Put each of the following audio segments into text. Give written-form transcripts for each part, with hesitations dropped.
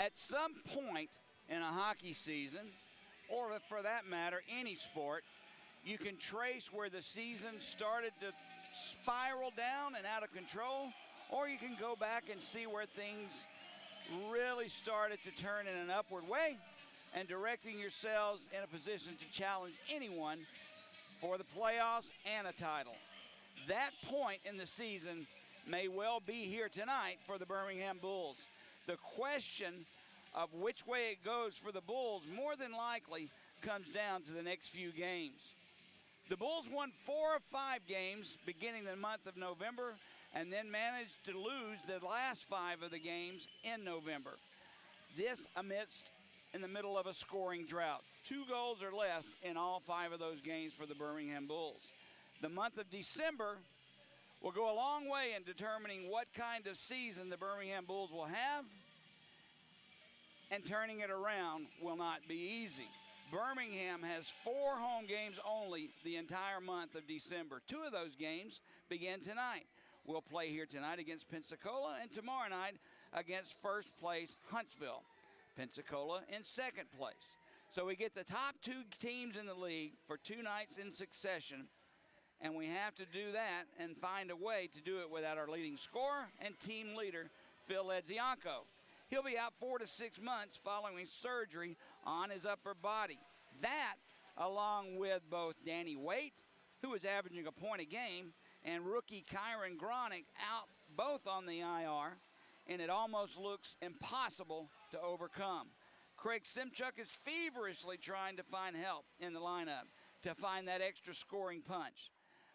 At some point in a hockey season, or for that matter, any sport, you can trace where the season started to spiral down and out of control, or you can go back and see where things really started to turn in an upward way and directing yourselves in a position to challenge anyone for the playoffs and a title. That point in the season may well be here tonight for the Birmingham Bulls. The question of which way it goes for the Bulls more than likely comes down to the next few games. The Bulls won 4 of 5 games beginning the month of November and then managed to lose the last 5 of the games in November. This amidst in the middle of a scoring drought. 2 goals or less in all 5 of those games for the Birmingham Bulls. The month of December will go a long way in determining what kind of season the Birmingham Bulls will have, and turning it around will not be easy. Birmingham has 4 home games only the entire month of December. 2 of those games begin tonight. We'll play here tonight against Pensacola and tomorrow night against first place Huntsville. Pensacola in second place. So we get the top 2 teams in the league for 2 nights in succession, and we have to do that and find a way to do it without our leading scorer and team leader, Phil Edzianko. He'll be out 4 to 6 months following surgery on his upper body. That, along with both Danny Waite, who is averaging a point a game, and rookie Kyron Gronick out both on the IR, and it almost looks impossible to overcome. Craig Simchuk is feverishly trying to find help in the lineup to find that extra scoring punch.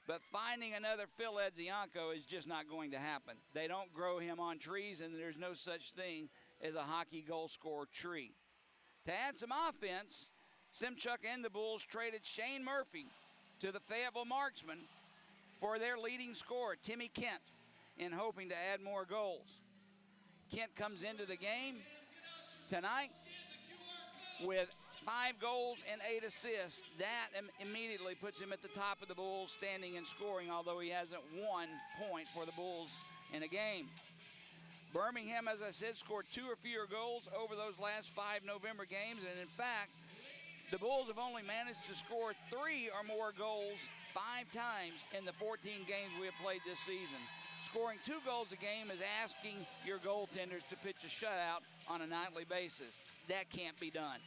But finding another Phil Edzianko is just not going to happen. They don't grow him on trees, and there's no such thing as a hockey goal scorer tree. To add some offense, Simchuk and the Bulls traded Shane Murphy to the Fayetteville Marksmen for their leading scorer, Timmy Kent, in hoping to add more goals. Kent comes into the game tonight with 5 goals and 8 assists. That immediately puts him at the top of the Bulls standing and scoring, although he hasn't 1 point for the Bulls in a game. Birmingham, as I said, scored 2 or fewer goals over those last 5 November games, and in fact, the Bulls have only managed to score 3 or more goals 5 times in the 14 games we have played this season. Scoring 2 goals a game is asking your goaltenders to pitch a shutout on a nightly basis. That can't be done.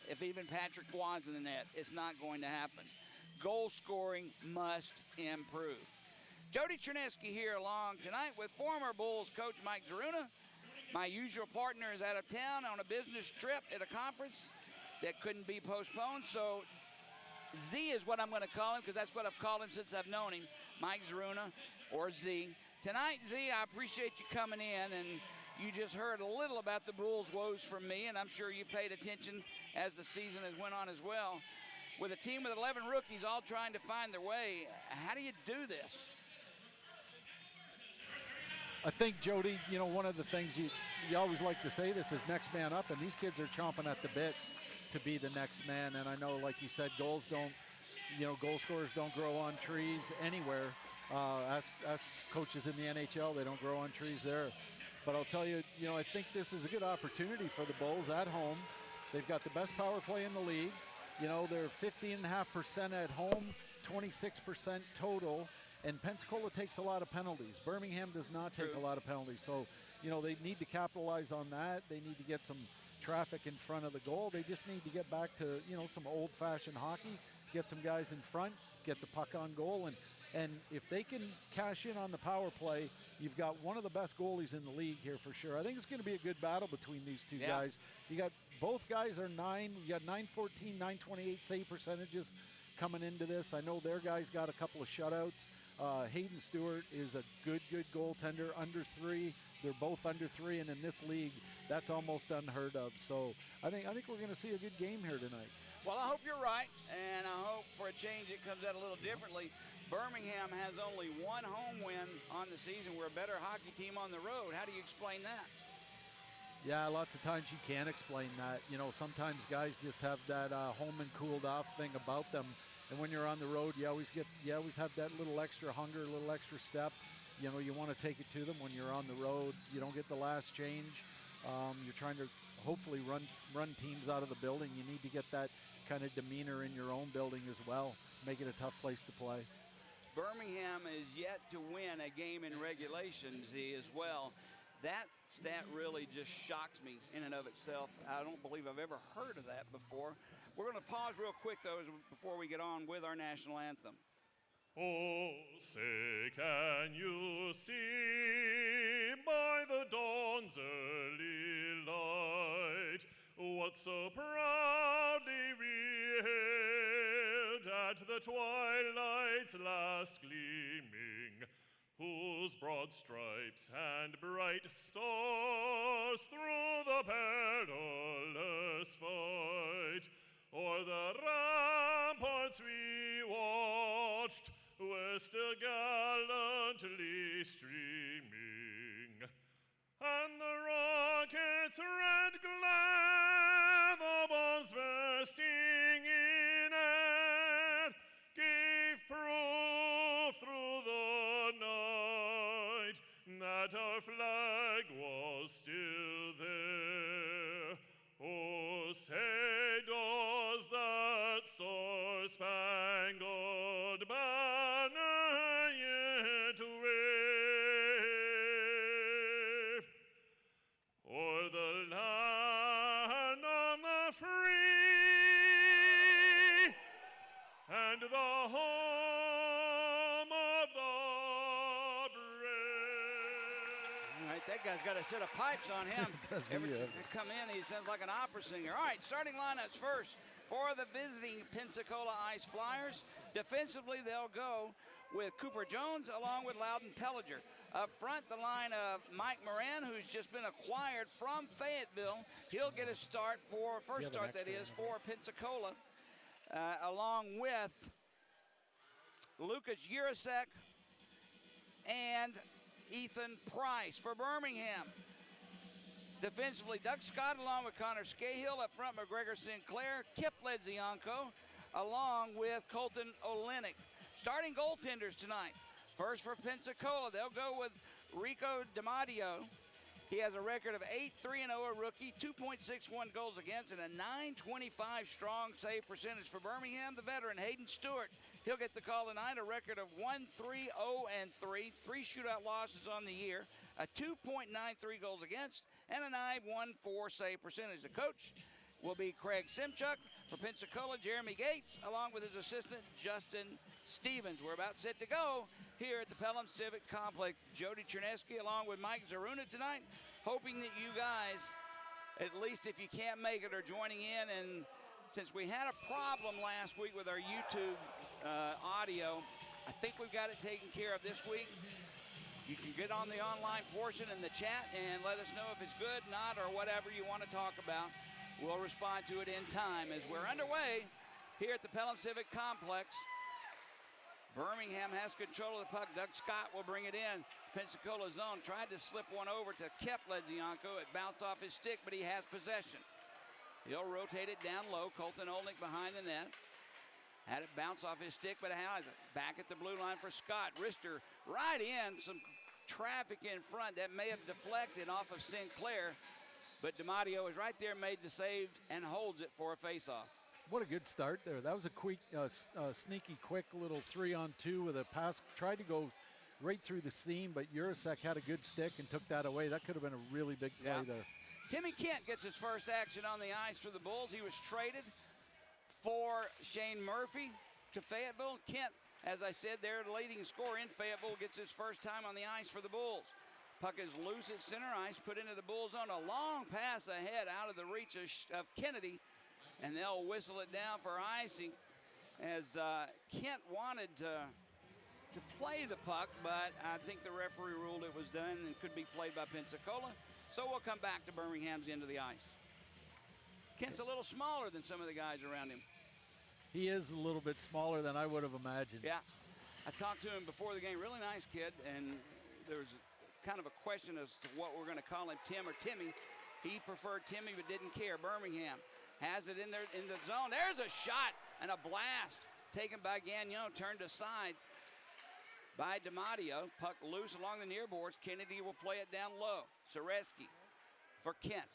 If even Patrick Waug's in the net, it's not going to happen. Goal scoring must improve. Jody Chernesky here along tonight with former Bulls coach Mike Zaruna. My usual partner is out of town on a business trip at a conference that couldn't be postponed, so Z is what I'm going to call him because that's what I've called him since I've known him, Mike Zaruna, or Z. Tonight, Z, I appreciate you coming in, and you just heard a little about the Bulls' woes from me, and I'm sure you paid attention as the season has went on as well. With a team with 11 rookies all trying to find their way, how do you do this? I think, Jody, you know, one of the things you always like to say this is next man up, and these kids are chomping at the bit to be the next man. And I know, like you said, goal scorers don't grow on trees anywhere. Ask coaches in the NHL, they don't grow on trees there. But I'll tell you, I think this is a good opportunity for the Bulls at home. They've got the best power play in the league. They're 15.5% at home, 26% total. And Pensacola takes a lot of penalties. Birmingham does not take a lot of penalties. So, they need to capitalize on that. They need to get some traffic in front of the goal. They just need to get back to, some old-fashioned hockey, get some guys in front, get the puck on goal. And if they can cash in on the power play, you've got one of the best goalies in the league here for sure. I think it's going to be a good battle between these two guys. You got both guys are 9. You got 914, 928 save percentages coming into this. I know their guys got a couple of shutouts. Hayden Stewart is a good goaltender, under 3. They're both under 3, and in this league, that's almost unheard of. So I think we're going to see a good game here tonight. Well, I hope you're right, and I hope for a change it comes out a little differently. Birmingham has only 1 home win on the season. We're a better hockey team on the road. How do you explain that? Yeah, lots of times you can't explain that. Sometimes guys just have that home and cooled off thing about them. And when you're on the road, you always have that little extra hunger, a little extra step. You want to take it to them when you're on the road. You don't get the last change. You're trying to hopefully run teams out of the building. You need to get that kind of demeanor in your own building as well. Make it a tough place to play. Birmingham is yet to win a game in regulation, Z, as well. That stat really just shocks me in and of itself. I don't believe I've ever heard of that before. We're going to pause real quick, though, before we get on with our national anthem. Oh, say, can you see by the dawn's early light what so proudly we hailed at the twilight's last gleaming, whose broad stripes and bright stars through the perilous fight o'er the ramparts we watched were still gallantly streaming, and the rockets' red glare, the bombs bursting in air, gave proof through the night that our flag was still there. Oh, say does that star-spangled banner yet wave o'er the land of the free and the home of the brave? All right, that guy's got a set of pipes on him. Does he, Every yeah. time they come in, he sounds like an opera singer. All right, starting lineups first for the visiting Pensacola Ice Flyers. Defensively, they'll go with Cooper Jones along with Loudon Pellinger. Up front, the line of Mike Moran, who's just been acquired from Fayetteville. He'll get a start for, first start that is, for Pensacola, along with Lucas Urasek and Ethan Price for Birmingham. Defensively, Doug Scott along with Connor Scahill. Up front, McGregor Sinclair, Kip Ledzianko, along with Colton Olenek. Starting goaltenders tonight. First for Pensacola, they'll go with Rico DiMatteo. He has a record of 8-3-0, a rookie, 2.61 goals against, and a .925 strong save percentage. For Birmingham, the veteran Hayden Stewart. He'll get the call tonight, a record of 1-3-0-3, 3 shootout losses on the year, a 2.93 goals against, and a .914 save percentage. The coach will be Craig Simchuk. For Pensacola, Jeremy Gates, along with his assistant, Justin Stevens. We're about set to go here at the Pelham Civic Complex. Jody Chernesky along with Mike Zaruna tonight, hoping that you guys, at least if you can't make it, are joining in. And since we had a problem last week with our YouTube audio, I think we've got it taken care of this week. You can get on the online portion in the chat and let us know if it's good, not, or whatever you want to talk about. We'll respond to it in time as we're underway here at the Pelham Civic Complex. Birmingham has control of the puck. Doug Scott will bring it in. Pensacola zone tried to slip one over to Kip Ledzianko. It bounced off his stick, but he has possession. He'll rotate it down low. Colton Olenek behind the net. Had it bounce off his stick, but it has it. Back at the blue line for Scott. Wrister right in. Some traffic in front that may have deflected off of Sinclair. But DiMatteo is right there, made the save, and holds it for a faceoff. What a good start there. That was a quick, sneaky, quick little 3-on-2 with a pass. Tried to go right through the seam, but Urasek had a good stick and took that away. That could have been a really big play there. Timmy Kent gets his first action on the ice for the Bulls. He was traded for Shane Murphy to Fayetteville. Kent, as I said, their leading scorer in Fayetteville, gets his first time on the ice for the Bulls. Puck is loose at center ice, put into the Bull zone. A long pass ahead out of the reach of Kennedy, and they'll whistle it down for icing as Kent wanted to play the puck, but I think the referee ruled it was done and could be played by Pensacola. So we'll come back to Birmingham's end of the ice. Kent's a little smaller than some of the guys around him. He is a little bit smaller than I would have imagined. Yeah, I talked to him before the game. Really nice kid, and there was kind of a question as to what we're going to call him, Tim or Timmy. He preferred Timmy but didn't care. Birmingham has it in there in the zone. There's a shot and a blast taken by Gagnon, turned aside by DiMatteo. Puck loose along the near boards. Kennedy will play it down low. Soreski for Kent.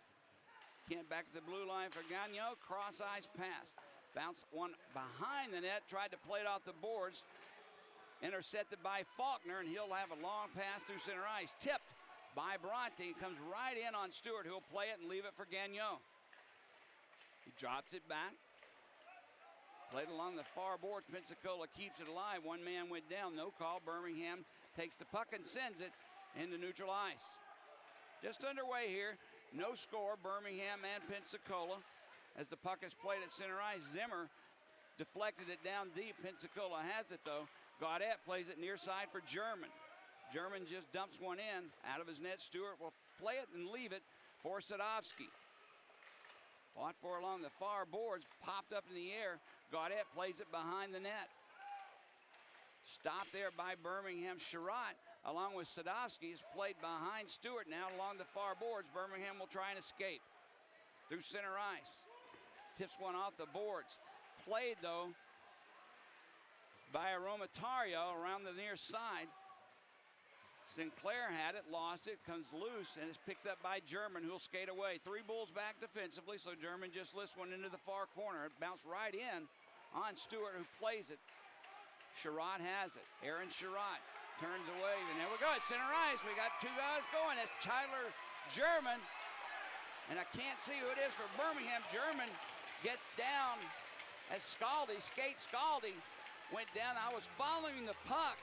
Kent back to the blue line for Gagnon. Cross ice pass. Bounce one behind the net. Tried to play it off the boards. Intercepted by Faulkner, and he'll have a long pass through center ice. Tipped by Bronte. Comes right in on Stewart, who'll play it and leave it for Gagnon. He drops it back. Played along the far boards. Pensacola keeps it alive. One man went down. No call. Birmingham takes the puck and sends it into neutral ice. Just underway here. No score. Birmingham and Pensacola. As the puck is played at center ice, Zimmer deflected it down deep. Pensacola has it, though. Gaudet plays it near side for German. German just dumps one in. Out of his net, Stewart will play it and leave it for Sadovsky. Fought for along the far boards, popped up in the air. Gaudet plays it behind the net. Stopped there by Birmingham. Sherratt, along with Sadovsky, is played behind Stewart now along the far boards. Birmingham will try and escape through center ice. Tips one off the boards. Played, though, by Aromatario around the near side. Sinclair had it, lost it, comes loose, and is picked up by German, who'll skate away. 3 Bulls back defensively, so German just lifts one into the far corner. It bounced right in on Stewart, who plays it. Sherratt has it. Aaron Sherratt turns away, and there we go. At center ice, we got 2 guys going. That's Tyler German, and I can't see who it is for Birmingham. German gets down as Scaldi went down. I was following the puck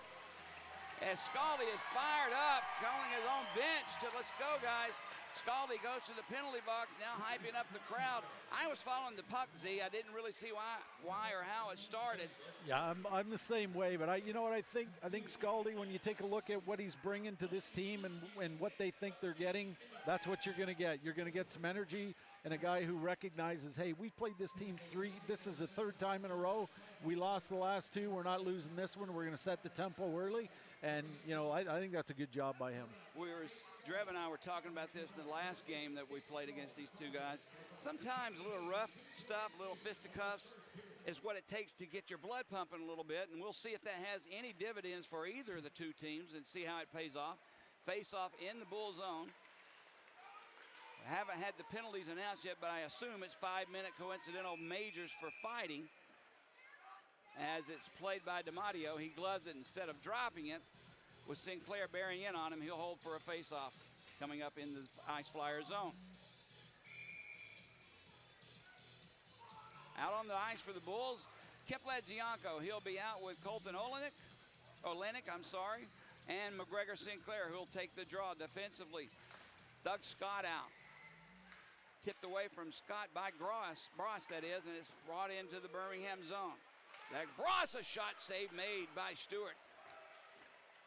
as Scaldi is fired up, calling his own bench to let's go, guys. Scaldi goes to the penalty box, now hyping up the crowd. I was following the puck, Z. I didn't really see why or how it started. Yeah, I'm the same way, but you know what I think? I think Scaldi, when you take a look at what he's bringing to this team and what they think they're getting, that's what you're going to get. You're going to get some energy and a guy who recognizes, hey, we've played this team this is the 3rd time in a row. We lost the last 2. We're not losing this one. We're going to set the tempo early. And, you know, I think that's a good job by him. Drev and I were talking about this in the last game that we played against these 2 guys. Sometimes a little rough stuff, little fisticuffs is what it takes to get your blood pumping a little bit. And we'll see if that has any dividends for either of the 2 teams and see how it pays off. Face off in the Bull zone. I haven't had the penalties announced yet, but I assume it's 5-minute coincidental majors for fighting. As it's played by DiMatteo, he gloves it instead of dropping it. With Sinclair bearing in on him, he'll hold for a face-off coming up in the Ice Flyer zone. Out on the ice for the Bulls, Kepladzianko. He'll be out with Colton Olenek, and McGregor Sinclair, who'll take the draw defensively. Doug Scott out. Tipped away from Scott by Bross, that is, and it's brought into the Birmingham zone. That Bross, a shot save made by Stewart.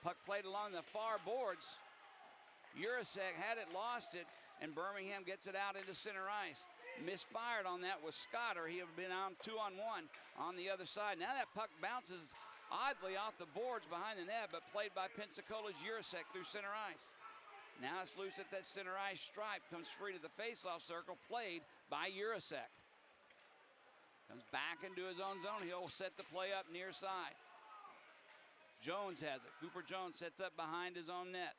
Puck played along the far boards. Urasek had it, lost it, and Birmingham gets it out into center ice. Misfired on that was Scott, or he would have been on 2-on-1 on the other side. Now that puck bounces oddly off the boards behind the net, but played by Pensacola's Urasek through center ice. Now it's loose at that center ice stripe, comes free to the face-off circle, played by Urasek. Comes back into his own zone. He'll set the play up near side. Jones has it. Cooper Jones sets up behind his own net.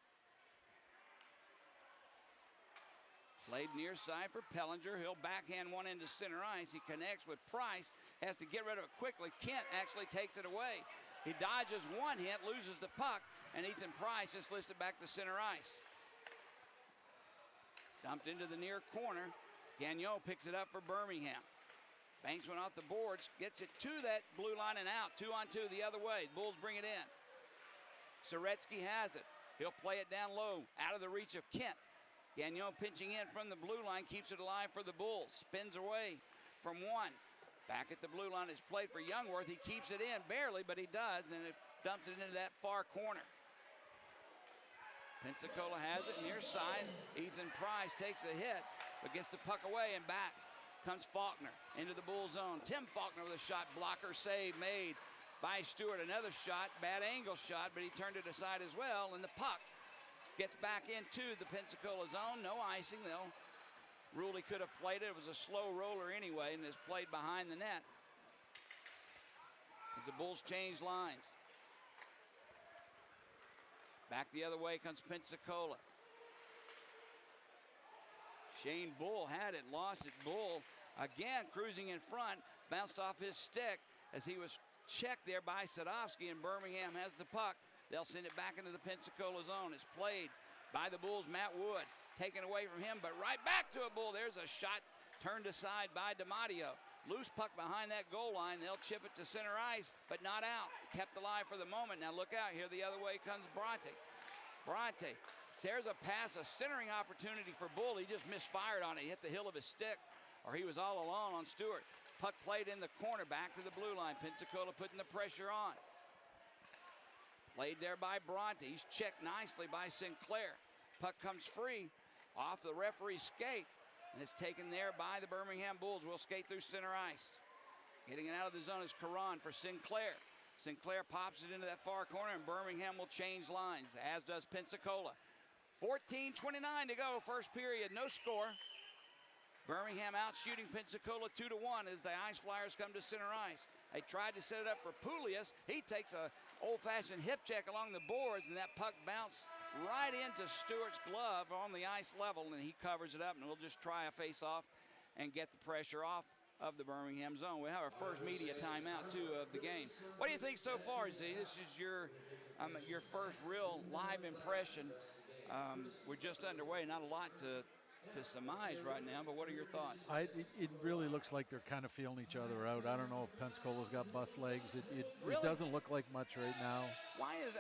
Played near side for Pellinger. He'll backhand one into center ice. He connects with Price. Has to get rid of it quickly. Kent actually takes it away. He dodges one hit, loses the puck, and Ethan Price just lifts it back to center ice. Dumped into the near corner. Gagnon picks it up for Birmingham. Banks one off the boards, gets it to that blue line and out. 2-on-2 the other way. The Bulls bring it in. Soretsky has it. He'll play it down low, out of the reach of Kent. Gagnon pinching in from the blue line, keeps it alive for the Bulls. Spins away from one. Back at the blue line, it's played for Youngworth. He keeps it in, barely, but he does, and it dumps it into that far corner. Pensacola has it near side. Ethan Price takes a hit, but gets the puck away, and back comes Faulkner into the Bull zone. Tim Faulkner with a shot blocker save made by Stewart. Another shot, bad angle shot, but he turned it aside as well, and the puck gets back into the Pensacola zone. No icing, though. Ruled he could have played it. It was a slow roller anyway, and is played behind the net as the Bulls change lines. Back the other way comes Pensacola. Shane Bull had it, lost it. Bull again cruising in front, bounced off his stick as he was checked there by Sadowski, and Birmingham has the puck. They'll send it back into the Pensacola zone. It's played by the Bulls' Matt Wood. Taken away from him, but right back to a Bull. There's a shot turned aside by DiMatteo. Loose puck behind that goal line. They'll chip it to center ice, but not out. Kept alive for the moment. Now look out here. The other way comes Bronte. Bronte. There's a pass, a centering opportunity for Bull. He just misfired on it. He hit the heel of his stick, or he was all alone on Stewart. Puck played in the corner, back to the blue line. Pensacola putting the pressure on. Played there by Bronte. He's checked nicely by Sinclair. Puck comes free off the referee's skate, and it's taken there by the Birmingham Bulls. We'll skate through center ice. Getting it out of the zone is Caron for Sinclair. Sinclair pops it into that far corner, and Birmingham will change lines, as does Pensacola. 14:29 to go, first period, no score. Birmingham out shooting Pensacola 2-1 as the Ice Flyers come to center ice. They tried to set it up for Poulias. He takes a old-fashioned hip check along the boards, and that puck bounced right into Stewart's glove on the ice level, and he covers it up, and we'll just try a face-off and get the pressure off of the Birmingham zone. We have our first media timeout, too, of the game. What do you think so far, Z? This is your first real live impression. We're just underway. Not a lot to surmise right now, but what are your thoughts? It really looks like they're kind of feeling each other out. I don't know if Pensacola's got bust legs. It Really? doesn't look like much right now. Why is,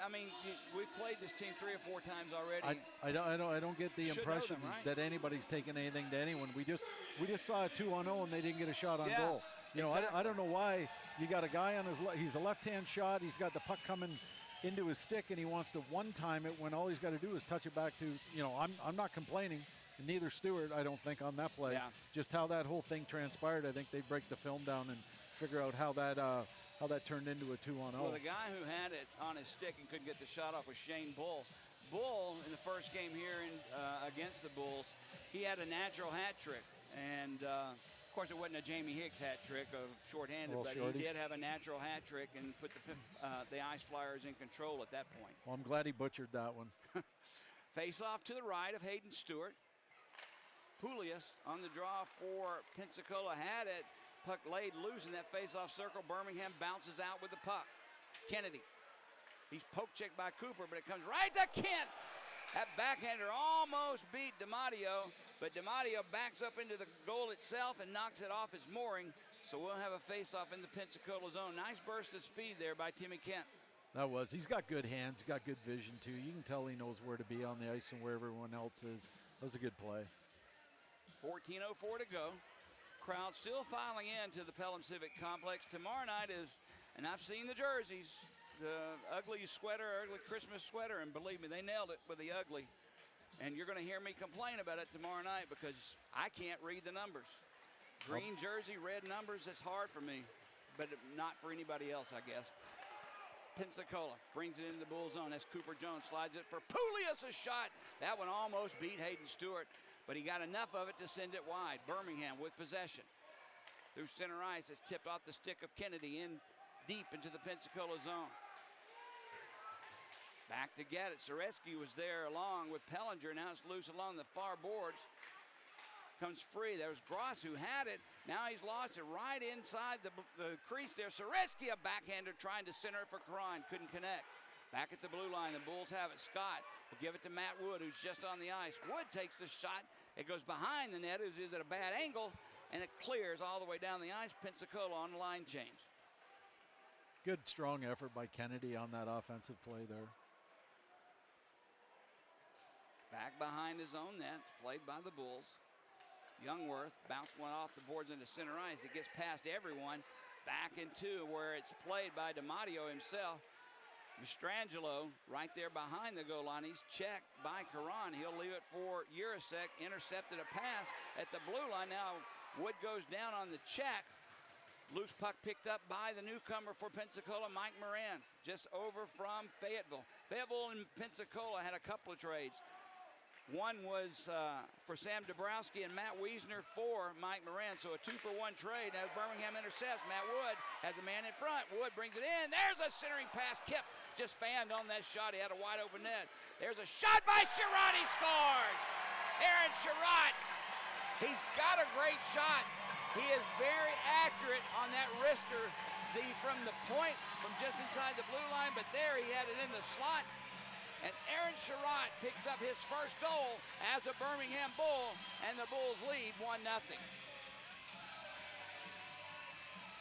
we've played this team 3 or 4 times already. I don't get the Should know impression them, right? that anybody's taking anything to anyone. We just saw a 2-on-0 and they didn't get a shot on Yeah, goal. You know, exactly. I don't know why you got a guy on he's a left-hand shot. He's got the puck coming into his stick and he wants to one-time it when all he's got to do is touch it back to, I'm not complaining. And neither Stewart, I don't think, on that play. Yeah. Just how that whole thing transpired, I think they break the film down and figure out how that turned into a 2-on-0. Well, the guy who had it on his stick and couldn't get the shot off was Shane Bull. Bull, in the first game here against the Bulls, he had a natural hat trick. And, of course, it wasn't a Jamie Higgs hat trick of shorthanded, but he did have a natural hat trick and put the Ice Flyers in control at that point. Well, I'm glad he butchered that one. Face off to the right of Hayden Stewart. Poulias on the draw for Pensacola had it. Puck laid loose in that face-off circle. Birmingham bounces out with the puck. Kennedy. He's poke checked by Cooper, but it comes right to Kent. That backhander almost beat DiMatteo, but DiMatteo backs up into the goal itself and knocks it off its mooring. So we'll have a face-off in the Pensacola zone. Nice burst of speed there by Timmy Kent. He's got good hands, got good vision too. You can tell he knows where to be on the ice and where everyone else is. That was a good play. 14:04 to go. Crowd still filing in to the Pelham Civic Complex. Tomorrow night is, and I've seen the jerseys, the ugly sweater, ugly Christmas sweater, and believe me, they nailed it with the ugly. And you're going to hear me complain about it tomorrow night because I can't read the numbers. Green jersey, red numbers, it's hard for me, but not for anybody else, I guess. Pensacola brings it into the Bull zone as Cooper Jones slides it for Poulias, a shot. That one almost beat Hayden Stewart, but he got enough of it to send it wide. Birmingham with possession. Through center ice, it's tipped off the stick of Kennedy in deep into the Pensacola zone. Back to get it. Soreski was there along with Pellinger. Now it's loose along the far boards. Comes free. There's Gross who had it. Now he's lost it right inside the crease there. Soreski, a backhander, trying to center it for Caron. Couldn't connect. Back at the blue line, the Bulls have it. Scott will give it to Matt Wood, who's just on the ice. Wood takes the shot. It goes behind the net. It is at a bad angle, and it clears all the way down the ice. Pensacola on the line change. Good, strong effort by Kennedy on that offensive play there. Back behind his own net, played by the Bulls. Youngworth bounced one off the boards into center ice. It gets past everyone, back into where it's played by DiMatteo himself. Mastrangelo right there behind the goal line. He's checked by Caron. He'll leave it for Urasek. Intercepted a pass at the blue line. Now Wood goes down on the check. Loose puck picked up by the newcomer for Pensacola, Mike Moran, just over from Fayetteville. Fayetteville and Pensacola had a couple of trades. One was for Sam Dabrowski and Matt Wiesner for Mike Moran. So a 2-for-1 trade. Now Birmingham intercepts. Matt Wood has a man in front. Wood brings it in. There's a centering pass. Kip just fanned on that shot. He had a wide open net. There's a shot by Sherrod. He scores. Aaron Sherrod He's got a great shot. He is very accurate on that wrister, Z, from the point, from just inside the blue line, but there he had it in the slot. And Aaron Sherratt picks up his first goal as a Birmingham Bull, and the Bulls lead 1-0.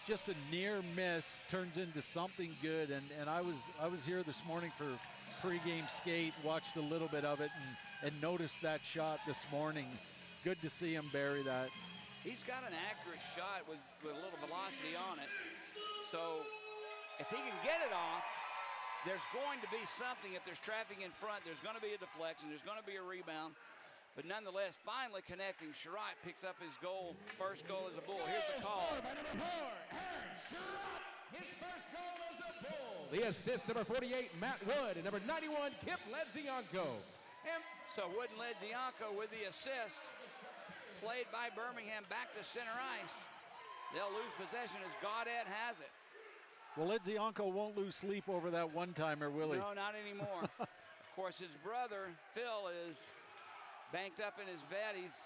Just a near miss turns into something good, and I was here this morning for pregame skate, watched a little bit of it, and noticed that shot this morning. Good to see him bury that. He's got an accurate shot with a little velocity on it. So if he can get it off, there's going to be something. If there's traffic in front, there's going to be a deflection, there's going to be a rebound. But nonetheless, finally connecting, Sherratt picks up his goal, first goal as a Bull. Here's the call. By number 4, Aaron Sherratt, his first goal as a Bull. The assist, number 48, Matt Wood, and number 91, Kip Ledzianko. And so Wood and Ledzianko with the assist. Played by Birmingham back to center ice. They'll lose possession as Gaudet has it. Well, Ledzianko won't lose sleep over that one-timer, will he? No, not anymore. Of course, his brother, Phil, is banked up in his bed. He's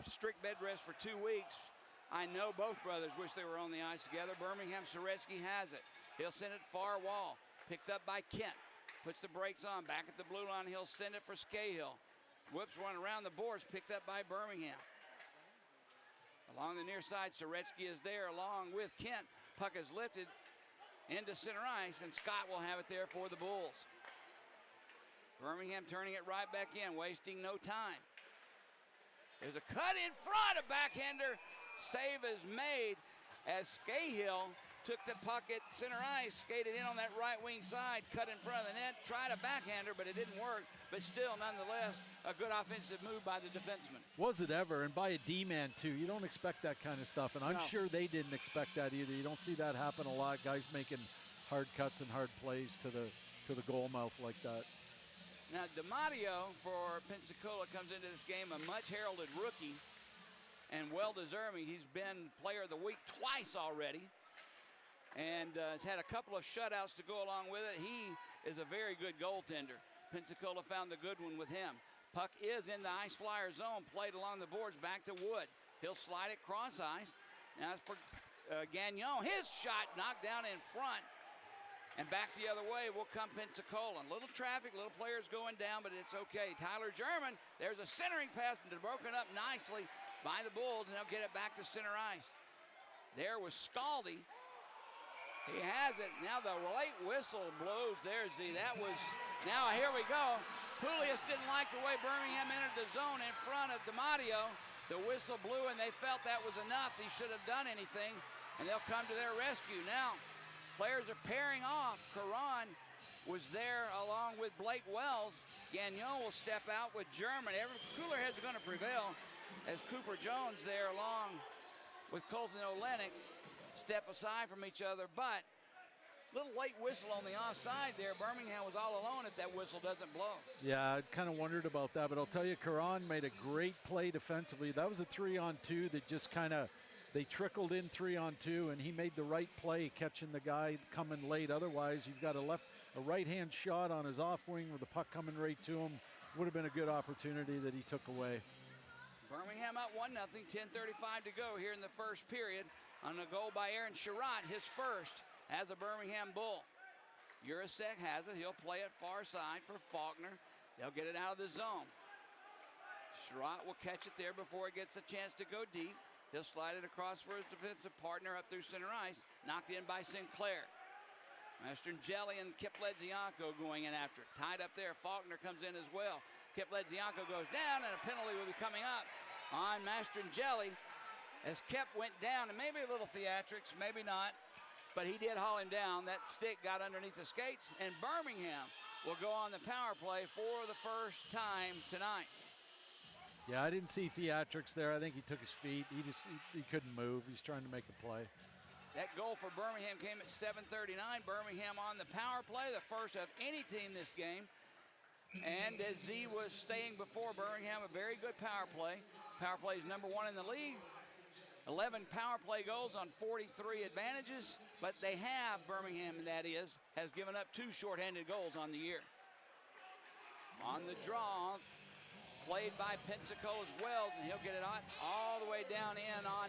strict bed rest for 2 weeks. I know both brothers wish they were on the ice together. Birmingham Soretsky has it. He'll send it far wall. Picked up by Kent. Puts the brakes on. Back at the blue line, he'll send it for Scahill. Whoops one around the boards. Picked up by Birmingham. Along the near side, Soretsky is there along with Kent. Puck is lifted into center ice, and Scott will have it there for the Bulls. Birmingham turning it right back in, wasting no time. There's a cut in front, a backhander. Save is made as Scahill took the puck at center ice, skated in on that right wing side, cut in front of the net, tried a backhander, but it didn't work. But still, nonetheless, a good offensive move by the defenseman. Was it ever, and by a D-man too. You don't expect that kind of stuff, and I'm No. sure they didn't expect that either. You don't see that happen a lot, guys making hard cuts and hard plays to the goal mouth like that. Now, DiMatteo for Pensacola comes into this game a much heralded rookie and well-deserving. He's been player of the week twice already and has had a couple of shutouts to go along with it. He is a very good goaltender. Pensacola found a good one with him. Puck is in the ice flyer zone, played along the boards back to Wood. He'll slide it cross ice. Now it's for Gagnon. His shot knocked down in front. And back the other way will come Pensacola. Little traffic, little players going down, but it's okay. Tyler German, there's a centering pass broken up nicely by the Bulls, and they'll get it back to center ice. There was Scaldi. He has it. Now the late whistle blows there, Z. That was, now here we go. Julius didn't like the way Birmingham entered the zone in front of DiMatteo. The whistle blew, and they felt that was enough. He should have done anything, and they'll come to their rescue. Now, players are pairing off. Caron was there along with Blake Wells. Gagnon will step out with German. Cooler heads are going to prevail as Cooper Jones there along with Colton Olenek step aside from each other. But little late whistle on the offside there. Birmingham was all alone if that whistle doesn't blow. Yeah, I kind of wondered about that, but I'll tell you, Caron made a great play defensively. That was a 3-on-2 that just kind of, they trickled in 3-on-2, and he made the right play catching the guy coming late. Otherwise, you've got a right-hand shot on his off wing with the puck coming right to him. Would have been a good opportunity that he took away. Birmingham up 1-0, 10:35 to go here in the first period on a goal by Aaron Sherratt, his first as a Birmingham Bull. Jurasek has it. He'll play it far side for Faulkner. They'll get it out of the zone. Sherratt will catch it there before it gets a chance to go deep. He'll slide it across for his defensive partner up through center ice. Knocked in by Sinclair. Mastrangeli and Kip Ledzianko going in after it. Tied up there. Faulkner comes in as well. Kip Ledzianko goes down, and a penalty will be coming up on Mastrangeli as Kip went down, and maybe a little theatrics, maybe not, but he did haul him down. That stick got underneath the skates, and Birmingham will go on the power play for the first time tonight. Yeah, I didn't see theatrics there. I think he took his feet. He couldn't move. He's trying to make a play. That goal for Birmingham came at 7:39. Birmingham on the power play, the first of any team this game. And as Z was saying before, Birmingham a very good power play. Power play is #1 in the league. 11 power play goals on 43 advantages, but they have, Birmingham that is, has given up 2 shorthanded goals on the year. On the draw, played by Pensacola's Wells, and he'll get it all the way down in on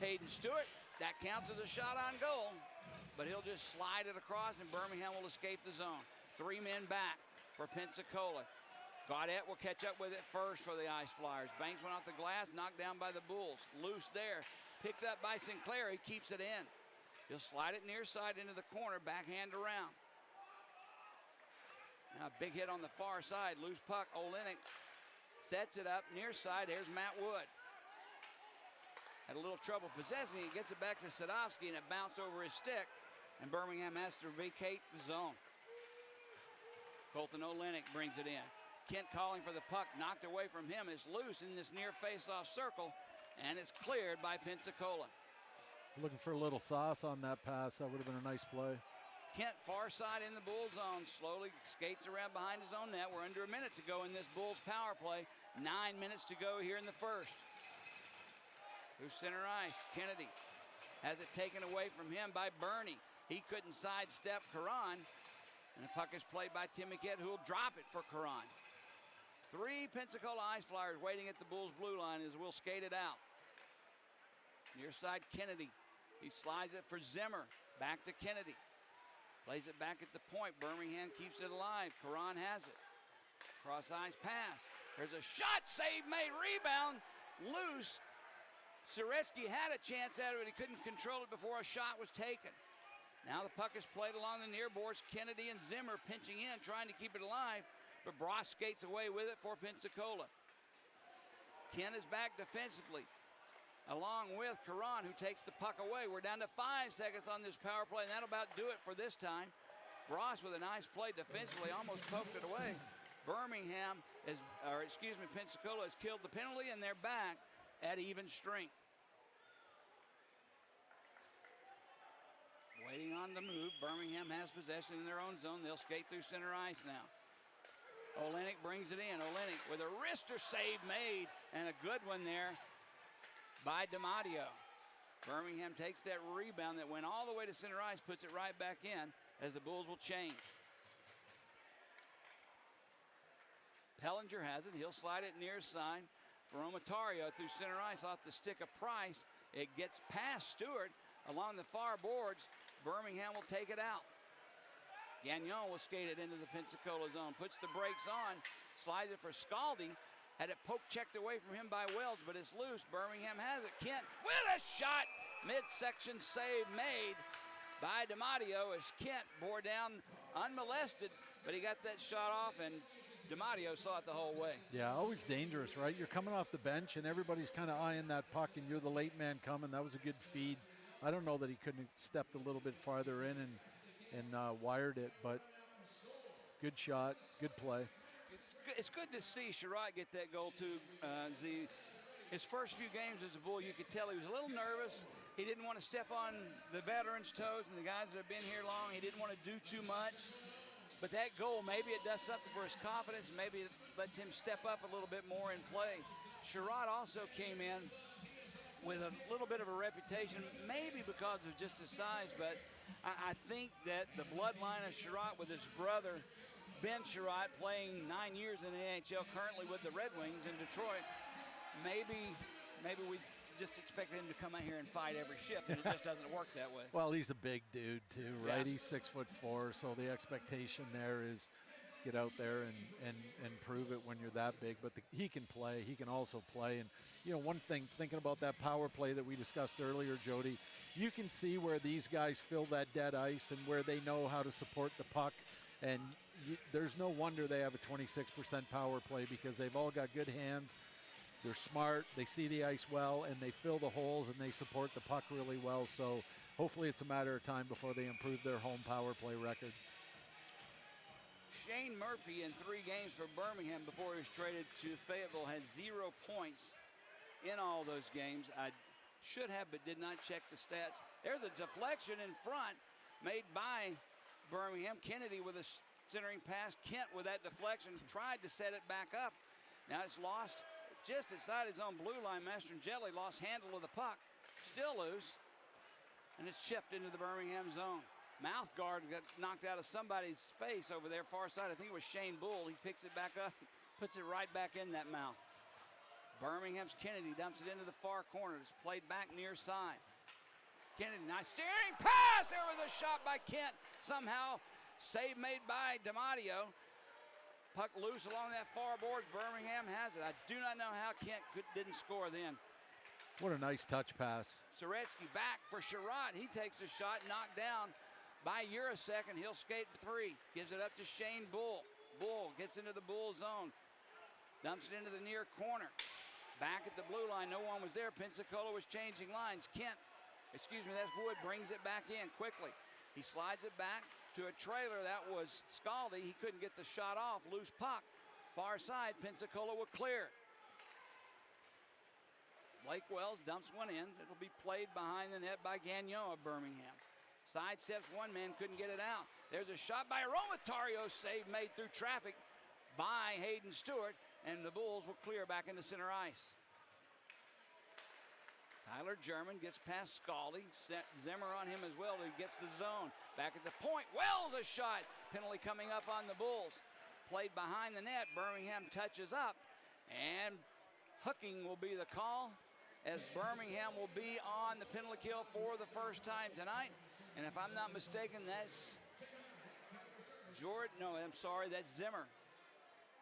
Hayden Stewart. That counts as a shot on goal, but he'll just slide it across, and Birmingham will escape the zone. 3 men back for Pensacola. Gaudette will catch up with it first for the Ice Flyers. Banks went off the glass, knocked down by the Bulls. Loose there, picked up by Sinclair. He keeps it in. He'll slide it near side into the corner, backhand around. Now a big hit on the far side, loose puck. Olenek sets it up near side. There's Matt Wood. Had a little trouble possessing it. He gets it back to Sadowski, and it bounced over his stick, and Birmingham has to vacate the zone. Colton Olenek brings it in. Kent calling for the puck, knocked away from him. It's loose in this near face-off circle, and it's cleared by Pensacola. Looking for a little sauce on that pass. That would have been a nice play. Kent, far side in the Bulls zone, slowly skates around behind his own net. We're under a minute to go in this Bulls power play. 9 minutes to go here in the first. Who's center ice? Kennedy has it taken away from him by Bernie. He couldn't sidestep Caron, and the puck is played by Timmy Kent, who will drop it for Caron. 3 Pensacola Ice Flyers waiting at the Bulls blue line as we'll skate it out. Near side Kennedy. He slides it for Zimmer. Back to Kennedy. Plays it back at the point. Birmingham keeps it alive. Caron has it. Cross ice pass. There's a shot, save made, rebound, loose. Suretsky had a chance at it, but he couldn't control it before a shot was taken. Now the puck is played along the near boards. Kennedy and Zimmer pinching in, trying to keep it alive, but Bross skates away with it for Pensacola. Kent is back defensively, along with Caron, who takes the puck away. We're down to 5 seconds on this power play, and that'll about do it for this time. Bross with a nice play defensively, almost poked it away. Pensacola has killed the penalty, and they're back at even strength. Waiting on the move. Birmingham has possession in their own zone. They'll skate through center ice now. Olenek brings it in. Olenek with a wrister save made, and a good one there by DiMatteo. Birmingham takes that rebound that went all the way to center ice, puts it right back in as the Bulls will change. Pellinger has it. He'll slide it near side for Omatario through center ice off the stick of Price. It gets past Stewart along the far boards. Birmingham will take it out. Gagnon will skate it into the Pensacola zone. Puts the brakes on. Slides it for Scaldi. Had it poke checked away from him by Wells, but it's loose. Birmingham has it. Kent with a shot. Midsection save made by DiMatteo as Kent bore down unmolested, but he got that shot off, and DiMatteo saw it the whole way. Yeah, always dangerous, right? You're coming off the bench, and everybody's kind of eyeing that puck, and you're the late man coming. That was a good feed. I don't know that he couldn't have stepped a little bit farther in and wired it, but good shot, good play. It's good to see Sherratt get that goal too, Z. His first few games as a Bull, you could tell he was a little nervous. He didn't want to step on the veterans' toes and the guys that have been here long. He didn't want to do too much. But that goal, maybe it does something for his confidence. Maybe it lets him step up a little bit more in play. Sherratt also came in with a little bit of a reputation, maybe because of just his size, but I think that the bloodline of Sherratt with his brother, Ben Sherratt, playing 9 years in the NHL, currently with the Red Wings in Detroit, maybe we just expected him to come out here and fight every shift, and it just doesn't work that way. Well, he's a big dude too, right? Yeah. He's 6'4", so the expectation there is get out there and prove it when you're that big. But he can play. He can also play. And, one thing, thinking about that power play that we discussed earlier, Jody, you can see where these guys fill that dead ice and where they know how to support the puck. And there's no wonder they have a 26% power play because they've all got good hands. They're smart, they see the ice well, and they fill the holes, and they support the puck really well. So hopefully it's a matter of time before they improve their home power play record. Shane Murphy in 3 games for Birmingham before he was traded to Fayetteville has 0 points in all those games. I should have, but did not check the stats. There's a deflection in front made by Birmingham. Kennedy with a centering pass. Kent with that deflection tried to set it back up. Now it's lost just inside his own blue line. Mastrangeli lost handle of the puck. Still loose. And it's chipped into the Birmingham zone. Mouth guard got knocked out of somebody's face over there far side. I think it was Shane Bull. He picks it back up, puts it right back in that mouth. Birmingham's Kennedy dumps it into the far corner. It's played back near side. Kennedy, nice steering pass. There was a shot by Kent. Somehow, save made by DiMatteo. Puck loose along that far boards. Birmingham has it. I do not know how Kent didn't score then. What a nice touch pass. Soretsky back for Sherratt. He takes a shot, knocked down by Urasek, and he'll skate 3. Gives it up to Shane Bull. Bull gets into the Bull zone. Dumps it into the near corner. Back at the blue line, no one was there. Pensacola was changing lines. That's Wood, brings it back in quickly. He slides it back to a trailer. That was Scaldi. He couldn't get the shot off. Loose puck. Far side, Pensacola will clear. Blake Wells dumps one in. It'll be played behind the net by Gagnon of Birmingham. Sidesteps one man, couldn't get it out. There's a shot by Romatario, save made through traffic by Hayden Stewart, and the Bulls will clear back into center ice. Tyler German gets past Scaldi. Zimmer on him as well. He gets the zone. Back at the point. Wells a shot. Penalty coming up on the Bulls. Played behind the net. Birmingham touches up. And hooking will be the call, as Birmingham will be on the penalty kill for the first time tonight. And if I'm not mistaken, that's that's Zimmer.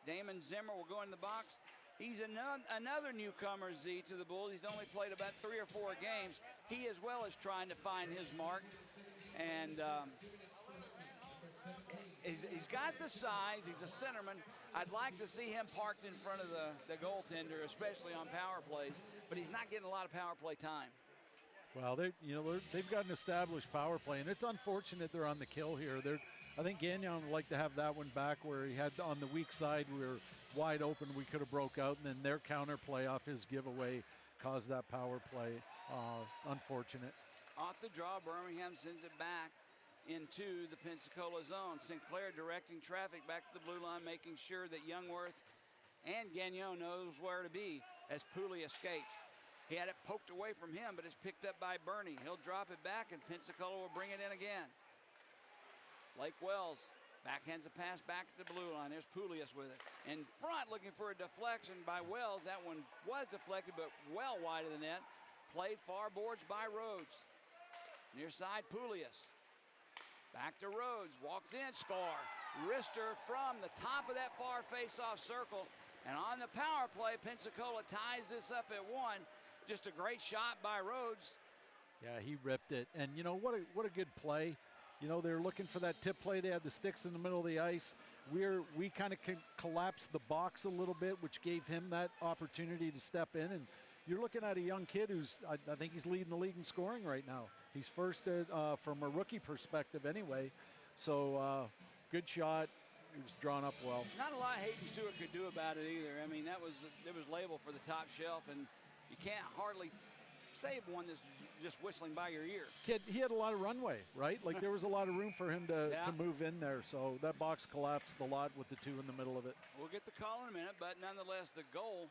Damon Zimmer will go in the box. He's another newcomer, Z, to the Bulls. He's only played about 3 or 4 games. He as well is trying to find his mark. And he's got the size. He's a centerman. I'd like to see him parked in front of the goaltender, especially on power plays. But he's not getting a lot of power play time. Well, they've got an established power play, and it's unfortunate they're on the kill here. I think Gagnon would like to have that one back where he had on the weak side. We were wide open. We could have broke out, and then their counter play off his giveaway caused that power play. Unfortunate. Off the draw, Birmingham sends it back into the Pensacola zone. Sinclair directing traffic back to the blue line, making sure that Youngworth and Gagnon knows where to be as Pooley escapes. He had it poked away from him, but it's picked up by Bernie. He'll drop it back, and Pensacola will bring it in again. Blake Wells backhands a pass back to the blue line. There's Poulias with it. In front, looking for a deflection by Wells. That one was deflected, but well wide of the net. Played far boards by Rhodes. Near side, Poulias. Back to Rhodes. Walks in, score. Wrister from the top of that far face-off circle. And on the power play, Pensacola ties this up at 1. Just a great shot by Rhodes. Yeah, he ripped it. And, what a good play. They're looking for that tip play. They had the sticks in the middle of the ice. We kind of collapsed the box a little bit, which gave him that opportunity to step in. And you're looking at a young kid who's, I think he's leading the league in scoring right now. He's first from a rookie perspective anyway. So good shot. He was drawn up well. Not a lot Hayden Stewart could do about it either. I mean, it was labeled for the top shelf, and you can't hardly save one that's just whistling by your ear. Kid, he had a lot of runway, right? Like there was a lot of room for him to move in there. So that box collapsed a lot with the 2 in the middle of it. We'll get the call in a minute, but nonetheless, the goal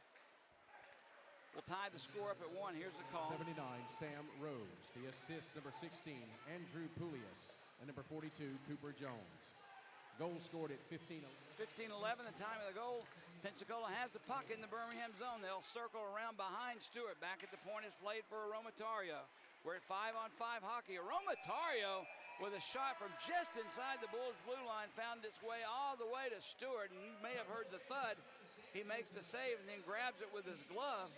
will tie the score up at 1. Here's the call. 79, Sam Rhodes. The assist, number 16, Andrew Poulias. And number 42, Cooper Jones. Goal scored at 15-11. 15-11, the time of the goal. Pensacola has the puck in the Birmingham zone. They'll circle around behind Stewart. Back at the point is played for Romatario. We're at 5-on-5 hockey. Romatario with a shot from just inside the Bulls' blue line found its way all the way to Stewart, and you may have heard the thud. He makes the save and then grabs it with his glove.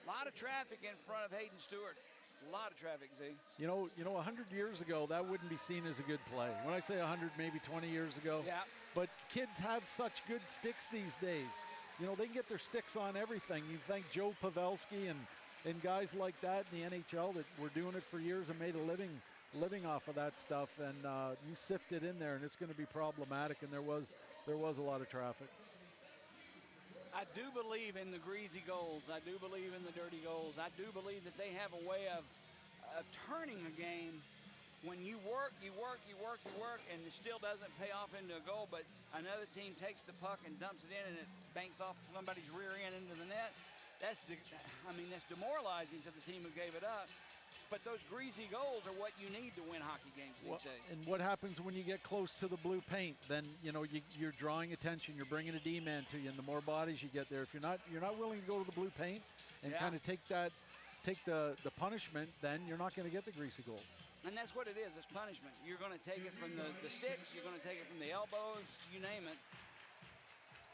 A lot of traffic in front of Hayden Stewart. A lot of traffic, Z. 100 years ago, that wouldn't be seen as a good play. When I say 100, maybe 20 years ago. Yeah. But kids have such good sticks these days. They can get their sticks on everything. You think Joe Pavelski and guys like that in the NHL that were doing it for years and made a living off of that stuff. And you sift it in there, and it's going to be problematic. And there was a lot of traffic. I do believe in the greasy goals. I do believe in the dirty goals. I do believe that they have a way of turning a game when you work, and it still doesn't pay off into a goal, but another team takes the puck and dumps it in, and it banks off somebody's rear end into the net. That's demoralizing to the team who gave it up. but those greasy goals are what you need to win hockey games these days. And what happens when you get close to the blue paint? Then you're drawing attention. You're bringing a D-man to you, and the more bodies you get there, if you're not willing to go to the blue paint and kind of take the punishment, then you're not going to get the greasy goals. And that's what it is. It's punishment. You're going to take it from the sticks. You're going to take it from the elbows. You name it.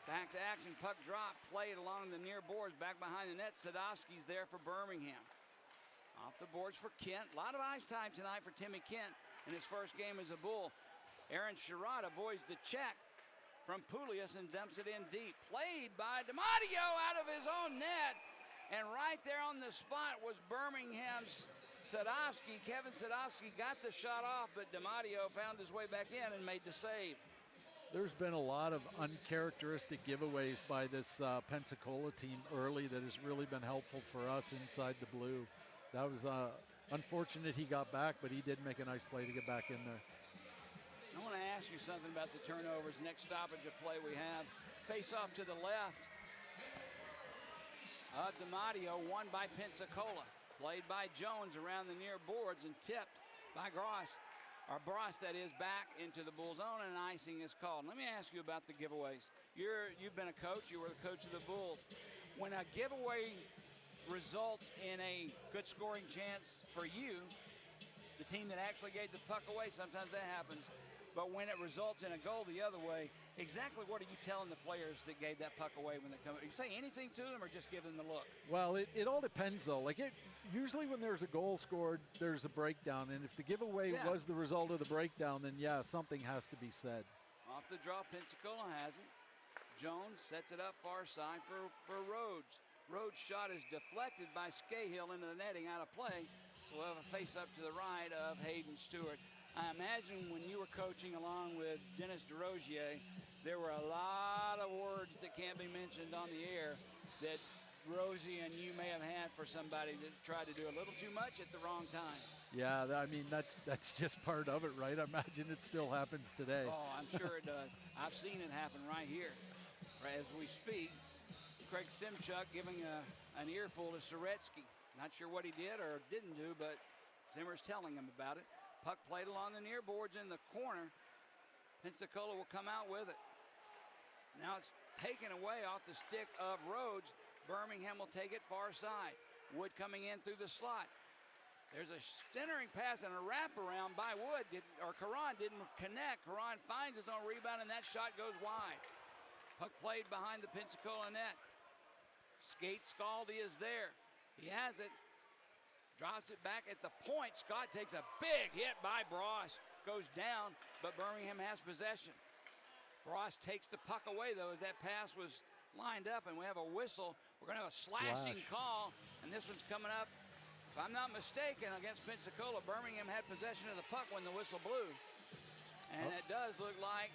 Back to action. Puck drop. Played along the near boards. Back behind the net. Sadowski's there for Birmingham. Off the boards for Kent. A lot of ice time tonight for Timmy Kent in his first game as a Bull. Aaron Sherrod avoids the check from Poulias and dumps it in deep. Played by DiMatteo out of his own net. And right there on the spot was Birmingham's Sadowski. Kevin Sadowski got the shot off, but DiMatteo found his way back in and made the save. There's been a lot of uncharacteristic giveaways by this Pensacola team early that has really been helpful for us inside the blue. That was unfortunate he got back, but he did make a nice play to get back in there. I want to ask you something about the turnovers. Next stoppage of play we have. Face off to the left. DiMatteo won by Pensacola. Played by Jones around the near boards and tipped by Bross, that is, back into the Bulls' zone, and icing is called. Let me ask you about the giveaways. You've been a coach. You were the coach of the Bulls. When a giveaway results in a good scoring chance for you, the team that actually gave the puck away, sometimes that happens. But when it results in a goal the other way, exactly what are you telling the players that gave that puck away when they come? Do you say anything to them or just give them the look? Well, it all depends, though. Usually when there's a goal scored, there's a breakdown. And if the giveaway was the result of the breakdown, then, yeah, something has to be said. Off the draw, Pensacola has it. Jones sets it up far side for Rhodes. Rhodes' shot is deflected by Scahill into the netting out of play. So we'll have a face-up to the right of Hayden Stewart. I imagine when you were coaching along with Dennis DeRozier, there were a lot of words that can't be mentioned on the air that Rosie and you may have had for somebody that tried to do a little too much at the wrong time. Yeah, I mean, that's just part of it, right? I imagine it still happens today. Oh, I'm sure it does. I've seen it happen right here. Right as we speak, Craig Simchuk giving an earful to Soretsky. Not sure what he did or didn't do, but Zimmer's telling him about it. Puck played along the near boards in the corner. Pensacola will come out with it. Now it's taken away off the stick of Rhodes. Birmingham will take it far side. Wood coming in through the slot. There's a centering pass and a wraparound by Wood. Caron didn't connect. Caron finds his own rebound, and that shot goes wide. Puck played behind the Pensacola net. Skate Scaldi is there. He has it. Drops it back at the point. Scott takes a big hit by Bross. Goes down, but Birmingham has possession. Bross takes the puck away, though, as that pass was lined up, and we have a whistle. We're going to have a slashing call, and this one's coming up. If I'm not mistaken, against Pensacola, Birmingham had possession of the puck when the whistle blew. And it does look like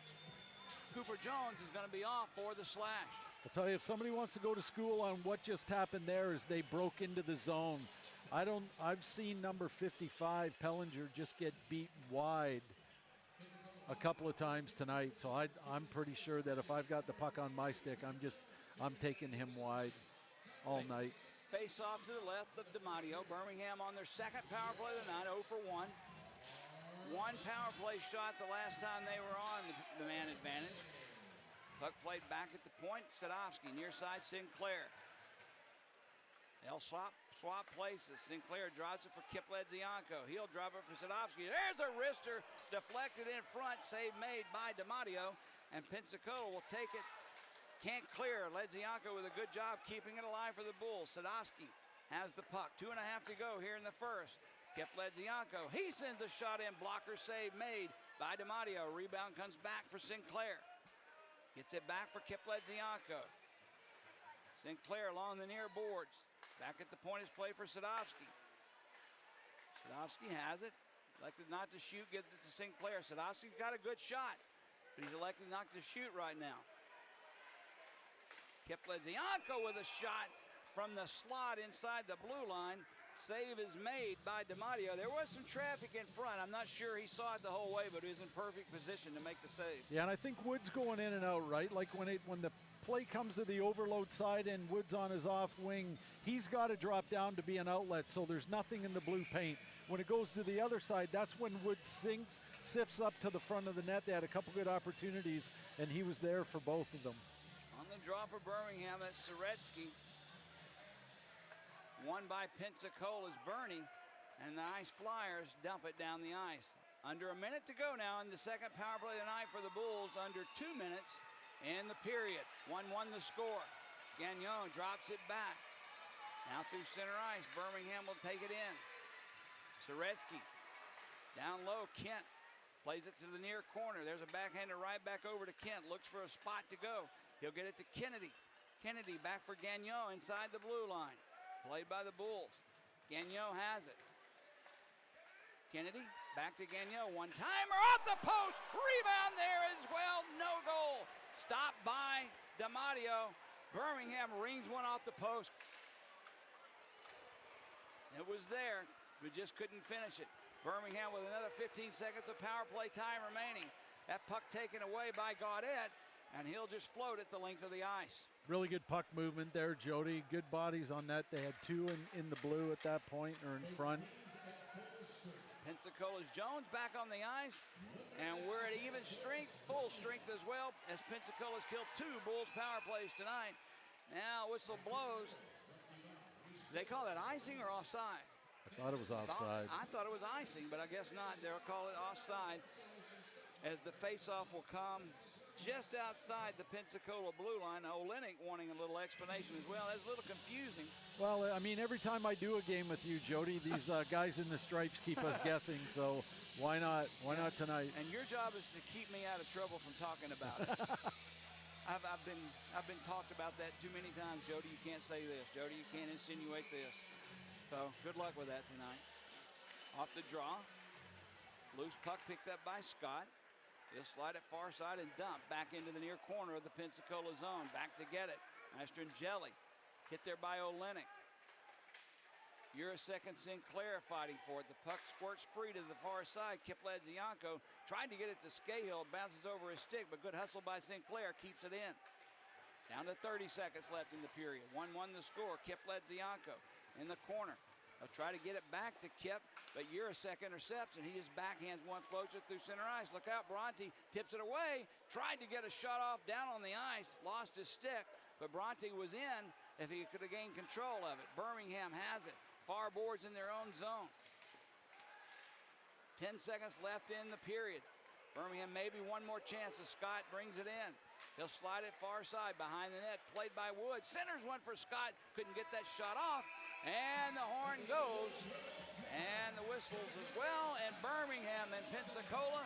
Cooper Jones is going to be off for the slash. I'll tell you, if somebody wants to go to school on what just happened there is they broke into the zone. I've seen number 55, Pellinger, just get beat wide a couple of times tonight. So I'm pretty sure that if I've got the puck on my stick, I'm taking him wide all night. Face off to the left of DiMatteo. Birmingham on their second power play of the night, 0 for 1. One power play shot the last time they were on the man advantage. Puck played back at the point. Sadowski near side Sinclair. They'll swap places. Sinclair drops it for Kip Ledzianko. He'll drop it for Sadowski. There's a wrister deflected in front. Save made by DiMatteo. And Pensacola will take it. Can't clear. Ledzianko with a good job keeping it alive for the Bulls. Sadowski has the puck. 2.5 to go here in the first. Kip Ledzianko. He sends a shot in. Blocker save made by DiMatteo. Rebound comes back for Sinclair. Gets it back for Kip Ledzianko. Sinclair along the near boards. Back at the point is play for Sadowski. Sadowski has it. Elected not to shoot, gives it to Sinclair. Sadowski's got a good shot, but he's elected not to shoot right now. Kip Ledzianko with a shot from the slot inside the blue line. Save is made by DiMatteo. There was some traffic in front. I'm not sure he saw it the whole way, but he was in perfect position to make the save. Yeah, and I think Wood's going in and out, right? Like when the play comes to the overload side and Wood's on his off wing, he's got to drop down to be an outlet, so there's nothing in the blue paint. When it goes to the other side, that's when Wood sifts up to the front of the net. They had a couple good opportunities, and he was there for both of them. On the draw for Birmingham, that's Soretsky. Won by Pensacola's Bernie, and the Ice Flyers dump it down the ice. Under a minute to go now in the second power play of the night for the Bulls. Under 2 minutes in the period. 1-1 the score. Gagnon drops it back. Now through center ice, Birmingham will take it in. Soretsky down low, Kent plays it to the near corner. There's a backhander right back over to Kent. Looks for a spot to go. He'll get it to Kennedy. Kennedy back for Gagnon inside the blue line. Played by the Bulls. Gagnon has it. Kennedy back to Gagnon. One-timer off the post. Rebound there as well. No goal. Stopped by DiMatteo. Birmingham rings one off the post. It was there. We just couldn't finish it. Birmingham with another 15 seconds of power play time remaining. That puck taken away by Gaudette, and he'll just float it the length of the ice. Really good puck movement there, Jody. Good bodies on that. They had two in the blue at that point, or in front. Pensacola's Jones back on the ice, and we're at even strength, full strength as well, as Pensacola's killed 2 Bulls power plays tonight. Now whistle blows. They call that icing or offside? I thought it was offside. I thought it was icing, but I guess not. They'll call it offside as the faceoff will come just outside the Pensacola blue line. Olenek wanting a little explanation as well. That's a little confusing. Well, I mean, every time I do a game with you, Jody, these guys in the stripes keep us guessing, so why not? Why not tonight? And your job is to keep me out of trouble from talking about it. I've been talked about that too many times. Jody, you can't say this. Jody, you can't insinuate this. So good luck with that tonight. Off the draw. Loose puck picked up by Scott. He'll slide it far side and dump back into the near corner of the Pensacola zone. Back to get it. Mastrangeli hit there by Olenek. Urasek and Sinclair fighting for it. The puck squirts free to the far side. Kipledzianko tried to get it to Scahill. Bounces over his stick, but good hustle by Sinclair. Keeps it in. Down to 30 seconds left in the period. 1-1 the score. Kipledzianko in the corner. They'll try to get it back to Kip, but Urasek intercepts, and he just backhands one, floats it through center ice. Look out, Bronte tips it away. Tried to get a shot off down on the ice. Lost his stick, but Bronte was in if he could have gained control of it. Birmingham has it. Far boards in their own zone. 10 seconds left in the period. Birmingham maybe one more chance as Scott brings it in. He'll slide it far side behind the net, played by Wood. Centers one for Scott, couldn't get that shot off, and the horn goes, and the whistles as well, and Birmingham and Pensacola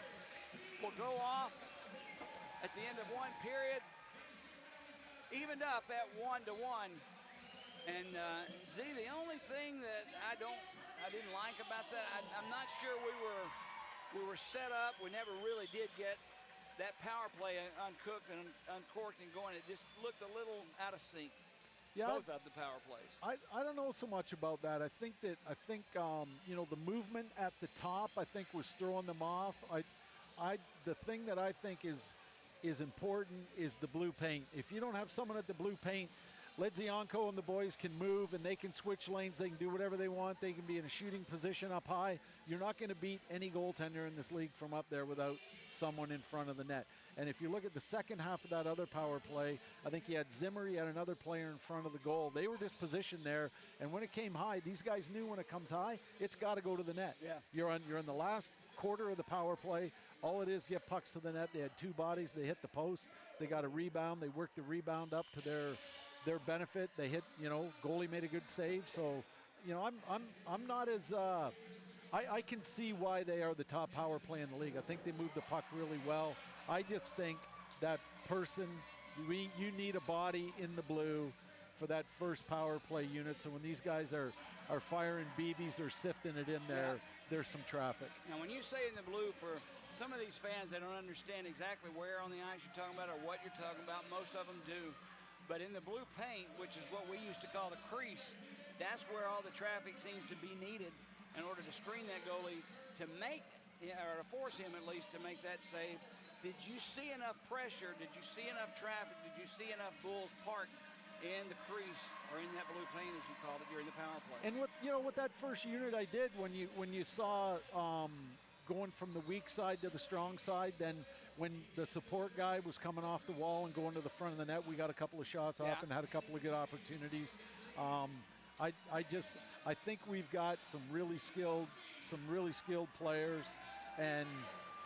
will go off at the end of one period, evened up at 1-1. And Z, the only thing that I didn't like about that, I'm not sure we were set up. We never really did get that power play uncooked and uncorked and going. It just looked a little out of sync. Yeah, both of the power plays. I don't know so much about that. I think you know, the movement at the top, I think, was throwing them off. The thing that I think is important is the blue paint. If you don't have someone at the blue paint, Ledzianko and the boys can move and they can switch lanes. They can do whatever they want. They can be in a shooting position up high. You're not going to beat any goaltender in this league from up there without someone in front of the net. And if you look at the second half of that other power play, I think he had Zimmer, he had another player in front of the goal. They were just positioned there, and when it came high, these guys knew when it comes high, it's got to go to the net. Yeah. You're in the last quarter of the power play. All it is, get pucks to the net. They had 2 bodies. They hit the post. They got a rebound. They worked the rebound up to their benefit. They hit, you know, goalie made a good save. So, you know, I'm not as I can see why they are the top power play in the league. I think they move the puck really well. I just think that you need a body in the blue for that first power play unit. So when these guys are firing BBs or sifting it in there, there's some traffic. Now, when you say in the blue, for some of these fans, they don't understand exactly where on the ice you're talking about or what you're talking about. Most of them do. But in the blue paint, which is what we used to call the crease, that's where all the traffic seems to be needed in order to screen that goalie to make or to force him at least to make that save. Did you see enough pressure? Did you see enough traffic? Did you see enough Bulls parked in the crease or in that blue plane, as you called it, during the power play? And with that first unit I did, when you saw going from the weak side to the strong side, then when the support guy was coming off the wall and going to the front of the net, we got a couple of shots off and had a couple of good opportunities. I think we've got some really skilled players, and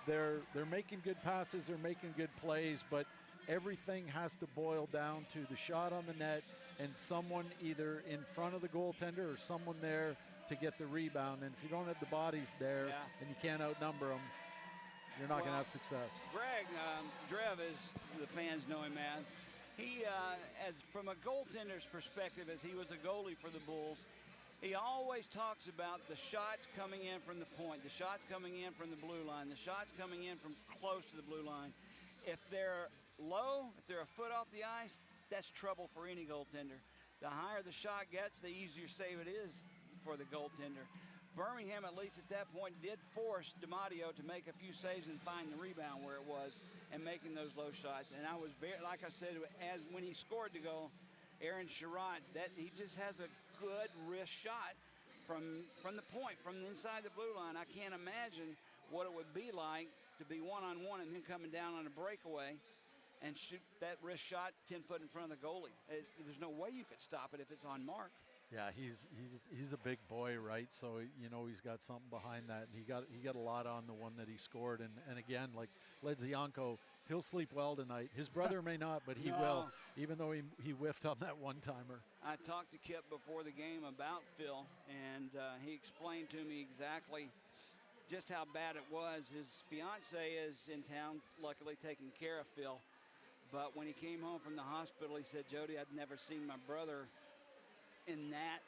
they're making good passes, they're making good plays, but everything has to boil down to the shot on the net and someone either in front of the goaltender or someone there to get the rebound. And if you don't have the bodies there and you can't outnumber them, you're not going to have success. Greg Drev, as the fans know him as, he, as from a goaltender's perspective, as he was a goalie for the Bulls, he always talks about the shots coming in from the point, the shots coming in from the blue line, the shots coming in from close to the blue line. If they're low, if they're a foot off the ice, that's trouble for any goaltender. The higher the shot gets, the easier save it is for the goaltender. Birmingham, at least at that point, did force DiMatteo to make a few saves and find the rebound where it was and making those low shots. And I was very, like I said, as when he scored the goal, Aaron Sherratt, that he just has a good wrist shot from the point, from inside the blue line. I can't imagine what it would be like to be one-on-one and him coming down on a breakaway and shoot that wrist shot 10 foot in front of the goalie. There's no way you could stop it if it's on mark. Yeah, he's a big boy, right? So he's got something behind that. And he got a lot on the one that he scored. And again, like Ledzianko, he'll sleep well tonight. His brother may not, but he will, even though he whiffed on that one-timer. I talked to Kip before the game about Phil, and he explained to me exactly just how bad it was. His fiance is in town, luckily taking care of Phil. But when he came home from the hospital, he said, Jody, I'd never seen my brother in that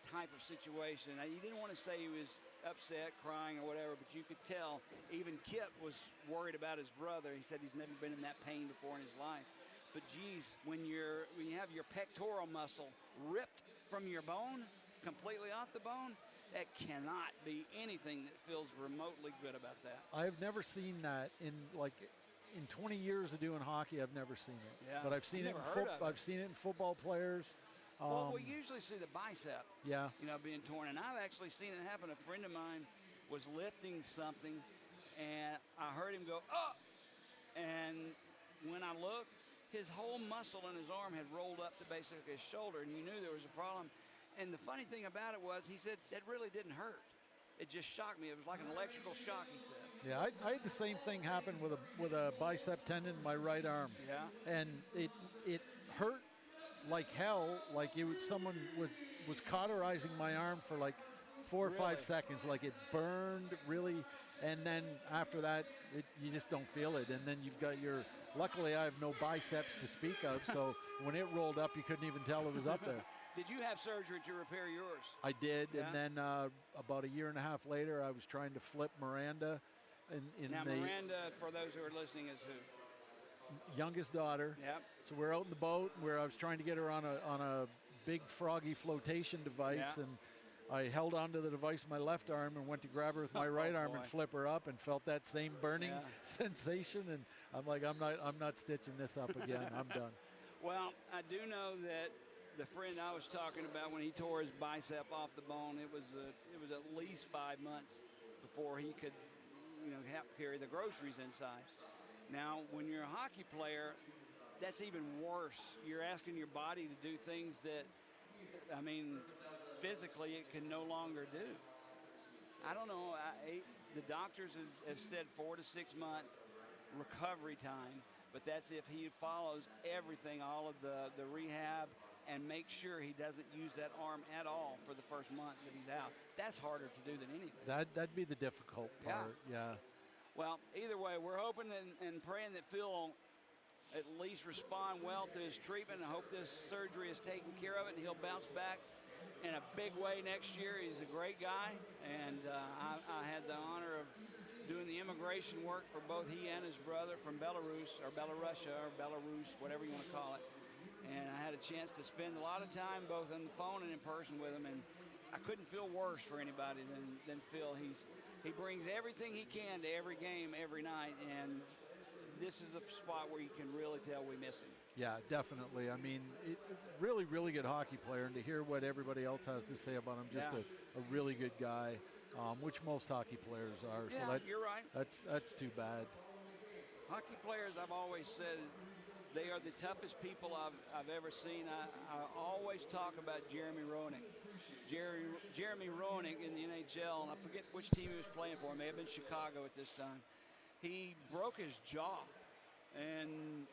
type of situation. Now, he didn't want to say he was upset, crying, or whatever, but you could tell even Kip was worried about his brother. He said he's never been in that pain before in his life. But geez, when you have your pectoral muscle ripped from your bone, completely off the bone, that cannot be anything that feels remotely good about that. I've never seen that in 20 years of doing hockey. I've never seen it. Yeah. But I've seen it I've seen it in football players. Well, we usually see the bicep, yeah, being torn, and I've actually seen it happen. A friend of mine was lifting something, and I heard him go, "Oh!" And when I looked, his whole muscle in his arm had rolled up to basically his shoulder, and you knew there was a problem. And the funny thing about it was, he said, that really didn't hurt. It just shocked me. It was like an electrical shock, he said. Yeah, I had the same thing happen with a bicep tendon in my right arm. Yeah. And it hurt like hell. Like someone was cauterizing my arm for like 4 or 5 seconds. Like it burned really. And then after that, you just don't feel it. And then you've got luckily I have no biceps to speak of. So when it rolled up, you couldn't even tell it was up there. Did you have surgery to repair yours? I did, and then about a year and a half later, I was trying to flip Miranda. Miranda, for those who are listening, is who? Youngest daughter. Yep. So we're out in the boat where I was trying to get her on a big froggy flotation device, and I held onto the device with my left arm and went to grab her with my right arm and flip her up, and felt that same burning sensation. And I'm like, I'm not stitching this up again. I'm done. Well, I do know that the friend I was talking about, when he tore his bicep off the bone, it was at least 5 months before he could, carry the groceries inside. Now, when you're a hockey player, that's even worse. You're asking your body to do things that, physically it can no longer do. I don't know. The doctors have said 4 to 6 month recovery time, but that's if he follows everything, all of the rehab, and make sure he doesn't use that arm at all for the first month that he's out. That's harder to do than anything. That'd be the difficult part, yeah. Well, either way, we're hoping and praying that Phil will at least respond well to his treatment. I hope this surgery is taking care of it, and he'll bounce back in a big way next year. He's a great guy, and I had the honor of doing the immigration work for both he and his brother from Belarus, or Belarusia, or Belarus, whatever you want to call it. And I had a chance to spend a lot of time both on the phone and in person with him, and I couldn't feel worse for anybody than Phil. He brings everything he can to every game, every night, and this is a spot where you can really tell we miss him. Yeah, definitely. I mean, really, really good hockey player, and to hear what everybody else has to say about him, just a really good guy, which most hockey players are. Yeah, so you're right. That's too bad. Hockey players, I've always said, they are the toughest people I've ever seen. I always talk about Jeremy Roenick. Jeremy Roenick in the NHL, and I forget which team he was playing for. It may have been Chicago at this time. He broke his jaw, and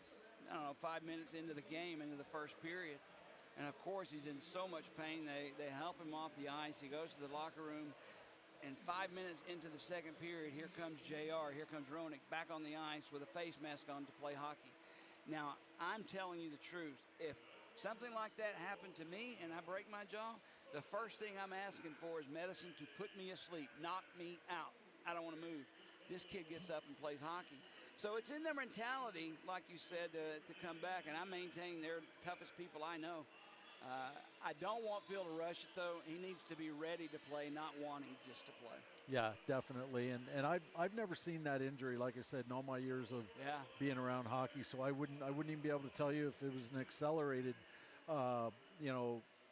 I don't know, 5 minutes into the game, into the first period. And of course, he's in so much pain. They help him off the ice. He goes to the locker room. And 5 minutes into the second period, here comes JR, here comes Roenick back on the ice with a face mask on to play hockey. Now, I'm telling you the truth. If something like that happened to me and I break my jaw, the first thing I'm asking for is medicine to put me asleep, knock me out. I don't want to move. This kid gets up and plays hockey. So it's in their mentality, like you said, to come back, and I maintain they're the toughest people I know. I don't want Phil to rush it, though. He needs to be ready to play, not wanting just to play. Yeah, definitely. And I've never seen that injury, like I said, in all my years of being around hockey. So I wouldn't even be able to tell you if it was an accelerated,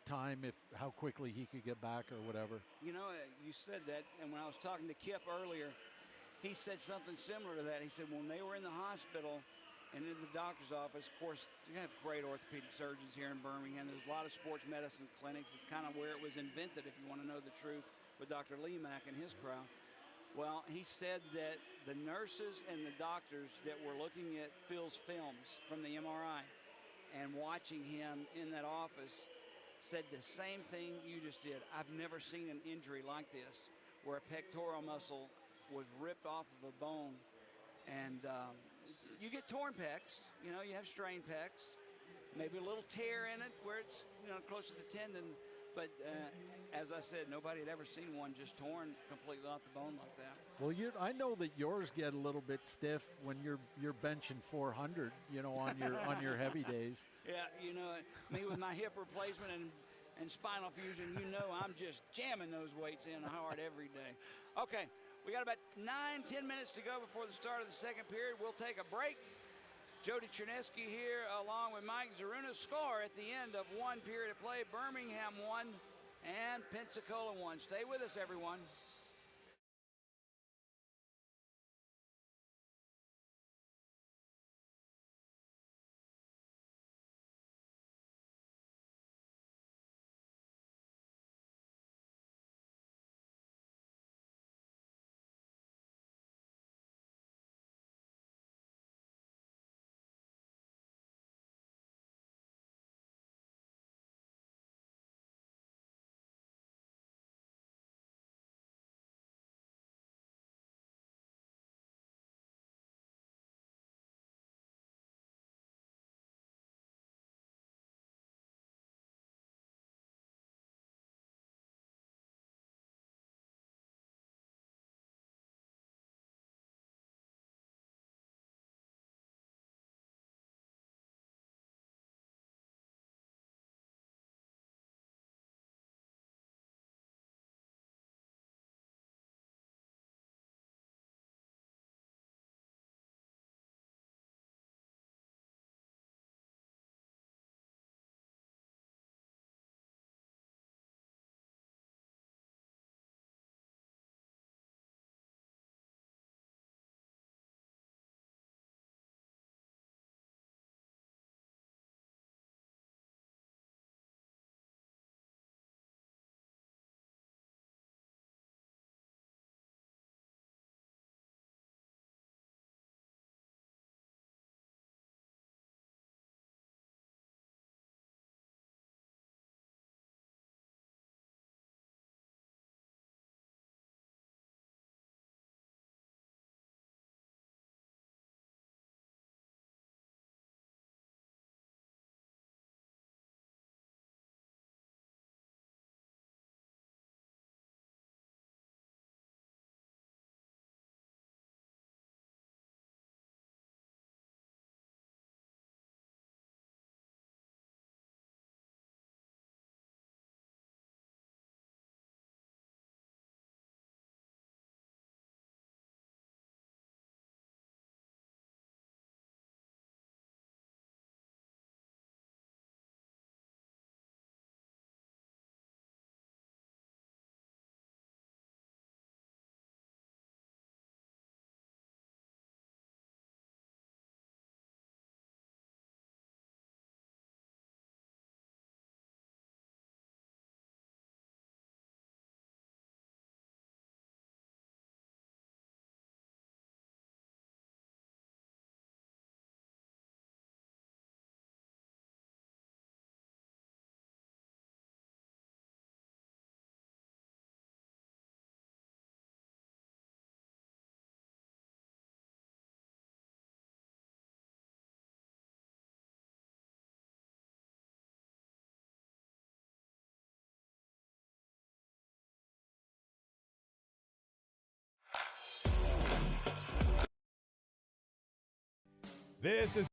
time, how quickly he could get back or whatever. You know, you said that, and when I was talking to Kip earlier, he said something similar to that. He said when they were in the hospital and in the doctor's office, of course, you have great orthopedic surgeons here in Birmingham. There's a lot of sports medicine clinics. It's kind of where it was invented, if you want to know the truth, with Dr. Lemack and his crowd. Well, he said that the nurses and the doctors that were looking at Phil's films from the MRI and watching him in that office said the same thing you just did. I've never seen an injury like this, where a pectoral muscle was ripped off of a bone, and you get torn pecs. You know, you have strained pecs, maybe a little tear in it where it's close to the tendon. But as I said, nobody had ever seen one just torn completely off the bone like that. Well, I know that yours get a little bit stiff when you're benching 400, on your heavy days. Yeah, me with my hip replacement and spinal fusion, I'm just jamming those weights in hard every day. Okay, we got about 9-10 minutes to go before the start of the second period. We'll take a break. Jody Chernesky here along with Mike Zaruna. Score at the end of one period of play. Birmingham 1 and Pensacola 1. Stay with us, everyone. This is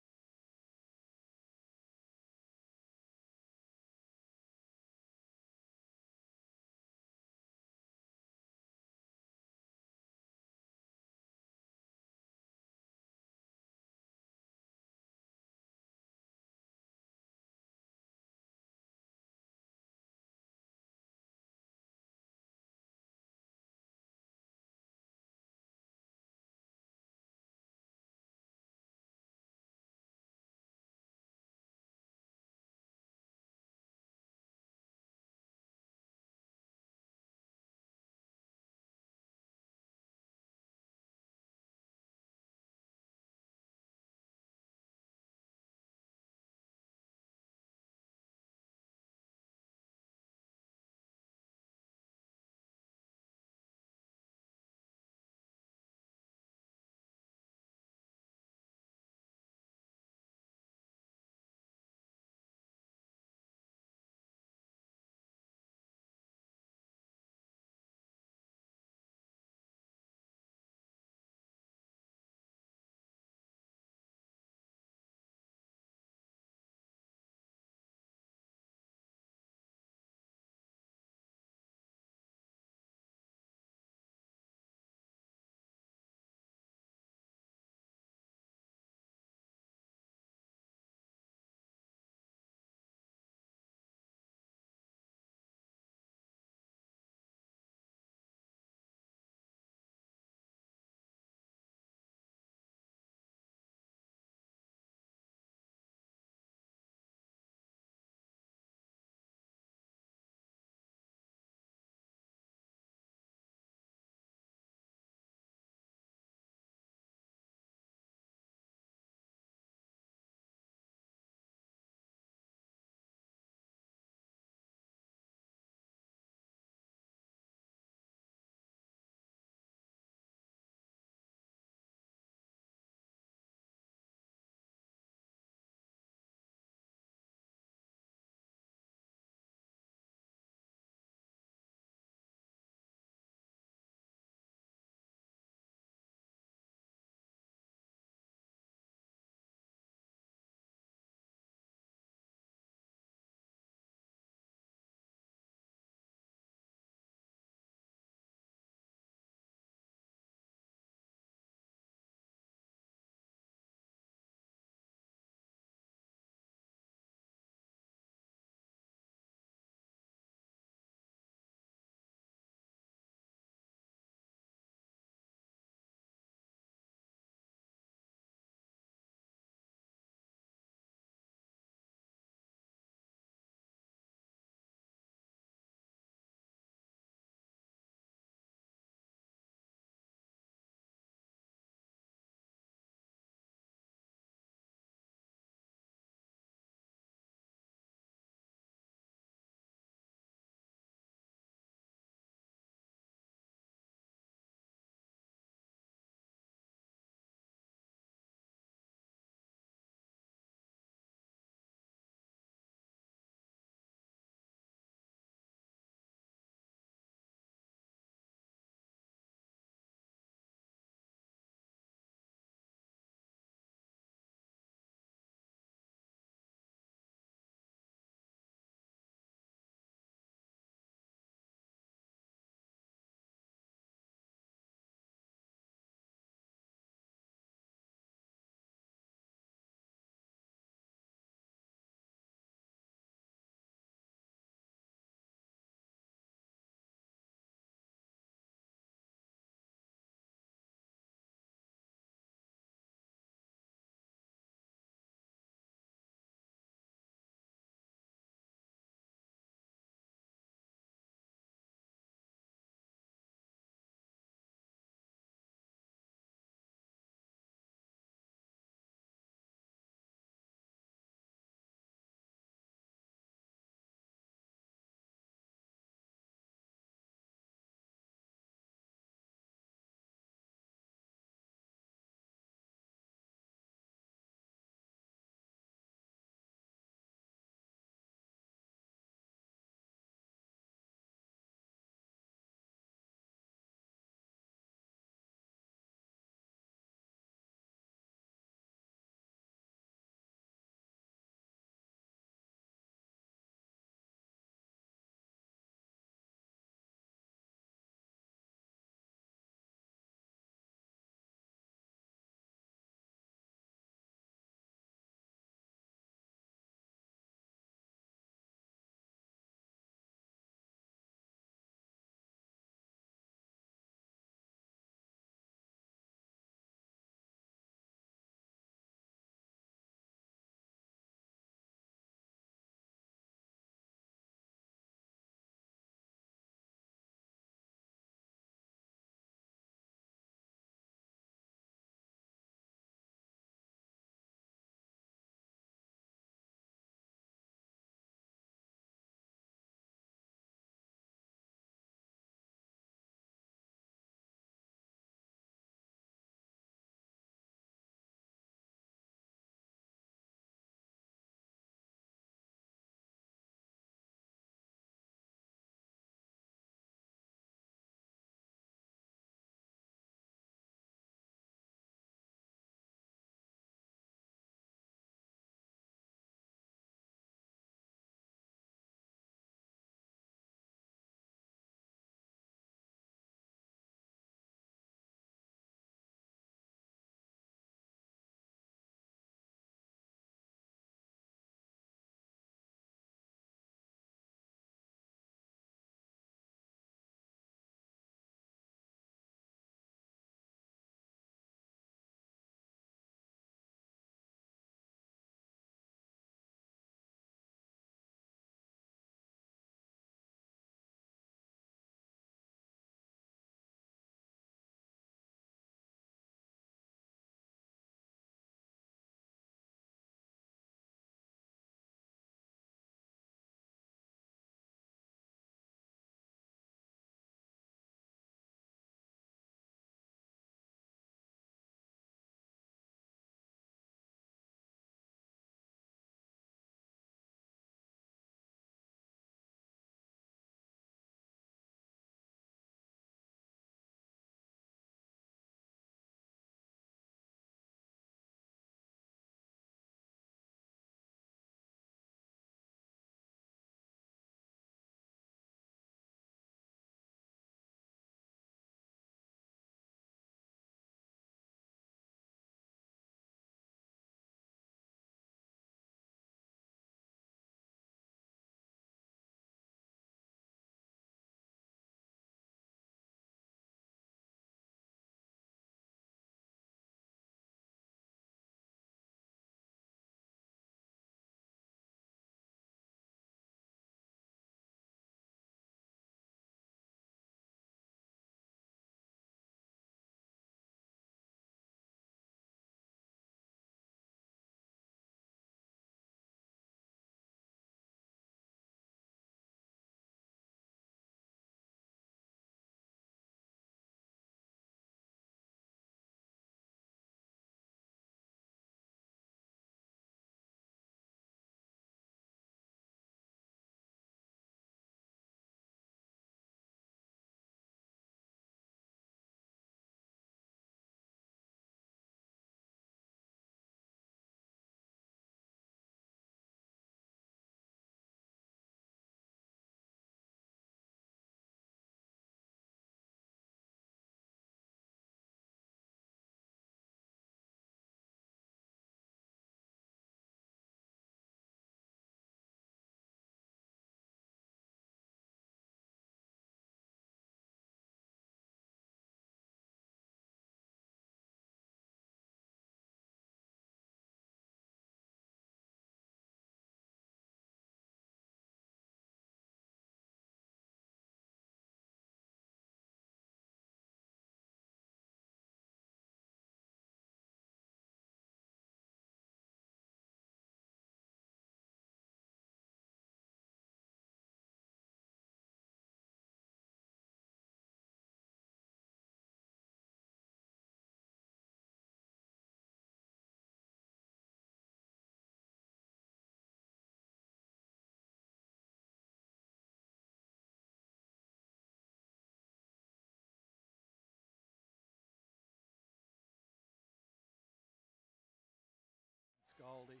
Scaldi.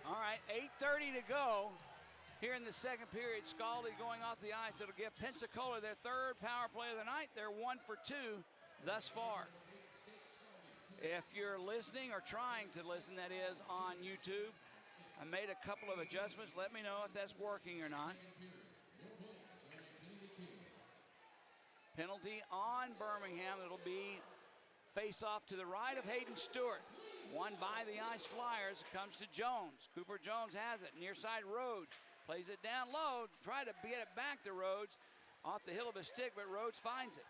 All right, 8:30 to go here in the second period. Scaldi going off the ice. It'll give Pensacola their third power play of the night. They're 1 for 2 thus far. If you're listening or trying to listen, that is, on YouTube, I made a couple of adjustments. Let me know if that's working or not. Penalty on Birmingham. It'll be face-off to the right of Hayden Stewart. Won by the Ice Flyers. Comes to Jones. Cooper Jones has it. Near side Rhodes. Plays it down low. Try to get it back to Rhodes. Off the heel of his stick, but Rhodes finds it.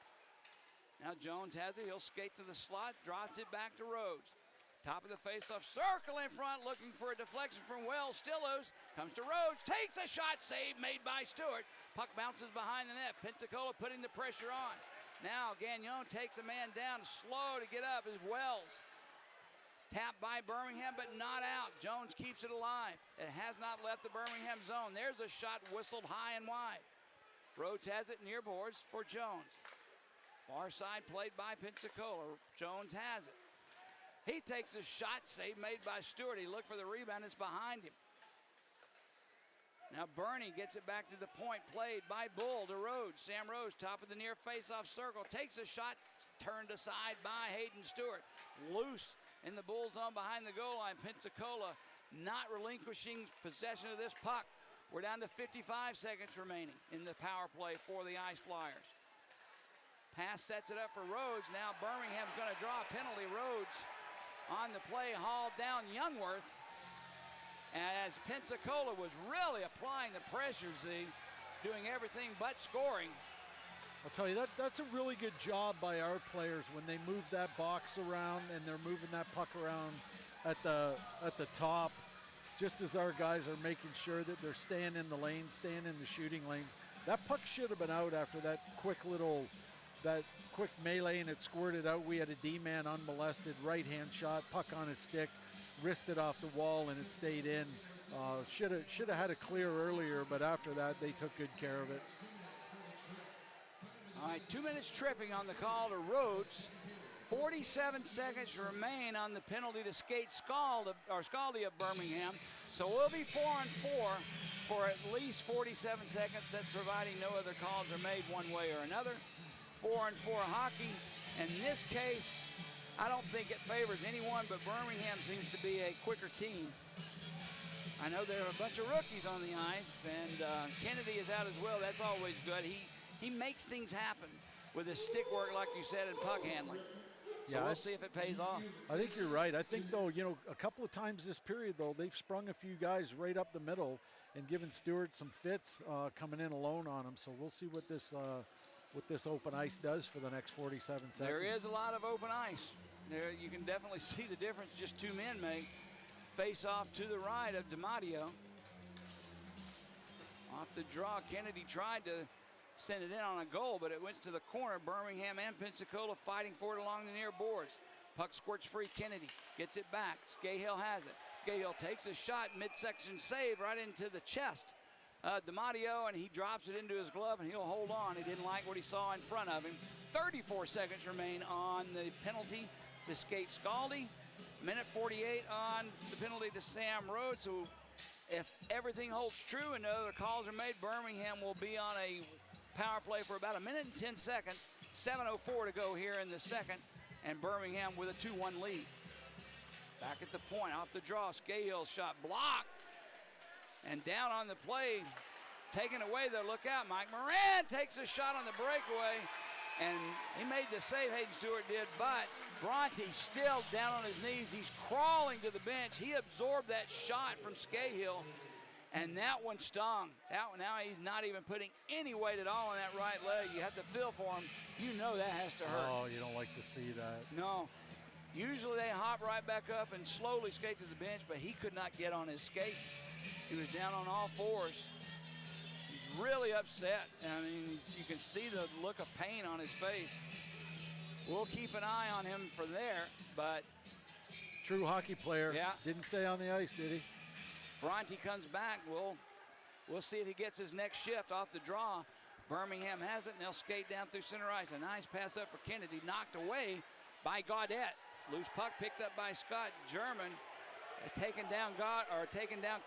Now Jones has it. He'll skate to the slot. Drops it back to Rhodes. Top of the face-off circle in front. Looking for a deflection from Wells. Still loose. Comes to Rhodes. Takes a shot. Save made by Stewart. Puck bounces behind the net. Pensacola putting the pressure on. Now Gagnon takes a man down. Slow to get up is Wells. Tapped by Birmingham, but not out. Jones keeps it alive. It has not left the Birmingham zone. There's a shot whistled high and wide. Rhodes has it near boards for Jones. Far side played by Pensacola. Jones has it. He takes a shot, save made by Stewart. He looked for the rebound, it's behind him. Now Bernie gets it back to the point, played by Bull to Rhodes. Sam Rhodes, top of the near face-off circle, takes a shot, turned aside by Hayden Stewart. Loose in the Bull zone behind the goal line. Pensacola not relinquishing possession of this puck. We're down to 55 seconds remaining in the power play for the Ice Flyers. Pass sets it up for Rhodes. Now Birmingham's going to draw a penalty. Rhodes on the play, hauled down Youngworth. As Pensacola was really applying the pressure, Z, doing everything but scoring. I'll tell you, that's a really good job by our players when they move that box around and they're moving that puck around at the top, just as our guys are making sure that they're staying in the lanes, staying in the shooting lanes. That puck should have been out after that quick melee, and it squirted out. We had a D-man unmolested, right-hand shot, puck on his stick, wristed off the wall, and it stayed in. Should have had a clear earlier, but after that, they took good care of it. All right, 2 minutes tripping on the call to Rhodes. 47 seconds remain on the penalty to skate Scaldi of Birmingham. So we'll be 4 on 4 for at least 47 seconds. That's providing no other calls are made one way or another. 4 on 4 hockey. In this case, I don't think it favors anyone, but Birmingham seems to be a quicker team. I know there are a bunch of rookies on the ice, and Kennedy is out as well. That's always good. He makes things happen with his stick work, like you said, and puck handling. So we'll see if it pays off. I think you're right. I think, though, a couple of times this period, though, they've sprung a few guys right up the middle and given Stewart some fits coming in alone on him. So we'll see what this open ice does for the next 47 seconds. There is a lot of open ice. There you can definitely see the difference just two men make. Face off to the right of DiMatteo. Off the draw, Kennedy tried to send it in on a goal, but it went to the corner. Birmingham and Pensacola fighting for it along the near boards. Puck squirts free. Kennedy gets it back. Scahill has it. Scahill takes a shot, midsection save right into the chest. DiMatteo, and he drops it into his glove, and he'll hold on. He didn't like what he saw in front of him. 34 seconds remain on the penalty to skate Scaldi. Minute 48 on the penalty to Sam Rhodes. So if everything holds true and no other calls are made, Birmingham will be on a power play for about a minute and 10 seconds. 7:04 to go here in the second, and Birmingham with a 2-1 lead. Back at the point, off the draw, Scahill's shot blocked. And down on the play, taken away there, look out, Mike Moran takes a shot on the breakaway, and he made the save, Hayden Stewart did, but Bronte still down on his knees. He's crawling to the bench. He absorbed that shot from Scahill, and that one stung. Now he's not even putting any weight at all on that right leg. You have to feel for him. You know that has to hurt. Oh, you don't like to see that. No. Usually they hop right back up and slowly skate to the bench, but he could not get on his skates. He was down on all fours. He's really upset. I mean, you can see the look of pain on his face. We'll keep an eye on him for there, but. True hockey player. Yeah. Didn't stay on the ice, did he? Bronte comes back. We'll see if he gets his next shift off the draw. Birmingham has it, and they'll skate down through center ice. A nice pass up for Kennedy, knocked away by Gaudette. Loose puck picked up by Scott. German has taken down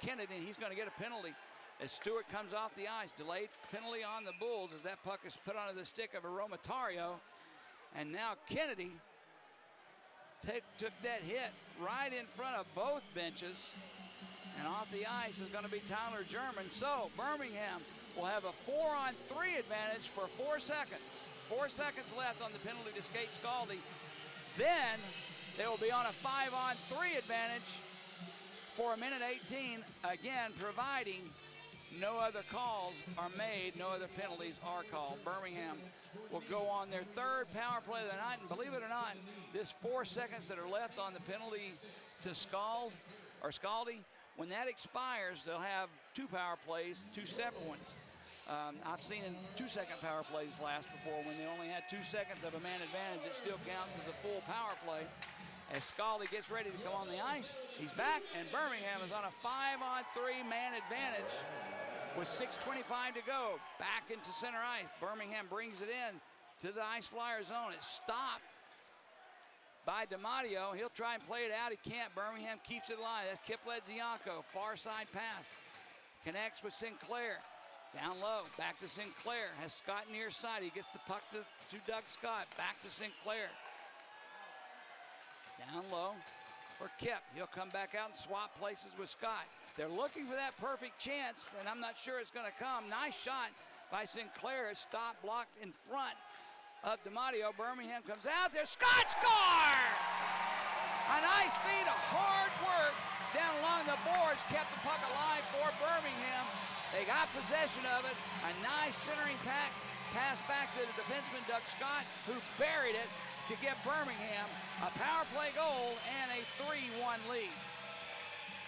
Kennedy, and he's going to get a penalty as Stewart comes off the ice. Delayed penalty on the Bulls as that puck is put onto the stick of Aromatario. And now Kennedy took that hit right in front of both benches. And off the ice is going to be Tyler German. So Birmingham will have a 4-on-3 advantage for 4 seconds. 4 seconds left on the penalty to skate Scaldi. Then they will be on a 5-on-3 advantage for 1:18, again, providing no other calls are made, no other penalties are called. Birmingham will go on their 3rd power play of the night, and believe it or not, this 4 seconds that are left on the penalty to Scaldi, when that expires, they'll have 2 power plays, 2 separate ones. I've seen 2-second power plays last before. When they only had 2 seconds of a man advantage, it still counts as a full power play. As Scaldi gets ready to come on the ice, he's back, and Birmingham is on a 5-on-3 man advantage with 6:25 to go. Back into center ice. Birmingham brings it in to the Ice Flyer zone. It's stopped by DiMatteo. He'll try and play it out. He can't. Birmingham keeps it alive. That's Kip Ledzianko. Far side pass. Connects with Sinclair. Down low. Back to Sinclair. Has Scott near side. He gets the puck to Doug Scott. Back to Sinclair. Down low for Kip. He'll come back out and swap places with Scott. They're looking for that perfect chance, and I'm not sure it's going to come. Nice shot by Sinclair. It's stopped, blocked in front of DiMatteo. Birmingham comes out there. Scott scores! A nice feat of hard work down along the boards kept the puck alive for Birmingham. They got possession of it. A nice centering pass back to the defenseman, Doug Scott, who buried it to give Birmingham a power play goal and a 3-1 lead.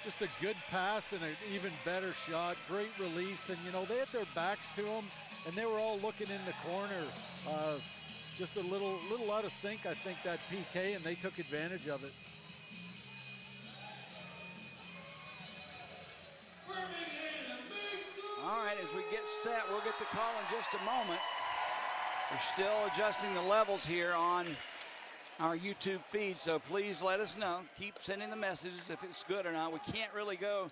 Just a good pass and an even better shot. Great release, and you know they had their backs to him, and they were all looking in the corner. Just a little out of sync, I think, that PK, and they took advantage of it. All right, as we get set, we'll get the call in just a moment. We're still adjusting the levels here on our YouTube feed, so please let us know. Keep sending the messages if it's good or not. We can't really go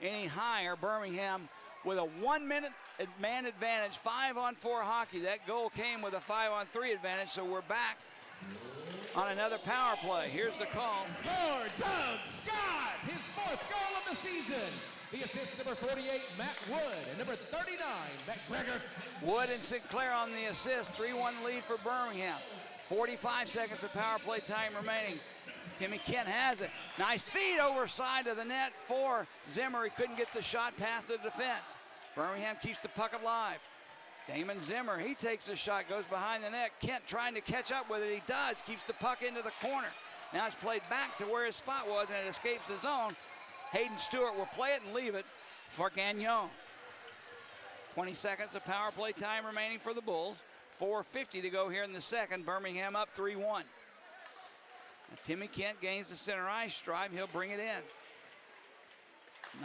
any higher. Birmingham with a 1-minute man advantage, 5-on-4 hockey. That goal came with a 5-on-3 advantage, so we're back on another power play. Here's the call. For Doug Scott, his 4th goal of the season. The assist, number 48, Matt Wood, and number 39, Matt Gregerson. Wood and Sinclair on the assist. 3-1 lead for Birmingham. 45 seconds of power play time remaining. Timmy Kent has it. Nice feed over side of the net for Zimmer. He couldn't get the shot past the defense. Birmingham keeps the puck alive. Damon Zimmer, he takes the shot, goes behind the net. Kent trying to catch up with it. He does. Keeps the puck into the corner. Now it's played back to where his spot was, and it escapes the zone. Hayden Stewart will play it and leave it for Gagnon. 20 seconds of power play time remaining for the Bulls. 4:50 to go here in the second. Birmingham up 3-1. Timmy Kent gains the center ice stripe. He'll bring it in.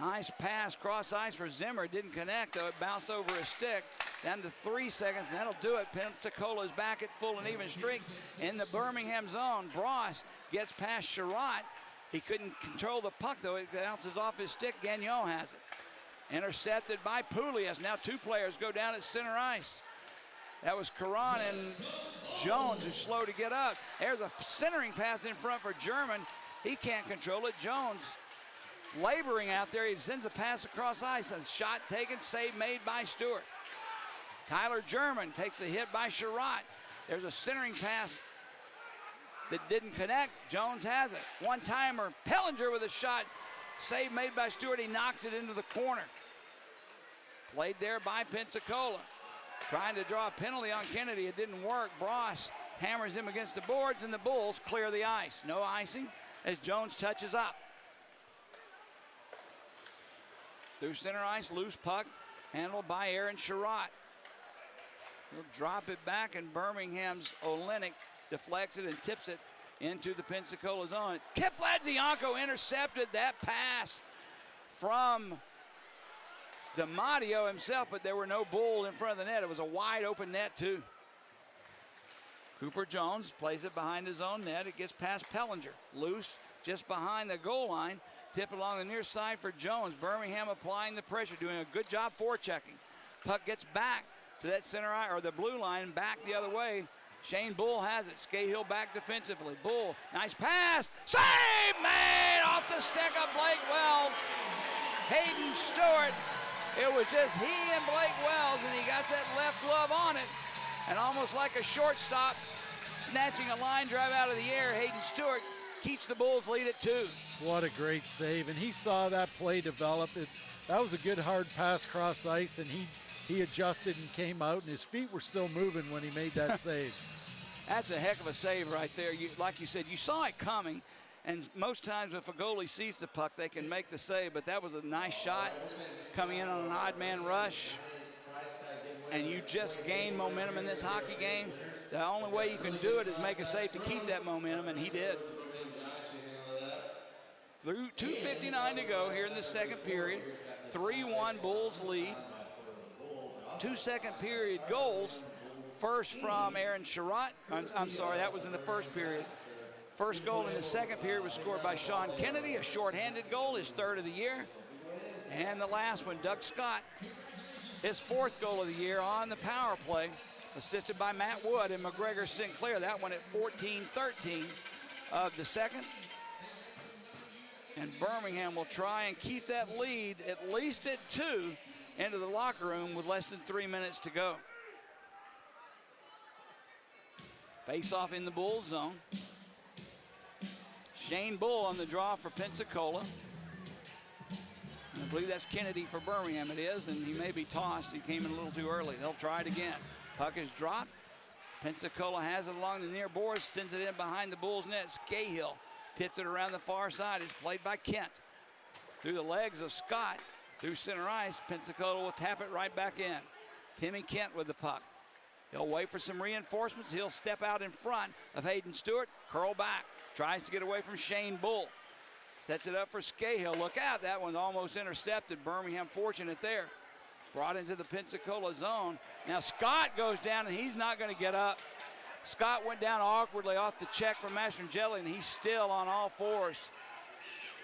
Nice pass cross ice for Zimmer. Didn't connect, though. It bounced over his stick. Down to 3 seconds, and that'll do it. Pensacola is back at full and even streak in the Birmingham zone. Bross gets past Sherratt. He couldn't control the puck, though. It bounces off his stick. Gagnon has it. Intercepted by Poulias. Now 2 players go down at center ice. That was Caron and Jones, who's slow to get up. There's a centering pass in front for German. He can't control it. Jones laboring out there. He sends a pass across ice. A shot taken, save made by Stewart. Tyler German takes a hit by Sherratt. There's a centering pass that didn't connect. Jones has it. One-timer. Pellinger with a shot. Save made by Stewart. He knocks it into the corner. Played there by Pensacola. Trying to draw a penalty on Kennedy. It didn't work. Bross hammers him against the boards, and the Bulls clear the ice. No icing as Jones touches up. Through center ice, loose puck, handled by Aaron Sherratt. He'll drop it back, and Birmingham's Olenek deflects it and tips it into the Pensacola zone. Kip Ledzianko intercepted that pass from DiMatteo himself, but there were no bulls in front of the net. It was a wide open net too. Cooper Jones plays it behind his own net. It gets past Pellinger. Loose just behind the goal line. Tip along the near side for Jones. Birmingham applying the pressure, doing a good job forechecking. Puck gets back to that center eye, or the blue line, back the other way. Shane Bull has it. Scahill back defensively. Bull, nice pass. Save made off the stick of Blake Wells. Hayden Stewart. It was just he and Blake Wells, and he got that left glove on it. And almost like a shortstop, snatching a line drive out of the air, Hayden Stewart keeps the Bulls lead at 2. What a great save, and he saw that play develop. That was a good hard pass cross ice, and he adjusted and came out, and his feet were still moving when he made that save. That's a heck of a save right there. Like you said, you saw it coming, and most times if a goalie sees the puck, they can make the save, but that was a nice shot coming in on an odd man rush. And you just gain momentum in this hockey game. The only way you can do it is make a save to keep that momentum, and he did. Through 2:59 to go here in the second period. 3-1 Bulls lead. 2 second period goals. First from Aaron Sherratt. I'm sorry, that was in the first period. First goal in the second period was scored by Sean Kennedy, a shorthanded goal, his 3rd of the year. And the last one, Doug Scott, his 4th goal of the year on the power play, assisted by Matt Wood and McGregor Sinclair. That one at 14-13 of the second. And Birmingham will try and keep that lead at least at 2 into the locker room with less than 3 minutes to go. Face off in the Bull zone. Shane Bull on the draw for Pensacola. And I believe that's Kennedy for Birmingham. It is, and he may be tossed. He came in a little too early. They'll try it again. Puck is dropped. Pensacola has it along the near boards, sends it in behind the Bulls net. Scahill tips it around the far side. It's played by Kent. Through the legs of Scott, through center ice, Pensacola will tap it right back in. Timmy Kent with the puck. He'll wait for some reinforcements. He'll step out in front of Hayden Stewart, curl back, tries to get away from Shane Bull. Sets it up for Scahill. Look out, that one's almost intercepted. Birmingham fortunate there. Brought into the Pensacola zone. Now Scott goes down, and he's not going to get up. Scott went down awkwardly off the check from Mastrangeli, and he's still on all fours.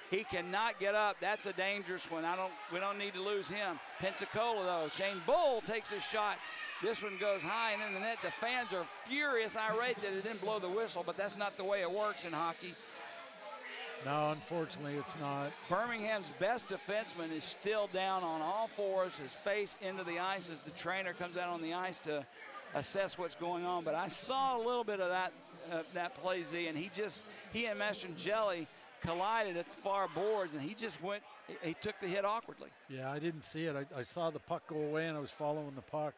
He cannot get up. That's a dangerous one. We don't need to lose him. Pensacola, though. Shane Bull takes a shot. This one goes high and in the net. The fans are furious, irate that it didn't blow the whistle, but that's not the way it works in hockey. No, unfortunately, it's not. Birmingham's best defenseman is still down on all fours, his face into the ice as the trainer comes out on the ice to assess what's going on. But I saw a little bit of that play, Z, and he and Mastrangeli collided at the far boards, and he took the hit awkwardly. Yeah, I didn't see it. I saw the puck go away, and I was following the puck.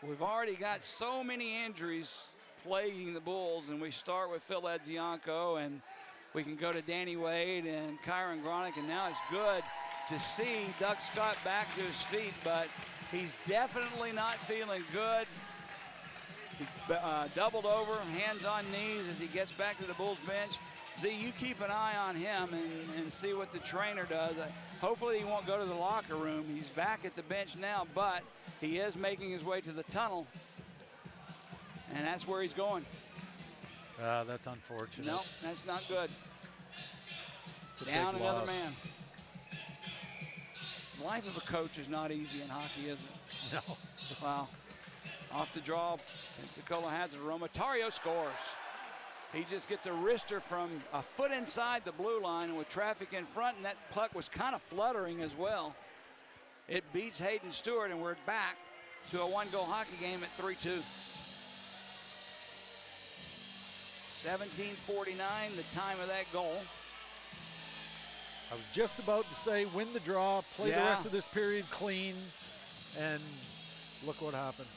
We've already got so many injuries plaguing the Bulls, and we start with Phil Edzianko, and we can go to Danny Wade and Kyron Gronick, and now it's good to see Doug Scott back to his feet, but he's definitely not feeling good. He's doubled over, hands on knees as he gets back to the Bulls bench. Z, you keep an eye on him and see what the trainer does. Hopefully he won't go to the locker room. He's back at the bench now, but he is making his way to the tunnel, and that's where he's going. That's unfortunate. No, that's not good. It's a Down big another loss. man. The life of a coach is not easy in hockey, is it? No. Wow. Off the draw, Pensacola has it. Romatario scores. He just gets a wrister from a foot inside the blue line with traffic in front, and that puck was kind of fluttering as well. It beats Hayden Stewart, and we're back to a one-goal hockey game at 3-2. 17:49, the time of that goal. I was just about to say win the draw, play the rest of this period clean, and look what happened.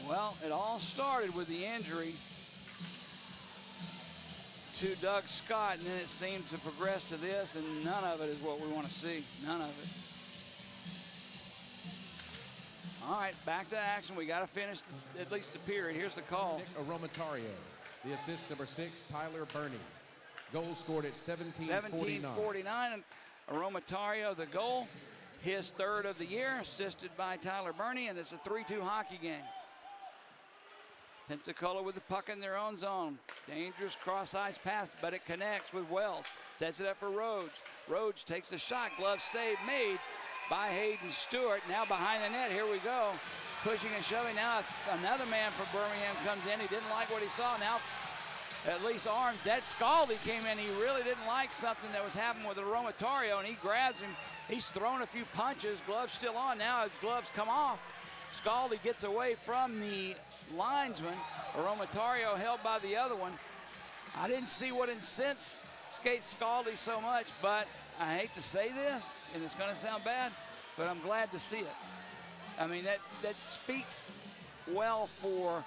Well, it all started with the injury to Doug Scott, and then it seemed to progress to this, and none of it is what we want to see. None of it. All right, back to action. We got to finish at least the period. Here's the call. Nick Romatario. The assist, number 6, Tyler Burney. Goal scored at 17:49. 17:49, and Romatario the goal. his third of the year, assisted by Tyler Burney, and it's a 3-2 hockey game. Pensacola with the puck in their own zone. Dangerous cross-ice pass, but it connects with Wells. Sets it up for Rhodes. Rhodes takes a shot. Glove save made by Hayden Stewart. Now behind the net, here we go. Pushing and shoving. Now another man from Birmingham comes in. He didn't like what he saw. Now at least armed. That Scaldi came in. He really didn't like something that was happening with Aromatario, and he grabs him. He's thrown a few punches. Gloves still on. Now his gloves come off. Scaldi gets away from the linesman. Aromatario held by the other one. I didn't see what incensed Scaldi so much, but I hate to say this, and it's going to sound bad, but I'm glad to see it. I mean, that speaks well for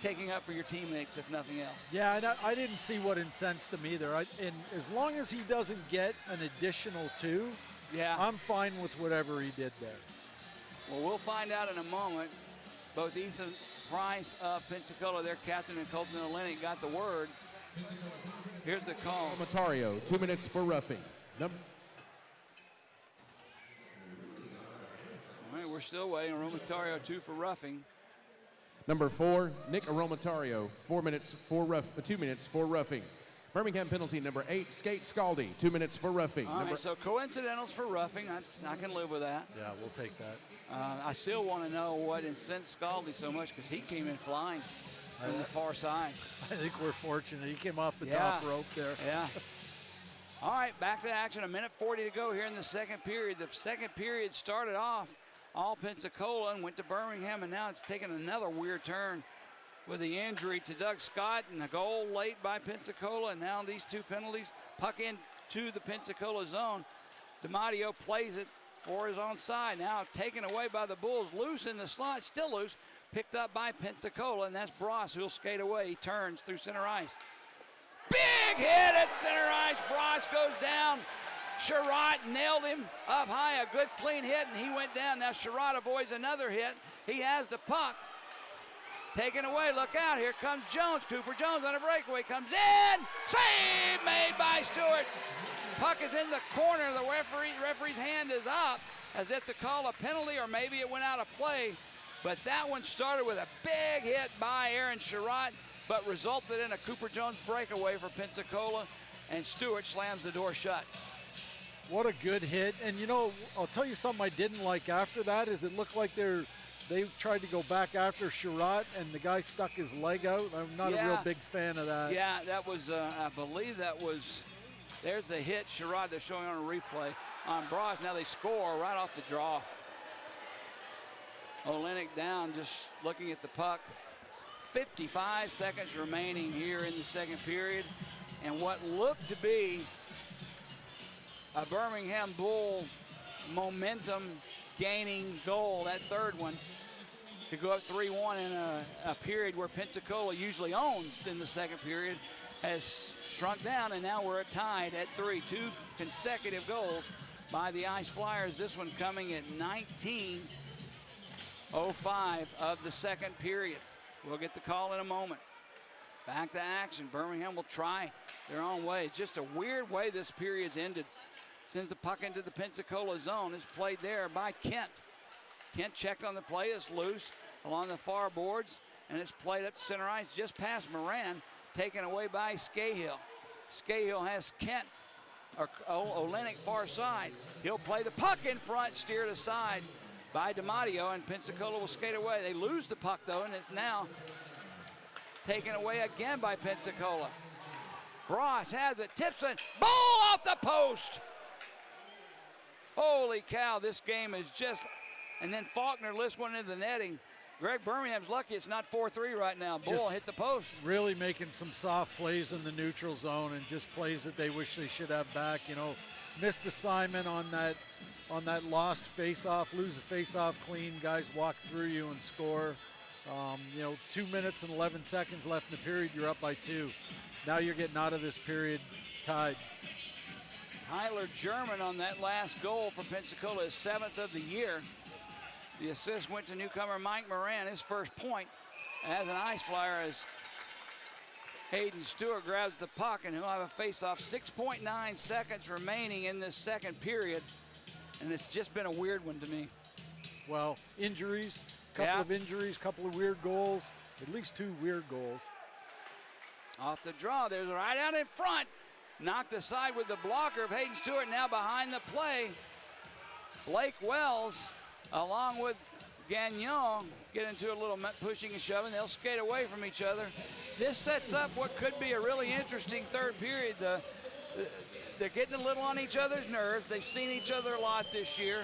taking up for your teammates, if nothing else. Yeah, and I didn't see what incensed him either. And as long as he doesn't get an additional 2, yeah, I'm fine with whatever he did there. Well, we'll find out in a moment. Both Ethan Price of Pensacola, their captain, and Colton Olenek got the word. Here's the call. Aromatario, 2 minutes for roughing. All right, we're still waiting. Aromatario 2 for roughing. Number 4, Nick Aromatario, 2 minutes for roughing. Birmingham penalty number 8, Skate Scaldi, 2 minutes for roughing. All right, so coincidentals for roughing. I can live with that. Yeah, we'll take that. I still want to know what incensed Scaldi so much, because he came in flying from the far side. I think we're fortunate. He came off the top rope there. Yeah. All right, back to action. 1:40 to go here in the second period. The second period started off all Pensacola and went to Birmingham, and now it's taken another weird turn with the injury to Doug Scott and a goal late by Pensacola, and now these 2 penalties. Puck into the Pensacola zone. DiMatteo plays it for his own side. Now taken away by the Bulls, loose in the slot, still loose, picked up by Pensacola, and that's Bross who'll skate away. He turns through center ice. Big hit at center ice. Bross goes down. Sherratt nailed him up high, a good clean hit, and he went down. Now Sherratt avoids another hit. He has the puck. Taken away, look out, here comes Jones. Cooper Jones on a breakaway, comes in. Save made by Stewart. Puck is in the corner, the referee's hand is up as if to call a penalty, or maybe it went out of play. But that one started with a big hit by Aaron Sherratt, but resulted in a Cooper Jones breakaway for Pensacola, and Stewart slams the door shut. What a good hit. And you know, I'll tell you something I didn't like after that is it looked like they tried to go back after Sherratt, and the guy stuck his leg out. I'm not a real big fan of that. Yeah, that was, I believe that was, there's the hit, Sherratt, they're showing on a replay on Bross. Now they score right off the draw. Olenek down, just looking at the puck. 55 seconds remaining here in the second period, and what looked to be a Birmingham Bull momentum gaining goal, that third one, to go up 3-1 in a period where Pensacola usually owns in the second period, has shrunk down, and now we're tied at 3. 2 consecutive goals by the Ice Flyers. This one coming at 19:05 of the second period. We'll get the call in a moment. Back to action. Birmingham will try their own way. It's just a weird way this period's ended. Sends the puck into the Pensacola zone. It's played there by Kent. Kent checked on the play. It's loose along the far boards, and it's played up to center ice just past Moran, taken away by Scahill. Scahill has Kent, or Olenek far side. He'll play the puck in front, steered aside by DiMatteo, and Pensacola will skate away. They lose the puck, though, and it's now taken away again by Pensacola. Bross has it, tips it, ball off the post. Holy cow, this game is just, and then Faulkner lifts one into the netting. Greg Birmingham's lucky it's not 4-3 right now. Bull hit the post. Really making some soft plays in the neutral zone, and just plays that they wish they should have back. You know, missed assignment on that lost face-off, lose a face-off clean. Guys walk through you and score. 2 minutes and 11 seconds left in the period. You're up by 2. Now you're getting out of this period tied. Tyler German on that last goal for Pensacola, his 7th of the year. The assist went to newcomer Mike Moran, his first point as an Ice Flyer, as Hayden Stewart grabs the puck, and he'll have a face-off. 6.9 seconds remaining in this second period. and it's just been a weird one to me. Well, injuries, couple of injuries, couple of weird goals, at least 2 weird goals. Off the draw, there's right out in front. Knocked aside with the blocker of Hayden Stewart. Now behind the play, Blake Wells, along with Gagnon, get into a little pushing and shoving. They'll skate away from each other. This sets up what could be a really interesting third period. They're getting a little on each other's nerves. They've seen each other a lot this year.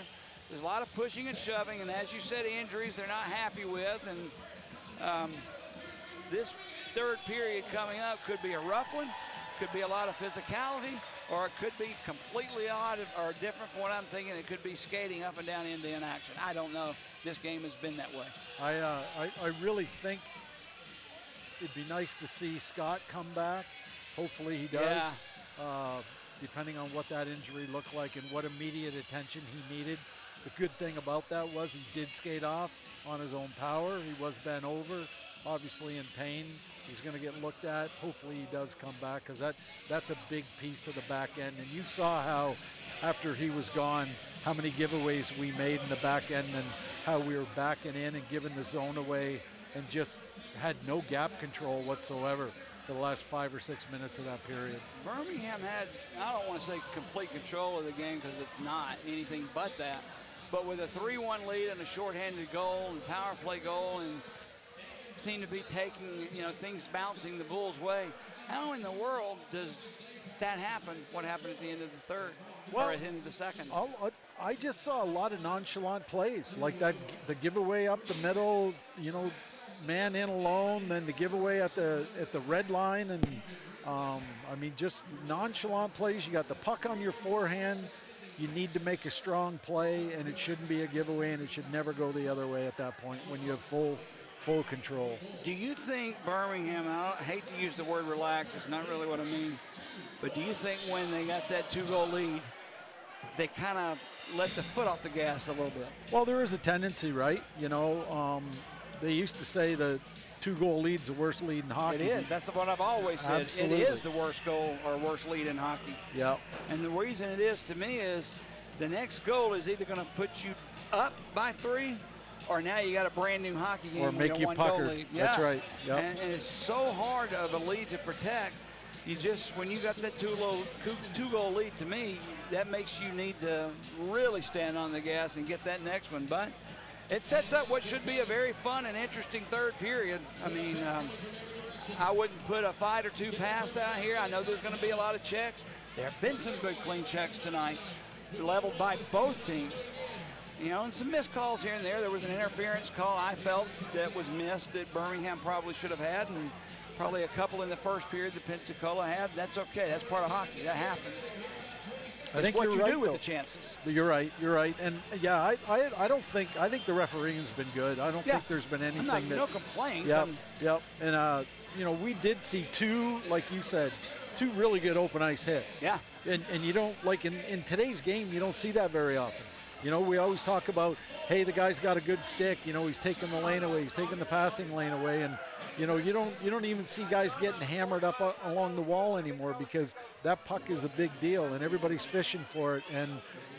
There's a lot of pushing and shoving, and as you said, injuries they're not happy with. And this third period coming up could be a rough one, could be a lot of physicality, or it could be completely odd or different from what I'm thinking. It could be skating up and down end-to-end action. I don't know. This game has been that way. I really think it'd be nice to see Scott come back. Hopefully he does, depending on what that injury looked like and what immediate attention he needed. The good thing about that was he did skate off on his own power. He was bent over, obviously in pain. He's going to get looked at. Hopefully he does come back, because that's a big piece of the back end. And you saw how, after he was gone, how many giveaways we made in the back end and how we were backing in and giving the zone away and just had no gap control whatsoever for the last 5 or 6 minutes of that period. Birmingham had, I don't want to say complete control of the game, because it's not anything but that, but with a 3-1 lead and a shorthanded goal and power play goal, and seem to be taking, things bouncing the Bulls' way. How in the world does that happen? What happened at the end of the third, or at the end of the second? I just saw a lot of nonchalant plays, like that, the giveaway up the middle, man in alone, then the giveaway at the red line, and just nonchalant plays. You got the puck on your forehand. You need to make a strong play, and it shouldn't be a giveaway, and it should never go the other way at that point when you have full control. Do you think Birmingham, I hate to use the word relax, it's not really what I mean, but do you think when they got that 2-goal lead, they kind of let the foot off the gas a little bit? Well, there is a tendency, right? They used to say the 2-goal lead's the worst lead in hockey. It is. That's what I've always said. Absolutely. It is the worst goal or worst lead in hockey. Yeah. And the reason it is to me is the next goal is either going to put you up by 3, or now you got a brand new hockey game. Or make you pucker. Lead. That's right. Yep. And it's so hard of a lead to protect. When you got that 2-goal lead, to me, that makes you need to really stand on the gas and get that next one. But it sets up what should be a very fun and interesting third period. I wouldn't put a fight or two past out here. I know there's going to be a lot of checks. There have been some good clean checks tonight, leveled by both teams. And some missed calls here and there. There was an interference call I felt that was missed that Birmingham probably should have had, and probably a couple in the first period that Pensacola had. That's okay. That's part of hockey. That happens. I think what you're you right, do with though. the chances. You're right. And yeah, I think the refereeing's been good. I don't think there's been anything no complaints. Yep. And we did see 2, like you said, 2 really good open ice hits. Yeah. And you don't, like in today's game, you don't see that very often. We always talk about, hey, the guy's got a good stick. He's taking the lane away. He's taking the passing lane away. And, you don't even see guys getting hammered up along the wall anymore, because that puck is a big deal and everybody's fishing for it. And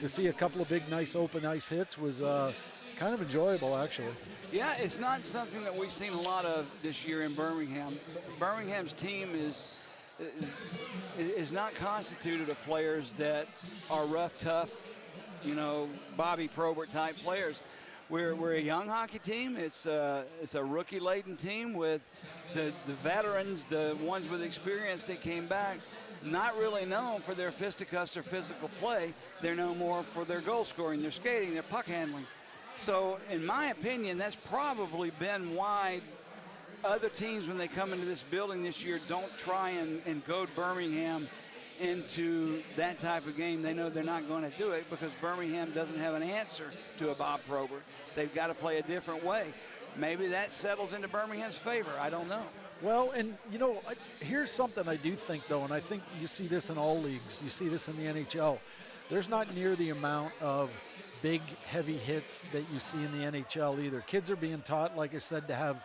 to see a couple of big, nice open ice hits was kind of enjoyable, actually. Yeah, it's not something that we've seen a lot of this year in Birmingham. Birmingham's team is not constituted of players that are rough, tough, Bobby Probert type players. We're a young hockey team. It's a rookie-laden team with the veterans, the ones with experience that came back, not really known for their fisticuffs or physical play. They're known more for their goal scoring, their skating, their puck handling. So, in my opinion, that's probably been why other teams, when they come into this building this year, don't try and goad Birmingham into that type of game. They know they're not going to do it, because Birmingham doesn't have an answer to a Bob Probert. They've got to play a different way. Maybe that settles into Birmingham's favor. I don't know. Well, and here's something I do think, though, and I think you see this in all leagues. You see this in the NHL. There's not near the amount of big, heavy hits that you see in the NHL either. Kids are being taught, like I said, to have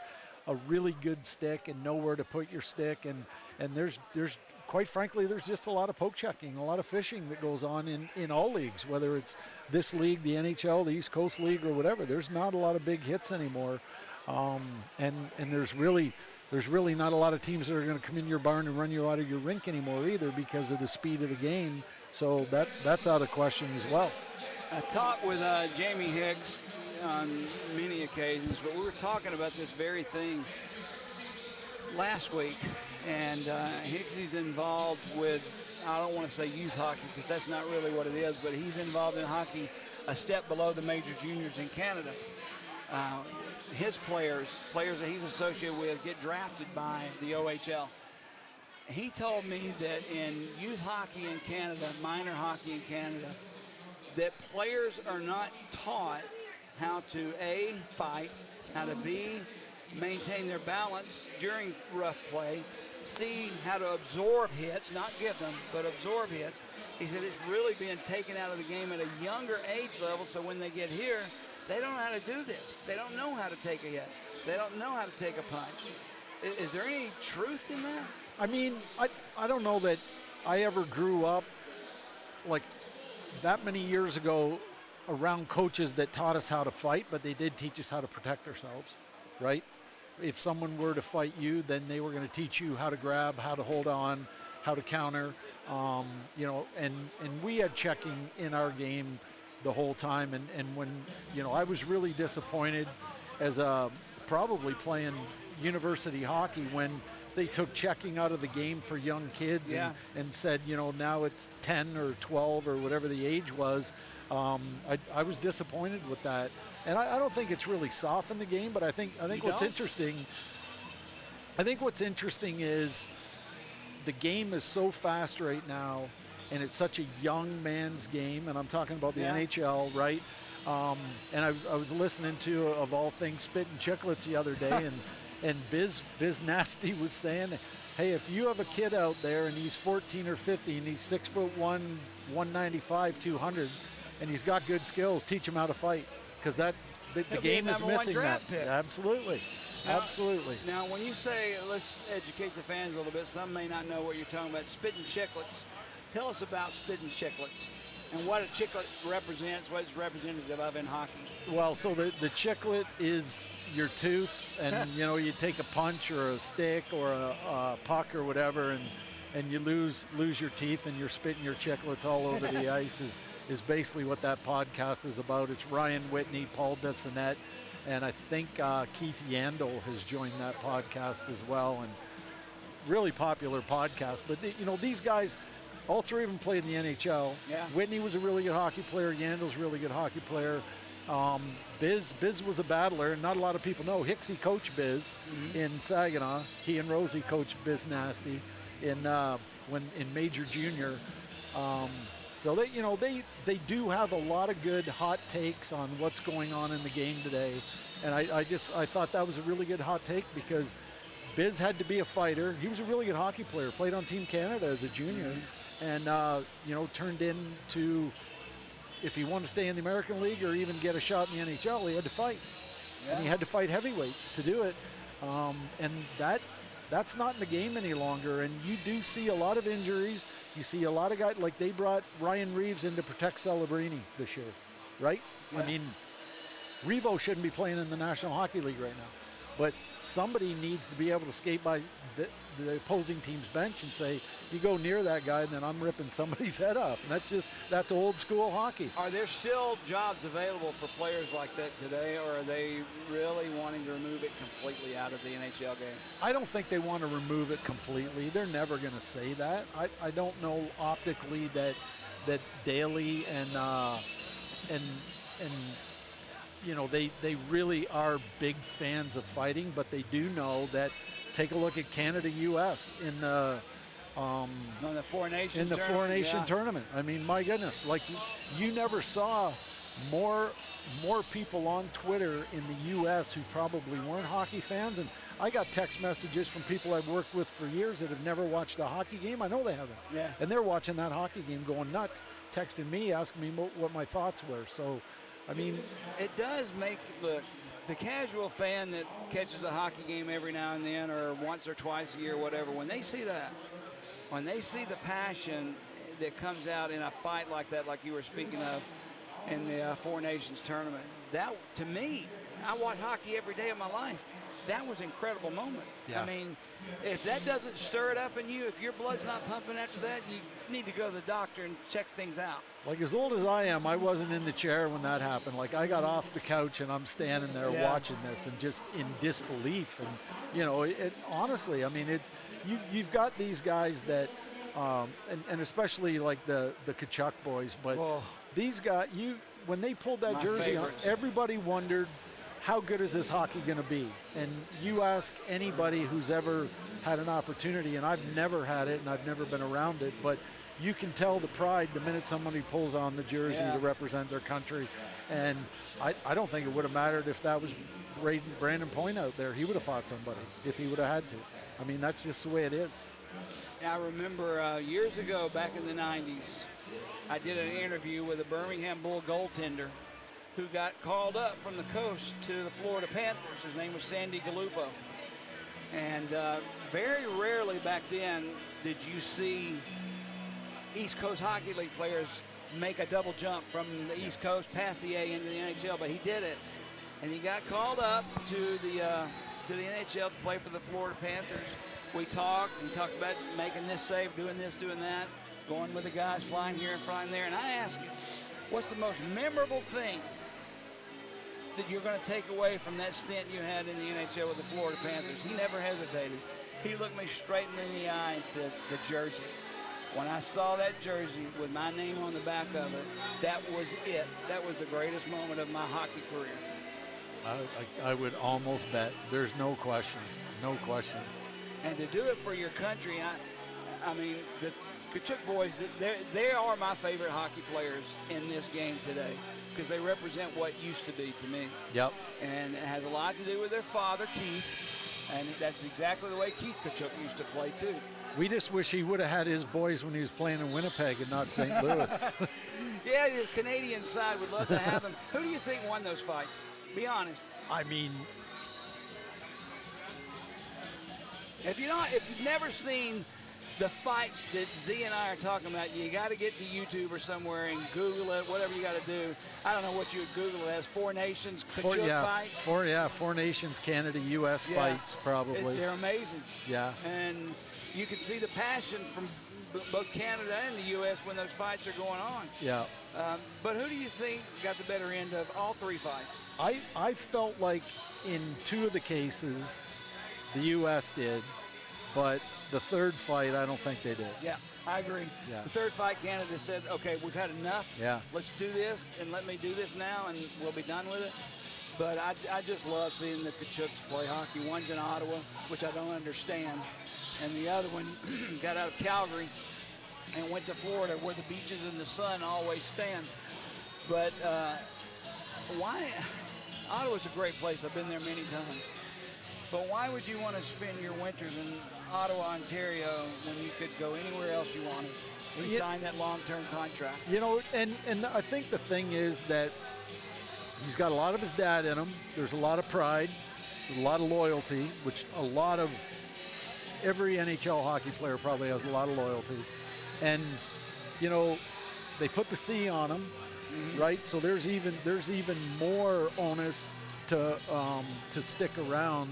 a really good stick and know where to put your stick, and And there's quite frankly, there's just a lot of poke checking, a lot of fishing that goes on in all leagues, whether it's this league, the NHL, the East Coast League, or whatever. There's not a lot of big hits anymore, and there's really not a lot of teams that are going to come in your barn and run you out of your rink anymore either because of the speed of the game. So that's out of question as well. I talked with Jamie Hicks on many occasions, but we were talking about this very thing last week. And Hicksy's involved with, I don't want to say youth hockey because that's not really what it is, but he's involved in hockey a step below the major juniors in Canada. His players that he's associated with, get drafted by the OHL. He told me that in youth hockey in Canada, minor hockey in Canada, that players are not taught how to A, fight, how to B, maintain their balance during rough play, C, how to absorb hits, not give them, but absorb hits. He said it's really being taken out of the game at a younger age level, so when they get here, they don't know how to do this. They don't know how to take a hit. They don't know how to take a punch. Is there any truth in that? I mean, I don't know that I ever grew up like that many years ago around coaches that taught us how to fight, but they did teach us how to protect ourselves, right? If someone were to fight you, then they were going to teach you how to grab, how to hold on, how to counter, and we had checking in our game the whole time. And when, I was really disappointed as probably playing university hockey when they took checking out of the game for young kids and said, now it's 10 or 12 or whatever the age was. I was disappointed with that. And I don't think it's really softened the game, but I think what's interesting is the game is so fast right now, and it's such a young man's game, and I'm talking about the NHL, right? And I was listening to, of all things, Spit and Chicklets the other day, and Biz Nasty was saying, hey, if you have a kid out there and he's 14 or 15, he's 6'1", 195, 200, and he's got good skills, teach him how to fight. Because the game is missing that. Pick. Absolutely. Absolutely. Now, when you say, let's educate the fans a little bit, some may not know what you're talking about. Spit and Chicklets. Tell us about Spit and Chicklets and what a chiclet represents, what it's representative of in hockey. Well, so the chiclet is your tooth, and, you take a punch or a stick or a puck or whatever, and you lose your teeth and you're spitting your chiclets all over the ice is basically what that podcast is about. It's Ryan Whitney, Paul Bissonnette, and I think Keith Yandel has joined that podcast as well, and really popular podcast. But, these guys, all three of them played in the NHL. Yeah. Whitney was a really good hockey player. Yandel's a really good hockey player. Biz was a battler, and not a lot of people know. Hicksy coached Biz in Saginaw. He and Rosie coached Biz Nasty in Major Junior. So they do have a lot of good hot takes on what's going on in the game today, and I thought that was a really good hot take because Biz had to be a fighter. He was a really good hockey player. Played on Team Canada as a junior, and turned into, if he wanted to stay in the American League or even get a shot in the NHL, he had to fight, and he had to fight heavyweights to do it, and that's not in the game any longer. And you do see a lot of injuries. You see a lot of guys, like they brought Ryan Reeves in to protect Celebrini this year, right? Yeah. I mean, Revo shouldn't be playing in the National Hockey League right now, but somebody needs to be able to skate by the opposing team's bench and say, you go near that guy, and then I'm ripping somebody's head off. And that's old school hockey. Are there still jobs available for players like that today, or are they really wanting to remove it completely out of the NHL game? I don't think they want to remove it completely. They're never going to say that. I don't know optically that Daly and they really are big fans of fighting, but they do know that. Take a look at Canada-U.S. in the Four Nations tournament. I mean, my goodness, like you never saw more people on Twitter in the U.S. who probably weren't hockey fans. And I got text messages from people I've worked with for years that have never watched a hockey game. I know they haven't. Yeah. And they're watching that hockey game going nuts, texting me, asking me what my thoughts were. So, I mean, it does make, look, the casual fan that catches a hockey game every now and then or once or twice a year, whatever, when they see that, when they see the passion that comes out in a fight like that, like you were speaking of in the Four Nations tournament, that, to me, I watch hockey every day of my life. That was an incredible moment. Yeah. I mean, if that doesn't stir it up in you, if your blood's not pumping after that, you need to go to the doctor and check things out. Like, as old as I am, I wasn't in the chair when that happened. Like, I got off the couch and I'm standing there watching this and just in disbelief. And, you know, honestly, I mean, you've got these guys that, and especially like the Kachuk boys, but these guys, when they pulled that jersey on, everybody wondered, how good is this hockey going to be? And you ask anybody who's ever had an opportunity, and I've never had it and I've never been around it, but you can tell the pride the minute somebody pulls on the jersey to represent their country. And I don't think it would have mattered if that was Brandon Point out there. He would have fought somebody if he would have had to. I mean, that's just the way it is. I remember years ago, back in the 90s, I did an interview with a Birmingham Bull goaltender who got called up from the coast to the Florida Panthers. His name was Sandy Gallupo. And very rarely back then did you see East Coast Hockey League players make a double jump from the East Coast past the A into the NHL, but he did it. And he got called up to the NHL to play for the Florida Panthers. We talked about making this save, doing this, doing that, going with the guys, flying here and flying there. And I asked him, what's the most memorable thing that you're going to take away from that stint you had in the NHL with the Florida Panthers? He never hesitated. He looked me straight in the eye and said, the jersey. When I saw that jersey with my name on the back of it, that was it. That was the greatest moment of my hockey career. I would almost bet. There's no question. No question. And to do it for your country, I mean, the Kachuk boys, they are my favorite hockey players in this game today because they represent what used to be to me. Yep. And it has a lot to do with their father, Keith, and that's exactly the way Keith Kachuk used to play, too. We just wish he would have had his boys when he was playing in Winnipeg and not St. Louis. Yeah, the Canadian side would love to have him. Who do you think won those fights? Be honest. I mean, if you've never seen the fights that Z and I are talking about, you got to get to YouTube or somewhere and Google it, whatever you got to do. I don't know what you would Google it as. Four Nations Kachuk fights. Four Nations, Canada, U.S. fights, probably. They're amazing. Yeah. And you can see the passion from both Canada and the U.S. when those fights are going on. Yeah. But who do you think got the better end of all three fights? I felt like in two of the cases, the U.S. did, but the third fight, I don't think they did. Yeah, I agree. Yeah. The third fight, Canada said, okay, we've had enough. Yeah. Let's do this, and let me do this now, and we'll be done with it. But I just love seeing the Kachuks play hockey. One's in Ottawa, which I don't understand, and the other one got out of Calgary and went to Florida, where the beaches and the sun always stand. But why? Ottawa's a great place. I've been there many times. But why would you want to spend your winters in Ottawa, Ontario, when you could go anywhere else you wanted? He signed that long-term contract. You know, and I think the thing is that he's got a lot of his dad in him. There's a lot of pride, a lot of loyalty, which a lot of every NHL hockey player probably has a lot of loyalty. And, you know, they put the C on him, right? So there's even more onus to stick around.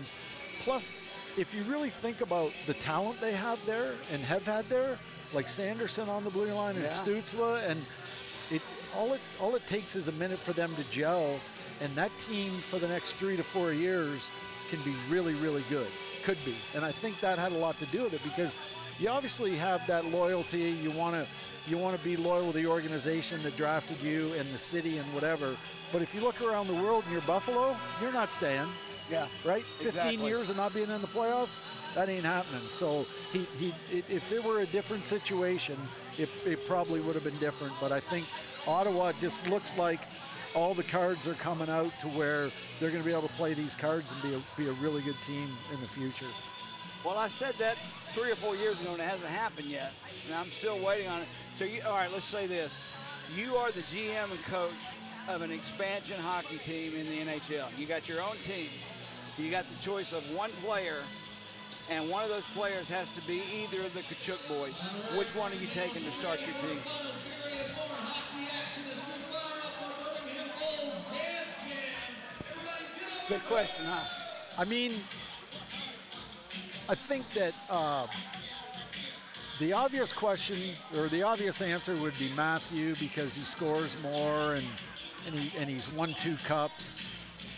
Plus, if you really think about the talent they have there and have had there, like Sanderson on the blue line and Stützle, and all it takes is a minute for them to gel, and that team for the next 3 to 4 years can be really, really good. Could be. And I think that had a lot to do with it because you obviously have that loyalty. You want to be loyal to the organization that drafted you and the city and whatever. But if you look around the world and you're Buffalo, you're not staying. Yeah. Right? 15 years of not being in the playoffs, that ain't happening. So if it were a different situation, it probably would have been different. But I think Ottawa just looks like all the cards are coming out to where they're going to be able to play these cards and be a really good team in the future. Well, I said that 3 or 4 years ago, and it hasn't happened yet. And I'm still waiting on it. So, all right, let's say this. You are the GM and coach of an expansion hockey team in the NHL. You got your own team. You got the choice of one player, and one of those players has to be either of the Kachuk boys. Which one are you taking to start your team? Good question, huh? I mean, I think that the obvious question, or the obvious answer, would be Matthew, because he scores more and he's won 2 cups.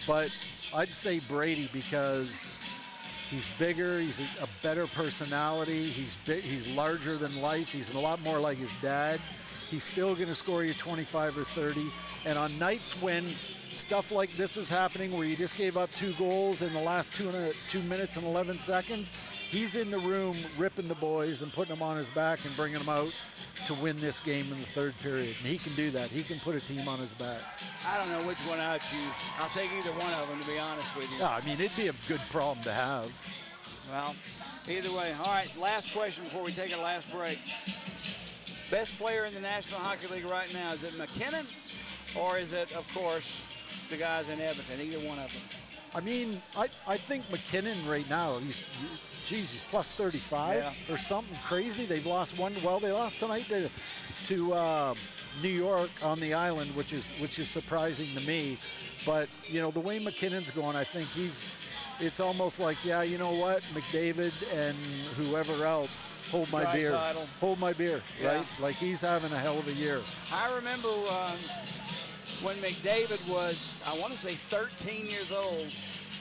But I'd say Brady because he's bigger, he's a better personality, he's larger than life, he's a lot more like his dad. He's still going to score you 25 or 30. And on nights when stuff like this is happening, where you just gave up 2 goals in the last 2 minutes and 11 seconds, he's in the room ripping the boys and putting them on his back and bringing them out to win this game in the 3rd period. And he can do that. He can put a team on his back. I don't know which one I'd choose. I'll take either one of them, to be honest with you. Yeah, I mean, it'd be a good problem to have. Well, either way. All right, last question before we take our last break. Best player in the National Hockey League right now, is it McKinnon, or is it, of course, the guys in Edmonton, either one of them? I mean, I think McKinnon right now, he's plus 35 or something crazy. They've lost one. Well, they lost tonight to New York on the island, which is surprising to me. But you know, the way McKinnon's going, I think it's almost like, yeah, you know what, McDavid and whoever else, hold my beer, Yeah. right? Like, he's having a hell of a year. I remember when McDavid was, I want to say 13 years old,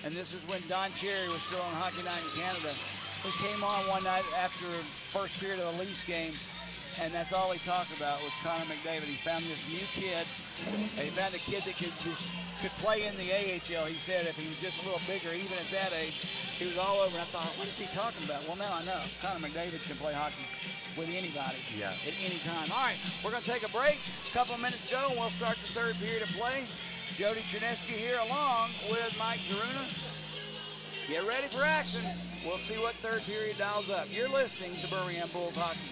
and this is when Don Cherry was still on Hockey Night in Canada. He came on one night after first period of a Leafs game, and that's all he talked about was Connor McDavid. He found this new kid, and he found a kid that could play in the AHL. He said if he was just a little bigger, even at that age, he was all over. And I thought, what is he talking about? Well, now I know. Connor McDavid can play hockey with anybody at any time. All right, we're going to take a break. A couple of minutes ago, and we'll start the 3rd period of play. Jody Chernesky here along with Mike Zaruna. Get ready for action. We'll see what 3rd period dials up. You're listening to Birmingham Bulls Hockey.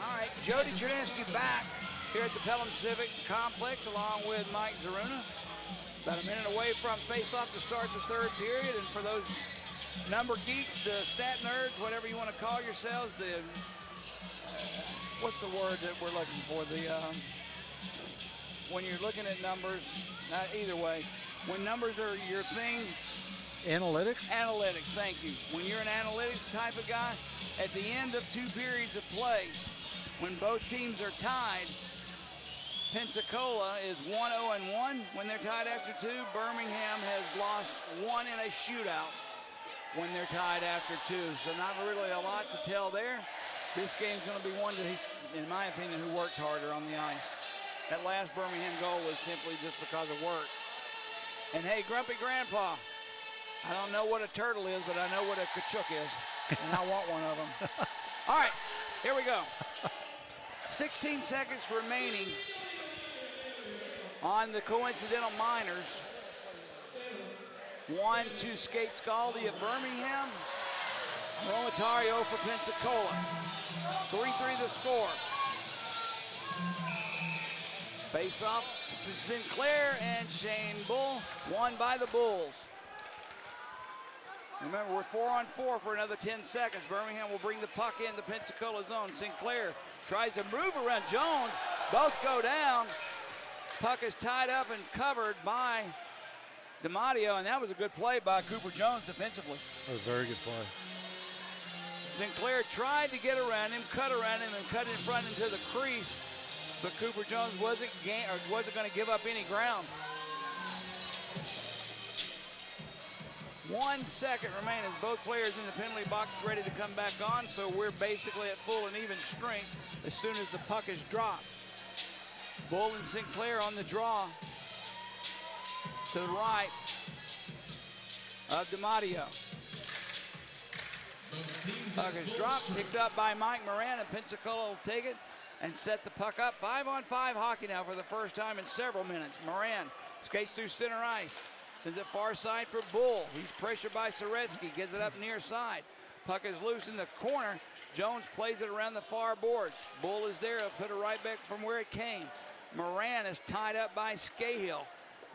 All right, Jody Chernesky back here at the Pelham Civic Complex along with Mike Zaruna. About a minute away from face-off to start the 3rd period. And for those number geeks, the stat nerds, whatever you want to call yourselves, the what's the word that we're looking for? The when you're looking at numbers, not either way, when numbers are your thing. Analytics? Analytics, thank you. When you're an analytics type of guy, at the end of 2 periods of play, when both teams are tied, Pensacola is 1-0-1 when they're tied after 2. Birmingham has lost 1 in a shootout when they're tied after 2. So not really a lot to tell there. This game's going to be one that he's, in my opinion, who works harder on the ice. That last Birmingham goal was simply just because of work. And hey, Grumpy Grandpa, I don't know what a turtle is, but I know what a Kachuk is, and I want one of them. All right, here we go. 16 seconds remaining on the coincidental minors. 1-2 skate Scaldi of Birmingham. Romatario for Pensacola. 3-3 the score. Face-off to Sinclair and Shane Bull, won by the Bulls. Remember, we're 4-on-4 for another 10 seconds. Birmingham will bring the puck in the Pensacola zone. Sinclair tries to move around Jones. Both go down. Puck is tied up and covered by DiMatteo, and that was a good play by Cooper Jones defensively. That was a very good play. Sinclair tried to get around him, cut around him, and cut in front into the crease, but Cooper Jones wasn't going to give up any ground. 1 second remaining as both players in the penalty box ready to come back on, so we're basically at full and even strength as soon as the puck is dropped. Bull and Sinclair on the draw to the right of DiMatteo. Puck is dropped, picked up by Mike Moran, and Pensacola will take it and set the puck up. 5-on-5 hockey now for the first time in several minutes. Moran skates through center ice, sends it far side for Bull. He's pressured by Soretsky, gets it up near side. Puck is loose in the corner. Jones plays it around the far boards. Bull is there, he'll put it right back from where it came. Moran is tied up by Scahill.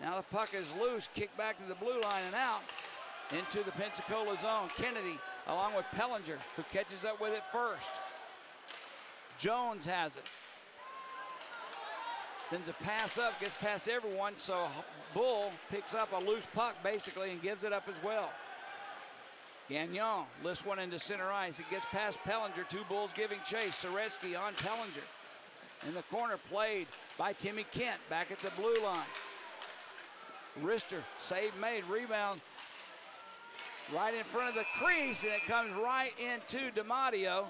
Now the puck is loose, kicked back to the blue line and out into the Pensacola zone. Kennedy along with Pellinger, who catches up with it first. Jones has it. Sends a pass up, gets past everyone, so Bull picks up a loose puck basically and gives it up as well. Gagnon lifts one into center ice. It gets past Pellinger, two Bulls giving chase. Soretsky on Pellinger. In the corner, played by Timmy Kent, back at the blue line. Rister, save made, rebound right in front of the crease, and it comes right into DiMatteo,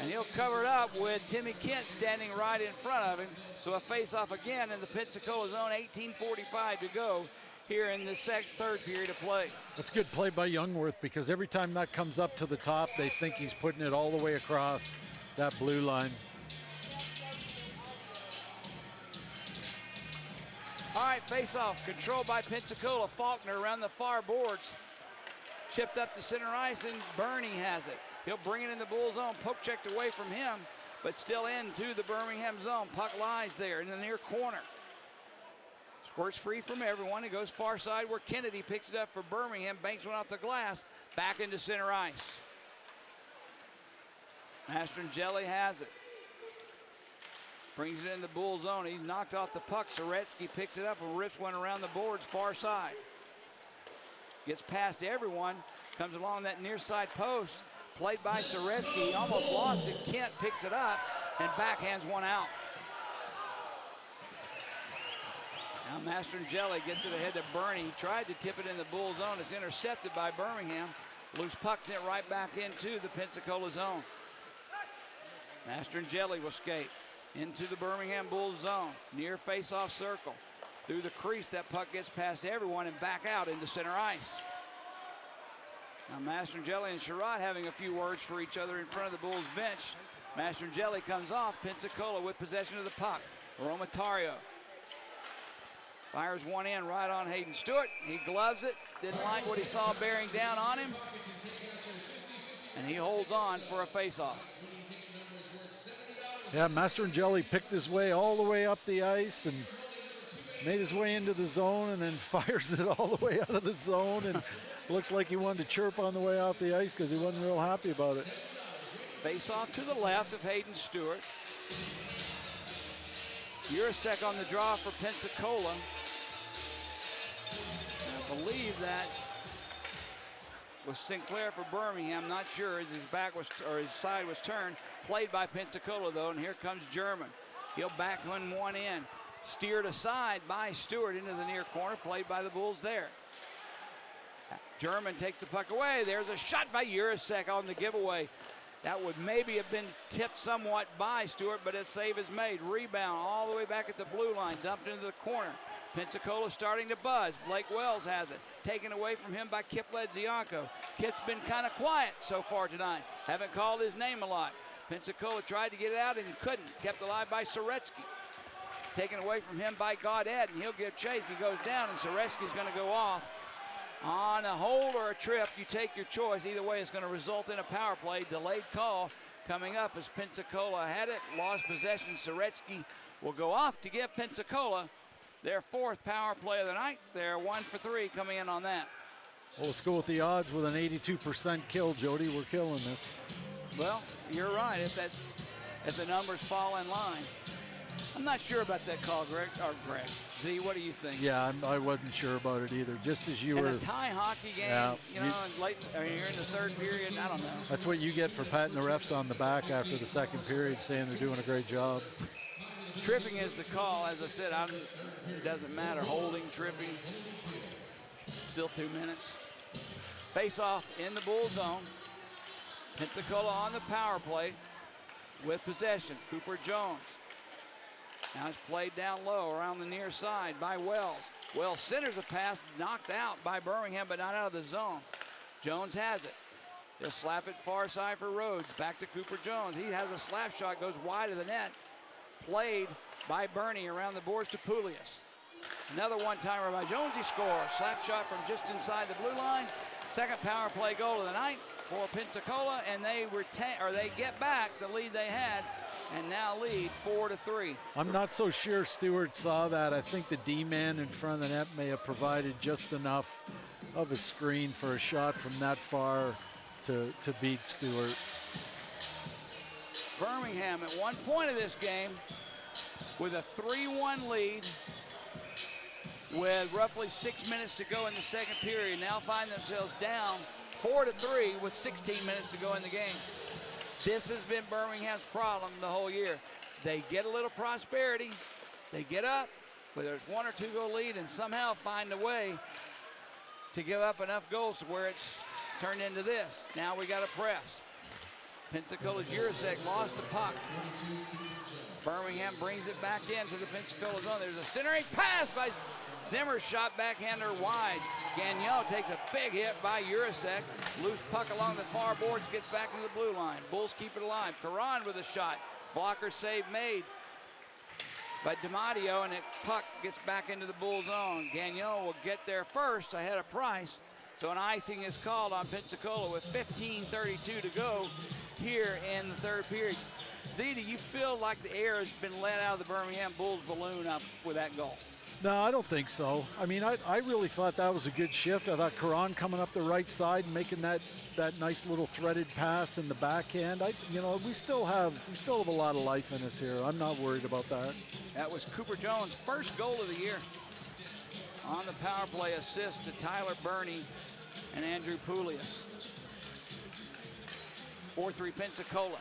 and he'll cover it up with Timmy Kent standing right in front of him. So a face-off again in the Pensacola zone, 18:45 to go here in the third period of play. That's a good play by Youngworth, because every time that comes up to the top, they think he's putting it all the way across that blue line. All right, face-off, controlled by Pensacola. Faulkner around the far boards. Chipped up to center ice, and Bernie has it. He'll bring it in the Bull zone. Poke checked away from him, but still into the Birmingham zone. Puck lies there in the near corner. Squirts free from everyone. It goes far side where Kennedy picks it up for Birmingham. Banks one off the glass. Back into center ice. Mastrangeli has it. Brings it in the Bull zone. He's knocked off the puck. Soretsky picks it up and rips one around the boards far side. Gets past everyone. Comes along that near side post. Played by Soretsky. Almost lost it. Kent picks it up and backhands one out. Now Mastrangeli gets it ahead to Bernie. He tried to tip it in the Bull zone. It's intercepted by Birmingham. Loose puck sent right back into the Pensacola zone. Mastrangeli will skate into the Birmingham Bulls zone. Near face-off circle. Through the crease, that puck gets past everyone and back out into center ice. Now Mastrangeli and Sherrod having a few words for each other in front of the Bulls bench. Mastrangeli comes off. Pensacola with possession of the puck. Romatario fires one in right on Hayden Stewart. He gloves it. Didn't like what he saw bearing down on him. And he holds on for a face-off. Yeah, Mastrangeli picked his way all the way up the ice and made his way into the zone, and then fires it all the way out of the zone, and looks like he wanted to chirp on the way off the ice because he wasn't real happy about it. Face off to the left of Hayden Stewart. Jurasek on the draw for Pensacola. I believe that was Sinclair for Birmingham. Not sure as his back was, or his side was turned. Played by Pensacola though, and here comes German. He'll back one in. Steered aside by Stewart into the near corner, played by the Bulls there. German takes the puck away. There's a shot by Jurasek on the giveaway. That would maybe have been tipped somewhat by Stewart, but a save is made. Rebound all the way back at the blue line, dumped into the corner. Pensacola starting to buzz. Blake Wells has it. Taken away from him by Kip Ledzianko. Kip's been kind of quiet so far tonight. Haven't called his name a lot. Pensacola tried to get it out and couldn't. Kept alive by Soretsky. Taken away from him by Gaudet, and he'll give chase. He goes down, and Soretsky's going to go off. On a hold or a trip, you take your choice. Either way, it's going to result in a power play. Delayed call coming up as Pensacola had it. Lost possession. Soretsky will go off to give Pensacola their fourth power play of the night. They're 1 for 3 coming in on that. Well, let's go with the odds with an 82% kill, Jody. We're killing this. Well, you're right. If the numbers fall in line. I'm not sure about that call, Greg. Z, what do you think? Yeah, I wasn't sure about it either. Just as you In were. a tie hockey game, Yeah, you're in the third period. I don't know. That's what you get for patting the refs on the back after the second period, saying they're doing a great job. Tripping is the call. As I said, it doesn't matter. Holding, tripping. Still 2 minutes. Face off in the Bull zone. Pensacola on the power play with possession. Cooper Jones. Now it's played down low around the near side by Wells. Wells centers a pass, knocked out by Birmingham, but not out of the zone. Jones has it. He'll slap it far side for Rhodes. Back to Cooper Jones. He has a slap shot, goes wide of the net. Played by Bernie around the boards to Pulius. Another one-timer by Jones. He scores. Slap shot from just inside the blue line. Second power play goal of the night for Pensacola, and they get back the lead they had, and now lead 4-3. I'm not so sure Stewart saw that. I think the D-man in front of the net may have provided just enough of a screen for a shot from that far to beat Stewart. Birmingham at one point of this game with a 3-1 lead with roughly 6 minutes to go in the second period. Now find themselves down 4-3 with 16 minutes to go in the game. This has been Birmingham's problem the whole year. They get a little prosperity, they get up, whether it's 1 or 2 goal lead, and somehow find a way to give up enough goals to where it's turned into this. Now we got to press. Pensacola's Jurasek lost the puck. Birmingham brings it back into the Pensacola zone. There's a centering pass by Zimmer, shot backhander wide. Gagnon takes a big hit by Jurasek. Loose puck along the far boards, gets back to the blue line. Bulls keep it alive. Caron with a shot. Blocker save made by DiMatteo, and it puck gets back into the Bull zone. Gagnon will get there first ahead of Price. So an icing is called on Pensacola with 15:32 to go here in the third period. Z, do you feel like the air has been let out of the Birmingham Bulls balloon up with that goal? No, I don't think so. I mean, I really thought that was a good shift. I thought Caron coming up the right side and making that nice little threaded pass in the backhand. We still have a lot of life in us here. I'm not worried about that. That was Cooper Jones' first goal of the year. On the power play assist to Tyler Burney and Andrew Pulius. 4-3 Pensacola.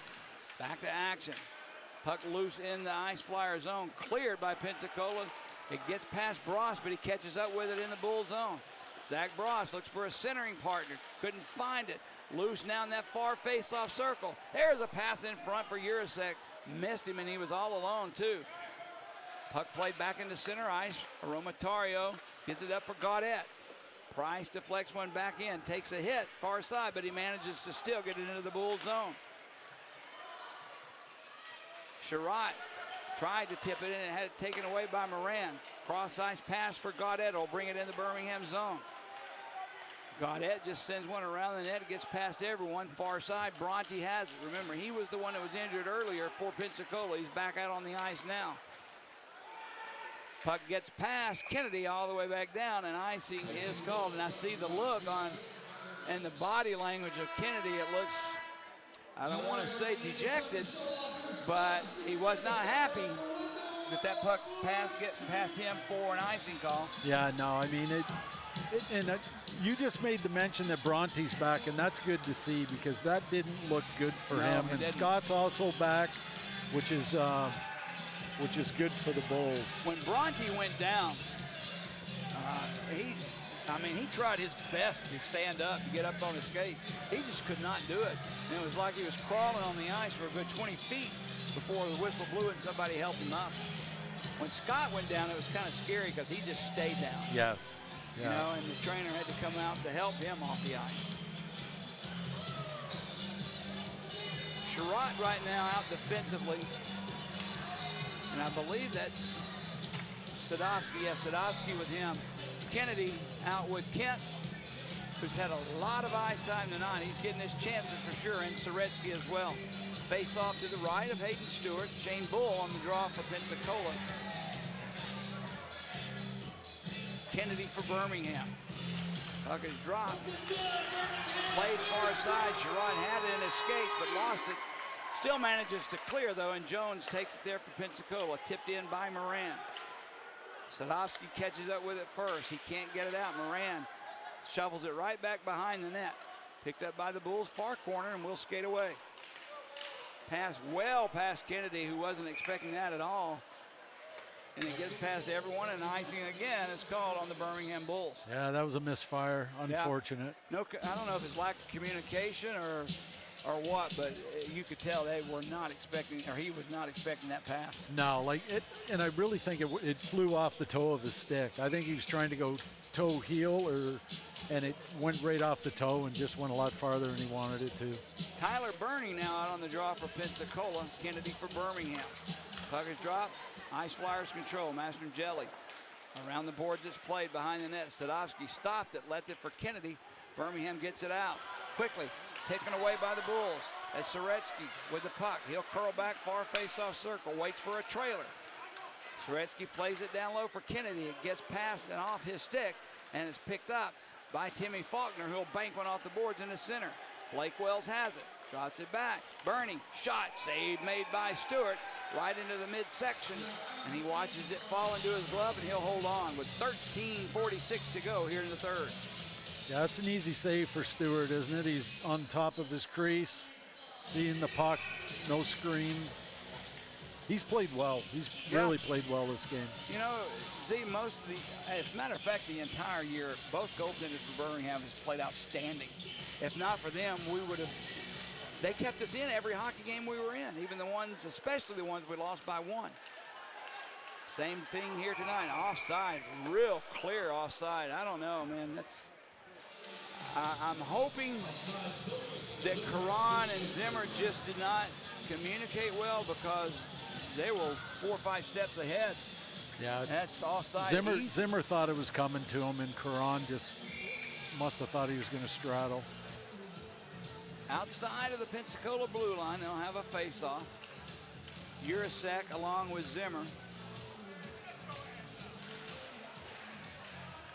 Back to action. Puck loose in the Ice Flyer zone. Cleared by Pensacola. It gets past Bross, but he catches up with it in the Bull zone. Zach Bross looks for a centering partner. Couldn't find it. Loose now in that far face-off circle. There's a pass in front for Jurasek. Missed him, and he was all alone, too. Puck played back into center ice. Aromatario gets it up for Gaudette. Price deflects one back in. Takes a hit far side, but he manages to still get it into the Bull zone. Sherratt tried to tip it in and had it taken away by Moran. Cross ice pass for Gaudette will bring it in the Birmingham zone. Gaudette just sends one around the net. It gets past everyone. Far side, Bronte has it. Remember, he was the one that was injured earlier for Pensacola. He's back out on the ice now. Puck gets past Kennedy all the way back down, and icing is called. And I see the look on and the body language of Kennedy. It looks, I don't want to say dejected, but he was not happy that puck getting past him for an icing call. Yeah, no, I mean, you just made the mention that Bronte's back, and that's good to see because that didn't look good for him. And Scott's also back, which is good for the Bulls. When Bronte went down, he tried his best to stand up and get up on his skates. He just could not do it. And it was like he was crawling on the ice for a good 20 feet before the whistle blew and somebody helped him up. When Scott went down, it was kind of scary because he just stayed down. Yes. Yeah. And the trainer had to come out to help him off the ice. Sherratt right now out defensively. And I believe that's Sadowski. Yeah, Sadowski with him. Kennedy out with Kent, who's had a lot of ice time tonight. He's getting his chances for sure, and Soretsky as well. Face off to the right of Hayden Stewart. Shane Bull on the draw for Pensacola. Kennedy for Birmingham. Puck is dropped. Played far side. Sherratt had it in his skates, but lost it. Still manages to clear, though, and Jones takes it there for Pensacola. Tipped in by Moran. Sadowski catches up with it first. He can't get it out. Moran shovels it right back behind the net. Picked up by the Bulls far corner, and will skate away. Pass well past Kennedy, who wasn't expecting that at all. And it gets past everyone, and icing again is called on the Birmingham Bulls. Yeah, that was a misfire. Unfortunate. Yeah. No, I don't know if it's lack of communication or what, but you could tell they were not expecting, or he was not expecting that pass. No, like it, and I really think it flew off the toe of his stick. I think he was trying to go toe heel, and it went right off the toe and just went a lot farther than he wanted it to. Tyler Burney now out on the draw for Pensacola. Kennedy for Birmingham. Puck is dropped. Ice Flyers control. Mastrangeli around the boards. It's played behind the net. Sadowski stopped it, left it for Kennedy. Birmingham gets it out quickly. Taken away by the Bulls. That's Soretsky with the puck. He'll curl back far face-off circle. Waits for a trailer. Soretsky plays it down low for Kennedy. It gets past and off his stick, and it's picked up by Timmy Faulkner, who'll bank one off the boards in the center. Blake Wells has it. Drops it back. Burney, shot, save made by Stewart. Right into the midsection, and he watches it fall into his glove, and he'll hold on with 13:46 to go here in the third. Yeah, it's an easy save for Stewart, isn't it? He's on top of his crease, seeing the puck, no screen. He's played well. He's really played well this game. You know, Z, most of the, as a matter of fact, the entire year, both goaltenders for Birmingham has played outstanding. If not for them, we would have. They kept us in every hockey game we were in, even the ones, especially the ones we lost by one. Same thing here tonight. Offside, real clear offside. I don't know, man. That's. I'm hoping that Karan and Zimmer just did not communicate well, because they were 4 or 5 steps ahead. Yeah, that's offside. Zimmer thought it was coming to him, and Karan just must have thought he was going to straddle. Outside of the Pensacola blue line, they'll have a face-off. Urasek along with Zimmer.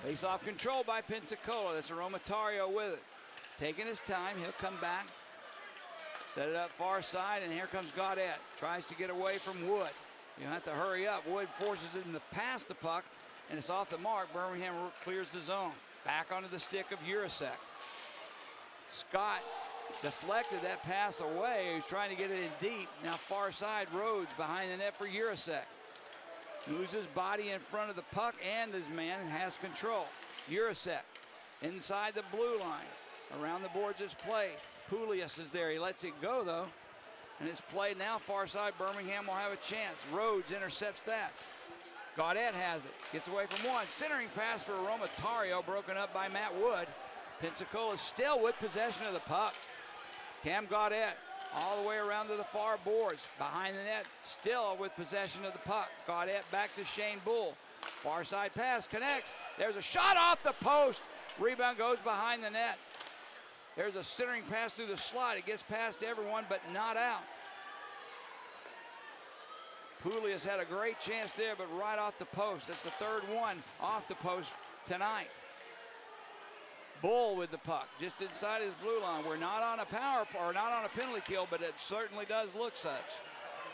Face-off control by Pensacola. That's Romatario with it. Taking his time, he'll come back. Set it up far side, and here comes Gaudet. Tries to get away from Wood. You'll have to hurry up. Wood forces him to pass the puck, and it's off the mark. Birmingham clears the zone. Back onto the stick of Urasek. Scott deflected that pass away. He was trying to get it in deep. Now far side, Rhodes behind the net for Urasek. Moves his body in front of the puck, and his man has control. Urasek inside the blue line. Around the boards it's played. Poulias is there. He lets it go, though. And it's played now far side. Birmingham will have a chance. Rhodes intercepts that. Gaudet has it. Gets away from one. Centering pass for Romatario, broken up by Matt Wood. Pensacola still with possession of the puck. Cam Gaudet all the way around to the far boards. Behind the net, still with possession of the puck. Gaudet back to Shane Bull. Far side pass connects. There's a shot off the post. Rebound goes behind the net. There's a centering pass through the slot. It gets past everyone, but not out. Poulias had a great chance there, but right off the post. That's the third one off the post tonight. Bull with the puck, just inside his blue line. We're not on a power or not on a penalty kill, but it certainly does look such.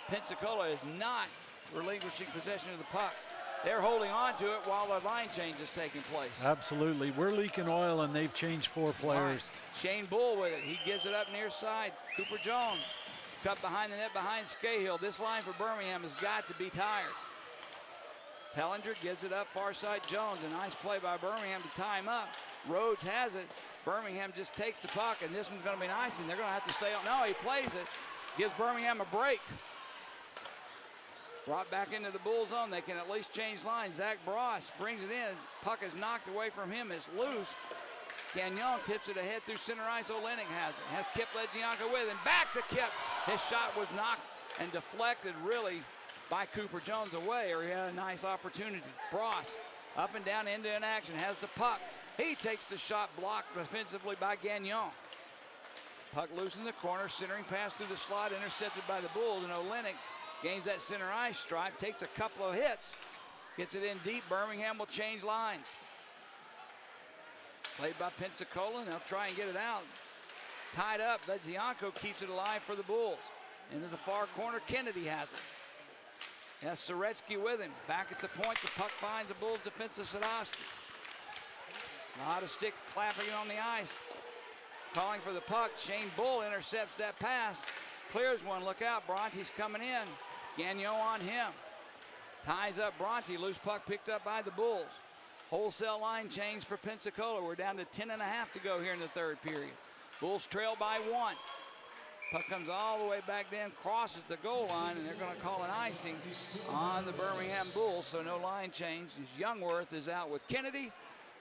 Pensacola is not relinquishing possession of the puck. They're holding on to it while the line change is taking place. Absolutely. We're leaking oil, and they've changed 4 players. Right. Shane Bull with it. He gives it up near side. Cooper Jones cut behind the net behind Scahill. This line for Birmingham has got to be tired. Pellinger gives it up far side. Jones. A nice play by Birmingham to tie him up. Rhodes has it. Birmingham just takes the puck, and this one's going to be nice, and they're going to have to stay on. No, he plays it. Gives Birmingham a break. Brought back into the Bull zone. They can at least change lines. Zach Bross brings it in. His puck is knocked away from him. It's loose. Gagnon tips it ahead through center ice. Olenek has it. Has Kip Ledzianko with him. Back to Kip. His shot was knocked and deflected really by Cooper Jones away, or he had a nice opportunity. Bross up and down into an action. Has the puck. He takes the shot blocked defensively by Gagnon. Puck loose in the corner. Centering pass through the slot. Intercepted by the Bulls. And Olenek gains that center ice stripe. Takes a couple of hits. Gets it in deep. Birmingham will change lines. Played by Pensacola. They'll try and get it out. Tied up. Ledzianko keeps it alive for the Bulls. Into the far corner, Kennedy has it. Has Soretsky with him. Back at the point, the puck finds the Bulls defensive Sadowski. A lot of sticks clapping on the ice. Calling for the puck. Shane Bull intercepts that pass. Clears one. Look out. Bronte's coming in. Gagnon on him. Ties up Bronte. Loose puck picked up by the Bulls. Wholesale line change for Pensacola. We're down to 10.5 to go here in the third period. Bulls trail by 1. Puck comes all the way back then, crosses the goal line, and they're going to call an icing on the Birmingham Bulls, so no line change. Youngworth is out with Kennedy,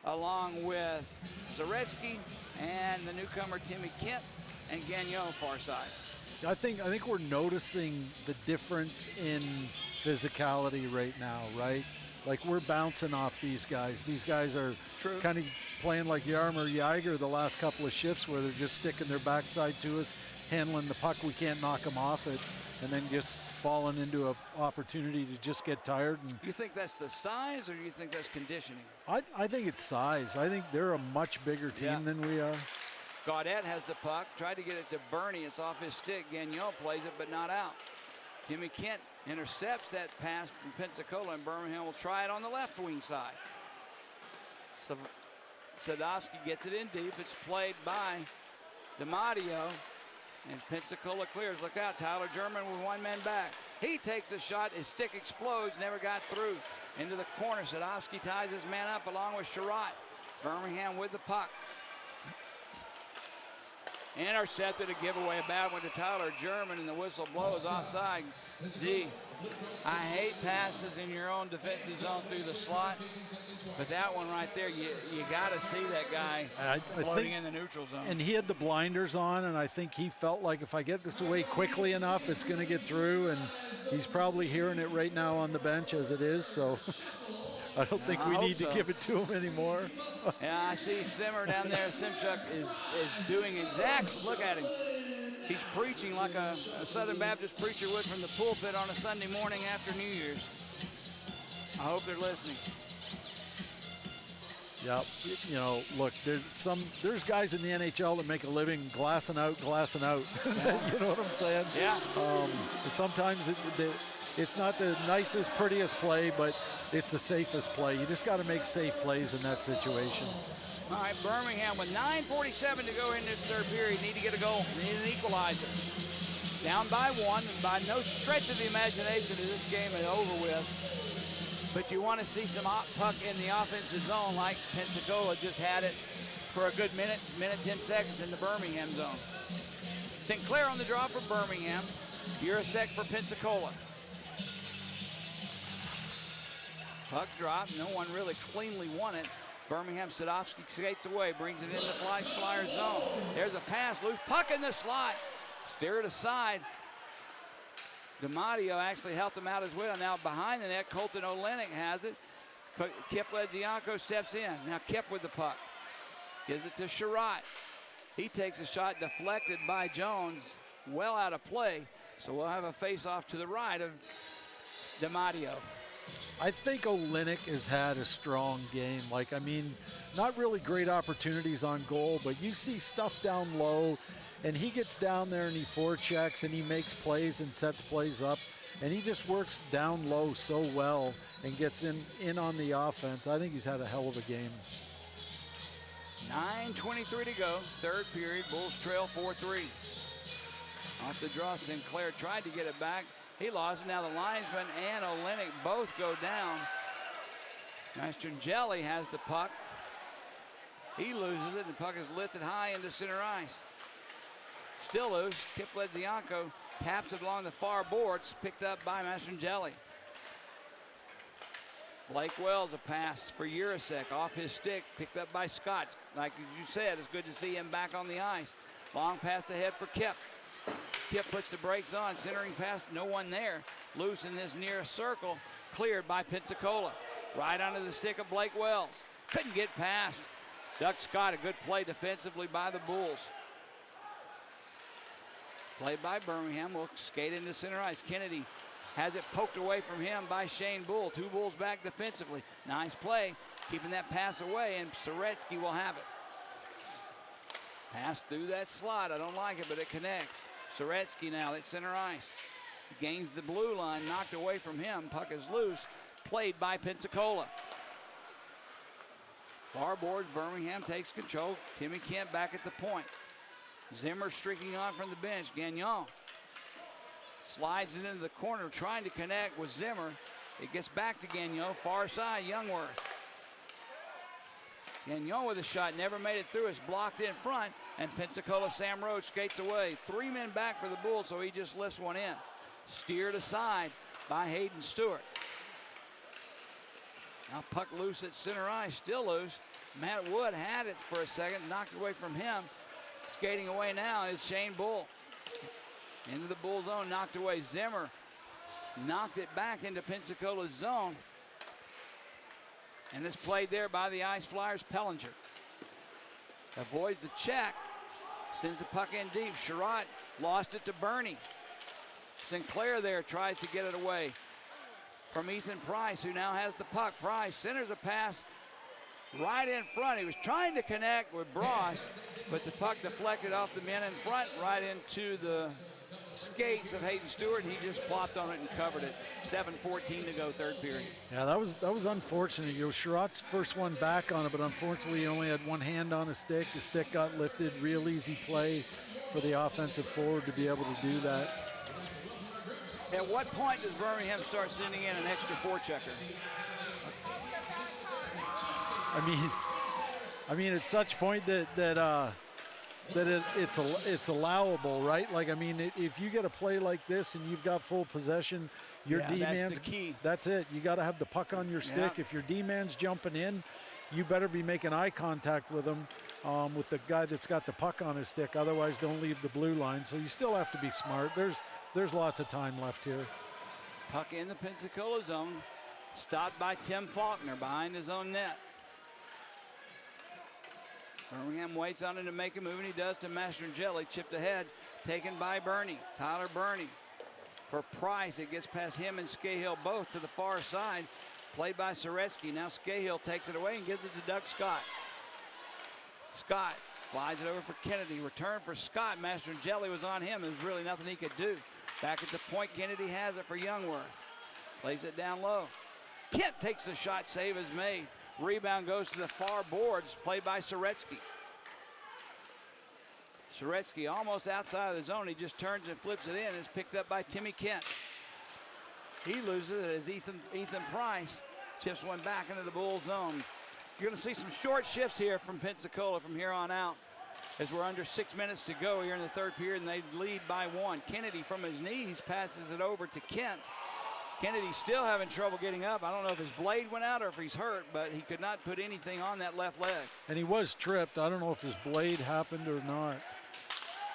along with Soretsky and the newcomer Timmy Kent and Gagnon far side. I think we're noticing the difference in physicality right now, right? Like, we're bouncing off these guys. These guys are kind of playing like Yarmer Yager the last couple of shifts, where they're just sticking their backside to us, handling the puck. We can't knock them off it, and then just falling into an opportunity to just get tired. And you think that's the size, or do you think that's conditioning? I think it's size. I think they're a much bigger team than we are. Gaudette has the puck, tried to get it to Bernie. It's off his stick. Gagnon plays it, but not out. Timmy Kent intercepts that pass from Pensacola, and Birmingham will try it on the left wing side. Sadowski gets it in deep. It's played by DiMatteo, and Pensacola clears. Look out, Tyler German with 1 man back. He takes the shot. His stick explodes, never got through. Into the corner, Sadowski ties his man up along with Sherratt. Birmingham with the puck. Intercepted, a giveaway, a bad one to Tyler German, and the whistle blows offside. I hate passes in your own defensive zone through the slot, but that one right there, you got to see that guy floating in the neutral zone. And he had the blinders on, and I think he felt like, if I get this away quickly enough, it's going to get through, and he's probably hearing it right now on the bench as it is, so I don't think we need to give it to him anymore. Yeah, I see Simmer down there. Simchuk is doing exactly, look at him. He's preaching like a Southern Baptist preacher would from the pulpit on a Sunday morning after New Year's. I hope they're listening. Yep, you know, look, there's guys in the NHL that make a living glassing out. You know what I'm saying? Yeah. Sometimes it's not the nicest, prettiest play, but it's the safest play. You just got to make safe plays in that situation. All right, Birmingham with 9:47 to go in this third period. Need to get a goal. Need an equalizer. Down by 1, and by no stretch of the imagination is this game is over with. But you want to see some puck in the offensive zone like Pensacola just had it for a good minute 10 seconds in the Birmingham zone. Sinclair on the draw for Birmingham. Jurasek for Pensacola. Puck drop. No one really cleanly won it. Birmingham, Sadowski skates away, brings it in the Flyer zone. There's a pass, loose puck in the slot. Steer it aside. DiMatteo actually helped him out as well. Now behind the net, Colton Olenek has it. Kip Ledzianko steps in. Now Kip with the puck. Gives it to Sherratt. He takes a shot deflected by Jones. Well out of play. So we'll have a face-off to the right of DiMatteo. I think Olenek has had a strong game. Not really great opportunities on goal, but you see stuff down low, and he gets down there and he forechecks and he makes plays and sets plays up, and he just works down low so well and gets in on the offense. I think he's had a hell of a game. 9:23 to go, third period. Bulls trail 4-3. Off the draw, Sinclair tried to get it back. He lost it. Now the linesman and Olenek both go down. Mastrangeli has the puck. He loses it, and the puck is lifted high into center ice. Still loose. Kip Ledzianko taps it along the far boards, picked up by Mastrangeli. Blake Wells, a pass for Jurasek off his stick, picked up by Scott. Like you said, it's good to see him back on the ice. Long pass ahead for Kip. Kip puts the brakes on, centering pass, no one there. Loose in this near circle, cleared by Pensacola. Right onto the stick of Blake Wells. Couldn't get past. Doug Scott, a good play defensively by the Bulls. Played by Birmingham, will skate into center ice. Kennedy has it poked away from him by Shane Bull. 2 Bulls back defensively. Nice play, keeping that pass away, and Soretsky will have it. Pass through that slot. I don't like it, but it connects. Soretsky now at center ice. Gains the blue line, knocked away from him. Puck is loose, played by Pensacola. Far boards, Birmingham takes control. Timmy Kent back at the point. Zimmer streaking on from the bench. Gagnon slides it into the corner, trying to connect with Zimmer. It gets back to Gagnon, far side, Youngworth. Gagnon with a shot, never made it through. It's blocked in front, and Pensacola Sam Rhodes skates away. 3 men back for the Bulls, so he just lifts one in. Steered aside by Hayden Stewart. Now puck loose at center ice, still loose. Matt Wood had it for a second, knocked away from him. Skating away now is Shane Bull. Into the Bull zone, knocked away. Zimmer knocked it back into Pensacola's zone. And it's played there by the Ice Flyers. Pellinger avoids the check, sends the puck in deep. Sherratt lost it to Bernie. Sinclair there tries to get it away from Ethan Price, who now has the puck. Price centers a pass right in front. He was trying to connect with Bross, but the puck deflected off the men in front right into the skates of Hayden Stewart, and he just plopped on it and covered it. 7:14 to go, third period. Yeah, that was unfortunate. Sherratt's first one back on it, but unfortunately he only had one hand on a stick. The stick got lifted. Real easy play for the offensive forward to be able to do that. At what point does Birmingham start sending in an extra forechecker? I mean, at such point that it's allowable, right? Like, I mean, if you get a play like this and you've got full possession, your D-man's, that's the key. That's it. You got to have the puck on your stick. If your D-man's jumping in, you better be making eye contact with him, with the guy that's got the puck on his stick. Otherwise, don't leave the blue line. So you still have to be smart. There's lots of time left here. Puck in the Pensacola zone, stopped by Tim Faulkner behind his own net. Birmingham waits on him to make a move, and he does to Mastrangeli. Chipped ahead, taken by Bernie. Tyler Bernie for Price. It gets past him and Scahill both to the far side. Played by Soretsky. Now Scahill takes it away and gives it to Doug Scott. Scott slides it over for Kennedy. Return for Scott. Mastrangeli was on him. There was really nothing he could do. Back at the point, Kennedy has it for Youngworth. Plays it down low. Kent takes the shot. Save is made. Rebound goes to the far boards, played by Soretsky. Soretsky almost outside of the zone. He just turns and flips it in. It's picked up by Timmy Kent. He loses it as Ethan Price chips one back into the Bull zone. You're going to see some short shifts here from Pensacola from here on out, as we're under 6 minutes to go here in the third period, and they lead by 1. Kennedy from his knees passes it over to Kent. Kennedy still having trouble getting up. I don't know if his blade went out or if he's hurt, but he could not put anything on that left leg. And he was tripped. I don't know if his blade happened or not.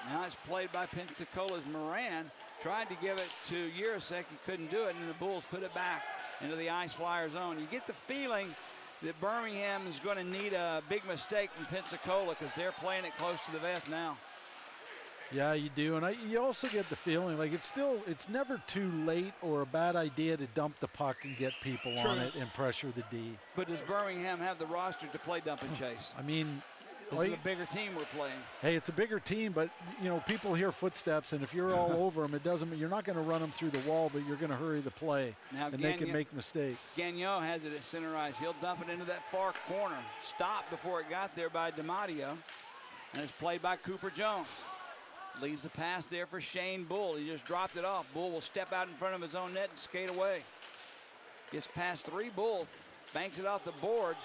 Now it's played by Pensacola's Moran. Tried to give it to Urasek. He couldn't do it, and the Bulls put it back into the Ice Flyer zone. You get the feeling that Birmingham is going to need a big mistake from Pensacola because they're playing it close to the vest now. Yeah, you do, and you also get the feeling like it's never too late or a bad idea to dump the puck and get people on it and pressure the D. But does Birmingham have the roster to play dump and chase? I mean, this is a bigger team we're playing. Hey, it's a bigger team, but people hear footsteps, and if you're all over them, you're not going to run them through the wall, but you're going to hurry the play, and they can make mistakes. Gagnon has it at center ice. He'll dump it into that far corner. Stopped before it got there by DiMatteo, and it's played by Cooper Jones. Leaves the pass there for Shane Bull. He just dropped it off. Bull will step out in front of his own net and skate away. Gets past 3. Bull banks it off the boards.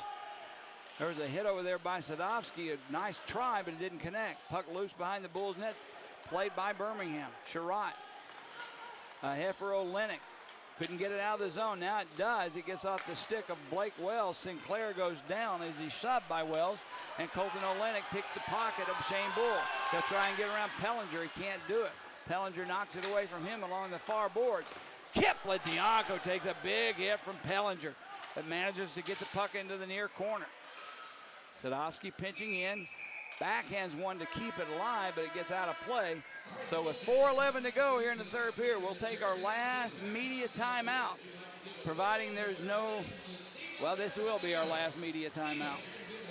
There was a hit over there by Sadovsky. A nice try, but it didn't connect. Puck loose behind the Bulls' nets. Played by Birmingham. Sherratt. Ahead for Olenek. Couldn't get it out of the zone. Now it does. It gets off the stick of Blake Wells. Sinclair goes down as he's shoved by Wells. And Colton Olenek picks the pocket of Shane Bull. He'll try and get around Pellinger. He can't do it. Pellinger knocks it away from him along the far boards. Kip Letianko takes a big hit from Pellinger, but manages to get the puck into the near corner. Sadowski pinching in. Backhands one to keep it alive, but it gets out of play. So with 4:11 to go here in the third period, we'll take our last media timeout, providing there's no, well, this will be our last media timeout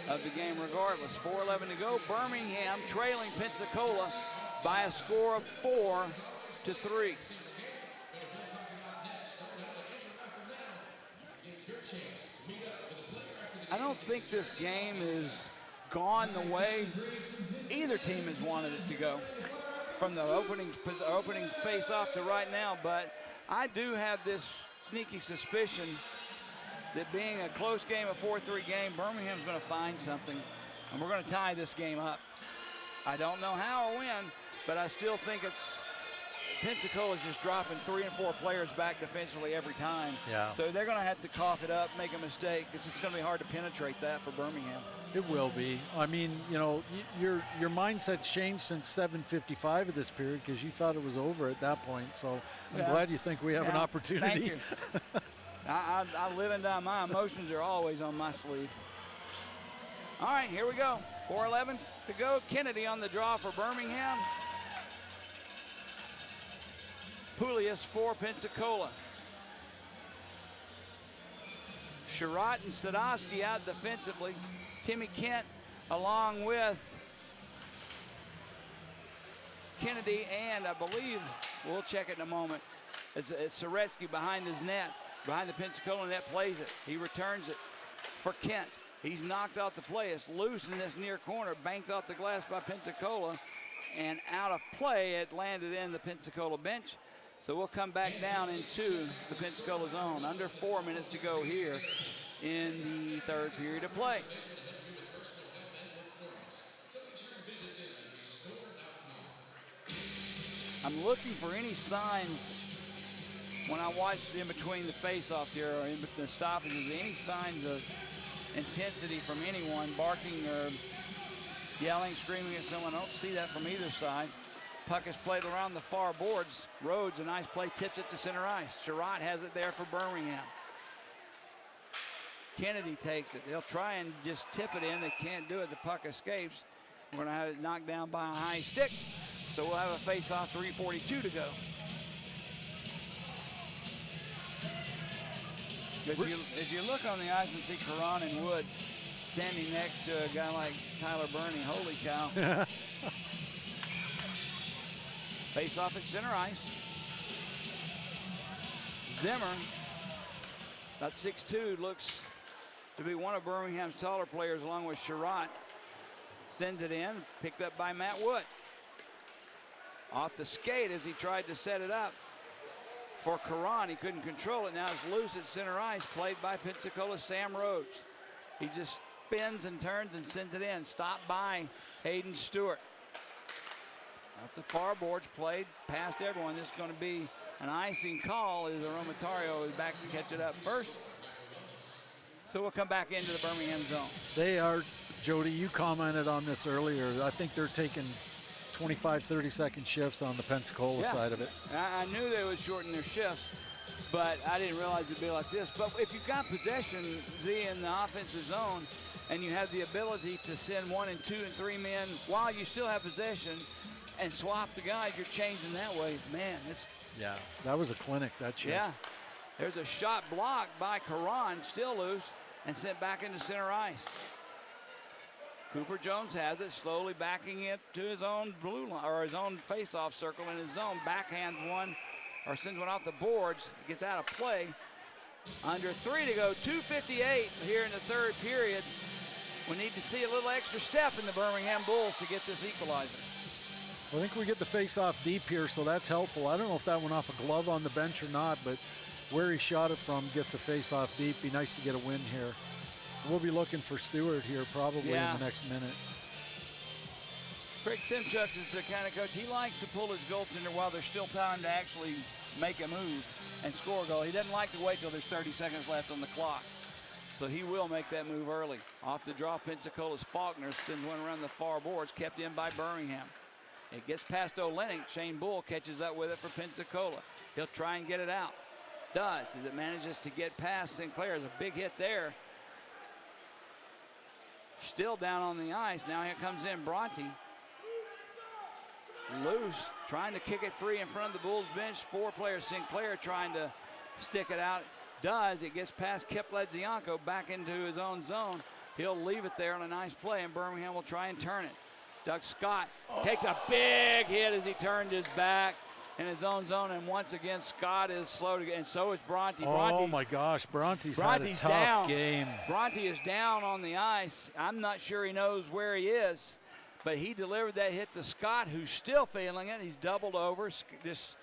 of the game regardless. 4:11 to go. Birmingham trailing Pensacola by a score of 4-3. I don't think this game is gone the way either team has wanted it to go from the opening face-off to right now, but I do have this sneaky suspicion that being a close game, a 4-3 game, Birmingham's going to find something, and we're going to tie this game up. I don't know how or when, but I still think it's Pensacola's just dropping 3 and 4 players back defensively every time. Yeah. So they're going to have to cough it up, make a mistake. It's just going to be hard to penetrate that for Birmingham. It will be. I mean, you know, your mindset's changed since 7:55 of this period because you thought it was over at that point. So I'm glad you think we have an opportunity. Thank you. I live and die. My emotions are always on my sleeve. All right, here we go. 4:11 to go. Kennedy on the draw for Birmingham. Pulius for Pensacola. Sherratt and Sadowski out defensively. Timmy Kent along with Kennedy, and I believe, we'll check it in a moment, it's Soretsky behind his net, behind the Pensacola net, plays it. He returns it for Kent. He's knocked off the play. It's loose in this near corner, banked off the glass by Pensacola, and out of play, it landed in the Pensacola bench. So we'll come back down into the Pensacola zone. Under 4 minutes to go here in the third period of play. I'm looking for any signs when I watch in between the face-offs here or in the stoppages, any signs of intensity from anyone, barking or yelling, screaming at someone. I don't see that from either side. Puck is played around the far boards. Rhodes, a nice play, tips it to center ice. Sherratt has it there for Birmingham. Kennedy takes it. They'll try and just tip it in. They can't do it. The puck escapes. We're going to have it knocked down by a high stick. So we'll have a face-off, 3:42 to go. As you look on the ice and see Caron and Wood standing next to a guy like Tyler Burney, holy cow. Face-off at center ice. Zimmer, about 6'2", looks to be one of Birmingham's taller players along with Sherratt. Sends it in, picked up by Matt Wood. Off the skate as he tried to set it up for Caron. He couldn't control it. Now it's loose at center ice, played by Pensacola Sam Rhodes. He just spins and turns and sends it in. Stopped by Hayden Stewart. Up the far boards, played past everyone. This is going to be an icing call as Aromatario is back to catch it up first. So we'll come back into the Birmingham zone. They are, Jody, you commented on this earlier. I think they're taking 25, 30-second shifts on the Pensacola side of it. I knew they would shorten their shifts, but I didn't realize it'd be like this. But if you've got possession, Z, in the offensive zone, and you have the ability to send 1 and 2 and 3 men while you still have possession and swap the guys, you're changing that way. Man, yeah, that was a clinic, that shift. Yeah. There's a shot blocked by Caron, still loose, and sent back into center ice. Cooper Jones has it, slowly backing it to his own blue line, or his own face-off circle in his zone. Backhands one, or sends one off the boards. Gets out of play. Under 3 to go, 2:58 here in the third period. We need to see a little extra step in the Birmingham Bulls to get this equalizer. I think we get the face-off deep here, so that's helpful. I don't know if that went off a glove on the bench or not, but where he shot it from gets a face-off deep. Be nice to get a win here. We'll be looking for Stewart here probably in the next minute. Craig Simchuk is the kind of coach, he likes to pull his goaltender while there's still time to actually make a move and score a goal. He doesn't like to wait till there's 30 seconds left on the clock. So he will make that move early. Off the draw, Pensacola's Faulkner sends one around the far boards, kept in by Birmingham. It gets past Olenek. Shane Bull catches up with it for Pensacola. He'll try and get it out. Does, as it manages to get past Sinclair. There's a big hit there. Still down on the ice. Now here comes in Bronte. Loose, trying to kick it free in front of the Bulls bench. 4 players. Sinclair trying to stick it out. Does. It gets past Kip Ledzianko back into his own zone. He'll leave it there on a nice play, and Birmingham will try and turn it. Doug Scott takes a big hit as he turned his back in his own zone, and once again, Scott is slow to get, and so is Bronte. Oh my gosh, Bronte's had a tough down. game. Bronte is down on the ice. I'm not sure he knows where he is, but he delivered that hit to Scott, who's still feeling it. He's doubled over, just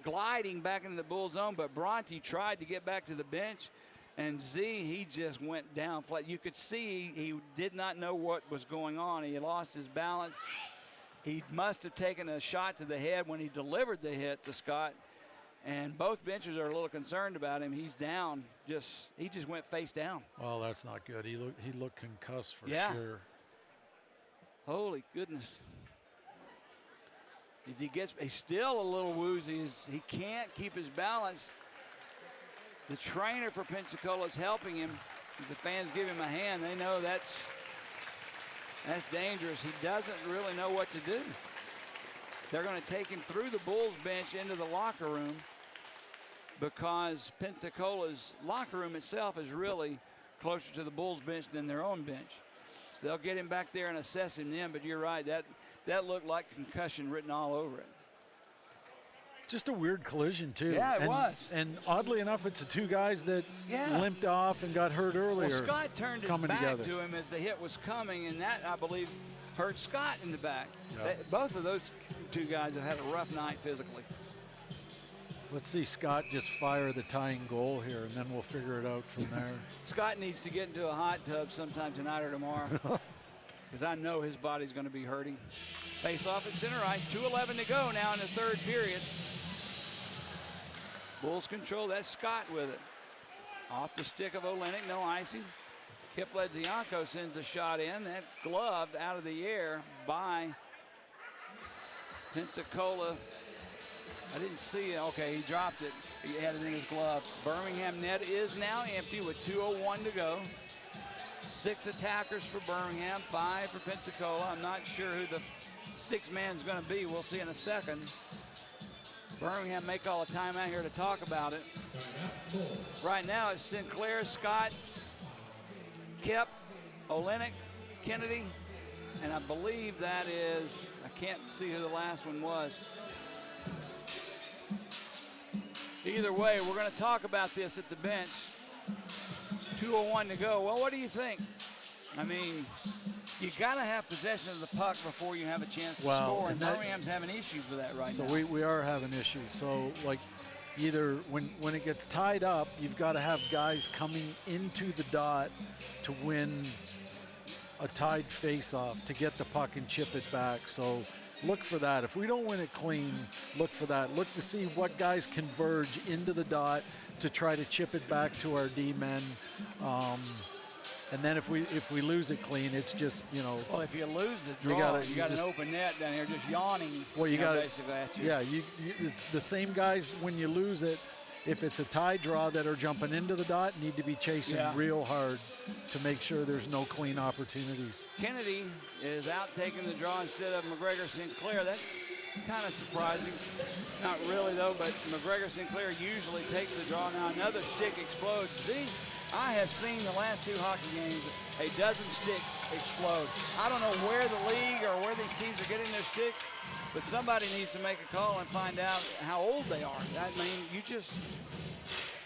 gliding back into the Bull zone, but Bronte tried to get back to the bench, and he just went down flat. You could see he did not know what was going on. He lost his balance. He must have taken a shot to the head when he delivered the hit to Scott, and both benches are a little concerned about him. He's down. He just went face down. Well, that's not good. He looked concussed for sure. Holy goodness. As he's still a little woozy. He can't keep his balance. The trainer for Pensacola is helping him. As the fans give him a hand, they know that's dangerous. He doesn't really know what to do. They're going to take him through the Bulls bench into the locker room, because Pensacola's locker room itself is really closer to the Bulls bench than their own bench. So they'll get him back there and assess him then, but you're right, that looked like concussion written all over it. Just a weird collision, too. Yeah, it was. And oddly enough, it's the two guys that limped off and got hurt earlier. Well, Scott turned his back to him as the hit was coming, and that, I believe, hurt Scott in the back. Yeah. Both of those two guys have had a rough night physically. Let's see Scott just fire the tying goal here, and then we'll figure it out from there. Scott needs to get into a hot tub sometime tonight or tomorrow, because I know his body's going to be hurting. Face off at center ice, 2:11 to go now in the third period. Bulls control, that's Scott with it. Off the stick of Olenek, no icing. Kip Ledzianko sends a shot in. That gloved out of the air by Pensacola. I didn't see it. Okay, he dropped it. He had it in his glove. Birmingham net is now empty with 2:01 to go. 6 attackers for Birmingham, 5 for Pensacola. I'm not sure who the 6th man is going to be. We'll see in a second. Birmingham may call a timeout here to talk about it. Right now it's Sinclair, Scott, Kip, Olenek, Kennedy, and I believe that is, I can't see who the last one was. Either way, we're going to talk about this at the bench. 2:01 to go. Well, what do you think? I mean, you got to have possession of the puck before you have a chance to score, and Birmingham's having issues with that right now. So we are having issues. So, like, either when it gets tied up, you've got to have guys coming into the dot to win a tied face-off, to get the puck and chip it back. So look for that. If we don't win it clean, look for that. Look to see what guys converge into the dot to try to chip it back to our D-men. And then if we lose it clean, it's just, you know. Well, if you lose the draw, you got an open net down here just yawning. Well, you got basically at you. Yeah, it's the same guys when you lose it. If it's a tie draw that are jumping into the dot, need to be chasing real hard to make sure there's no clean opportunities. Kennedy is out taking the draw instead of McGregor Sinclair. That's kind of surprising. Not really, though, but McGregor Sinclair usually takes the draw. Now another stick explodes. See, I have seen the last 2 hockey games a dozen sticks explode. I don't know where the league or where these teams are getting their sticks, but somebody needs to make a call and find out how old they are. I mean,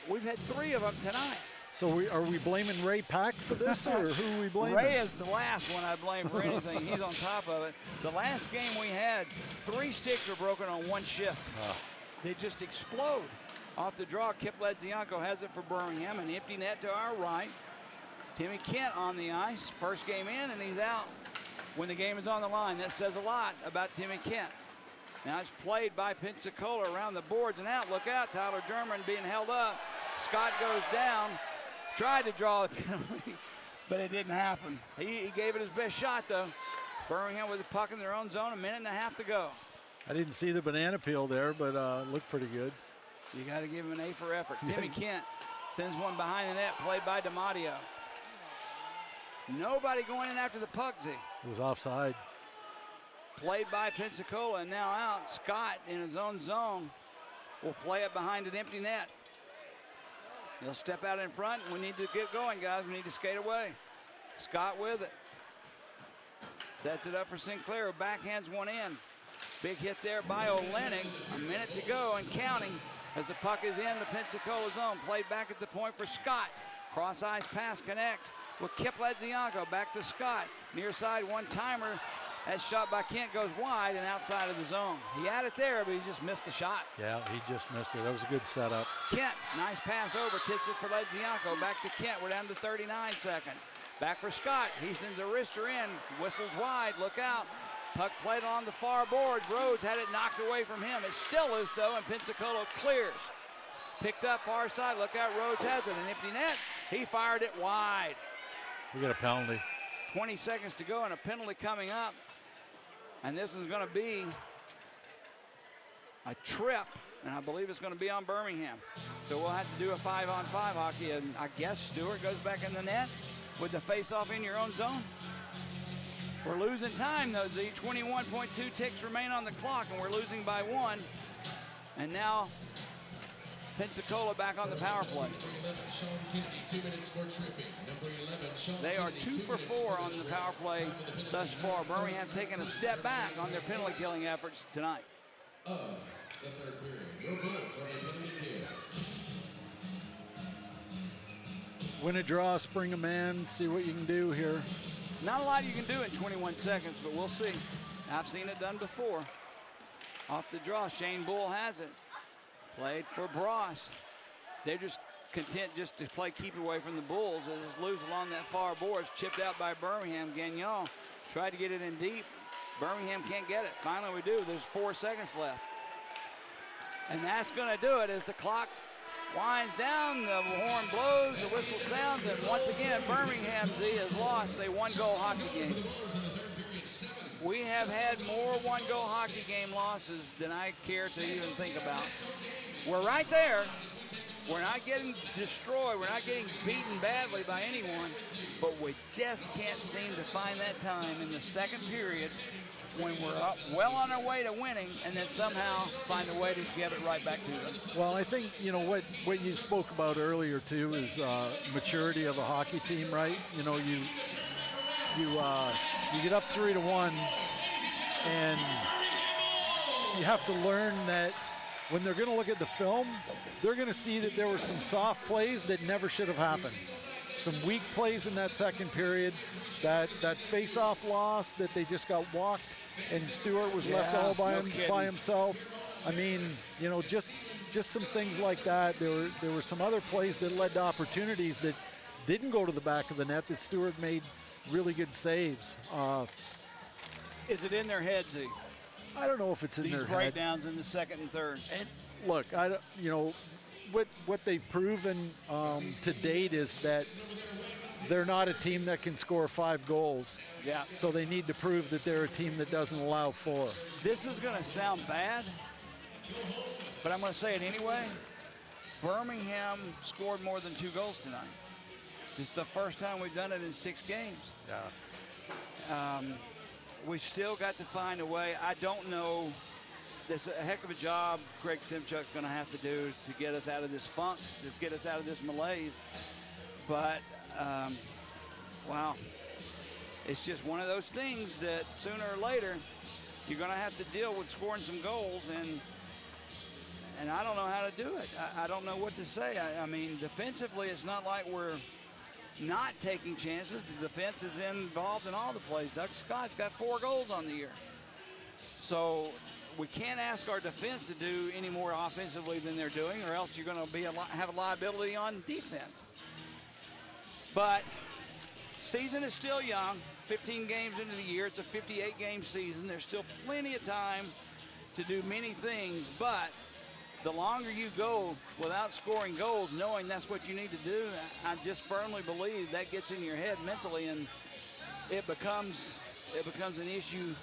we've had 3 of them tonight. So are we blaming Ray Pack for this, or who are we blaming? Ray is the last one I blame for anything. He's on top of it. The last game we had, 3 sticks were broken on 1 shift. They just explode. Off the draw, Kip Ledzianko has it for Birmingham. An empty net to our right. Timmy Kent on the ice. First game in, and he's out when the game is on the line. That says a lot about Timmy Kent. Now it's played by Pensacola around the boards and out. Look out, Tyler German being held up. Scott goes down. Tried to draw the penalty, but it didn't happen. He gave it his best shot, though. Birmingham with the puck in their own zone, 1.5 minutes to go. I didn't see the banana peel there, but looked pretty good. You got to give him an A for effort. Timmy Kent sends one behind the net, played by DiMatteo. Nobody going in after the puck, Z. It was offside. Played by Pensacola, and now out. Scott in his own zone will play it behind an empty net. He'll step out in front. We need to get going, guys. We need to skate away. Scott with it. Sets it up for Sinclair, who backhands one in. Big hit there by Olenek. A minute to go and counting as the puck is in the Pensacola zone. Played back at the point for Scott. Cross-ice pass connects with Kip Ledzianko. Back to Scott. Near side one-timer. That shot by Kent goes wide and outside of the zone. He had it there, but he just missed the shot. Yeah, he just missed it. That was a good setup. Kent, nice pass over, tips it for Ledzianko. Back to Kent, we're down to 39 seconds. Back for Scott, he sends a wrister in, whistles wide, look out. Puck played on the far board. Rhodes had it knocked away from him. It's still loose though, and Pensacola clears. Picked up far side, look out, Rhodes has it, an empty net. He fired it wide. We got a penalty. 20 seconds to go and a penalty coming up. And this is going to be a trip, and I believe it's going to be on Birmingham. So we'll have to do a 5-on-5 hockey, and I guess Stewart goes back in the net with the face-off in your own zone. We're losing time though, Z. 21.2 ticks remain on the clock, and we're losing by 1. And now Pensacola back on the power play. They are 2 for 4 on the power play thus far. Birmingham taking a step back on their penalty killing efforts tonight. Win a draw, spring a man, see what you can do here. Not a lot you can do in 21 seconds, but we'll see. I've seen it done before. Off the draw, Shane Bull has it. Played for Bross. They're just content just to play keep away from the Bulls. As it's loose along that far board. It's chipped out by Birmingham. Gagnon tried to get it in deep. Birmingham can't get it. Finally we do. There's 4 seconds left. And that's going to do it as the clock winds down, the horn blows, the whistle sounds, and once again, Birmingham, Z, has lost a one-goal hockey game. We have had more one-goal hockey game losses than I care to even think about. We're right there. We're not getting destroyed. We're not getting beaten badly by anyone, but we just can't seem to find that time in the second period when we're up well on our way to winning and then somehow find a way to give it right back to them. Well, I think, you know, what you spoke about earlier, too, is maturity of a hockey team, right? You know, you get up 3-1, and you have to learn that when they're going to look at the film, they're going to see that there were some soft plays that never should have happened. Some weak plays in that second period, that face-off loss that they just got walked, and Stewart was left all by himself. I mean, you know, just some things like that. There were some other plays that led to opportunities that didn't go to the back of the net that Stewart made really good saves. Is it in their head, Z? I don't know if it's in their head. These breakdowns in the second and third. And look, you know, what they've proven to date is that they're not a team that can score 5 goals. Yeah. So they need to prove that they're a team that doesn't allow 4. This is going to sound bad, but I'm going to say it anyway. Birmingham scored more than 2 goals tonight. This is the first time we've done it in 6 games. Yeah. We still got to find a way. I don't know. There's a heck of a job Greg Simchuk's going to have to do to get us out of this funk, to get us out of this malaise. But, wow. It's just one of those things that sooner or later you're going to have to deal with scoring some goals, and I don't know how to do it. I don't know what to say. I mean, defensively, it's not like we're not taking chances. The defense is involved in all the plays. Doug Scott's got 4 goals on the year. So we can't ask our defense to do any more offensively than they're doing, or else you're going to have a liability on defense. But season is still young. 15 games into the year. It's a 58-game season. There's still plenty of time to do many things, but the longer you go without scoring goals, knowing that's what you need to do, I just firmly believe that gets in your head mentally, and it becomes an issue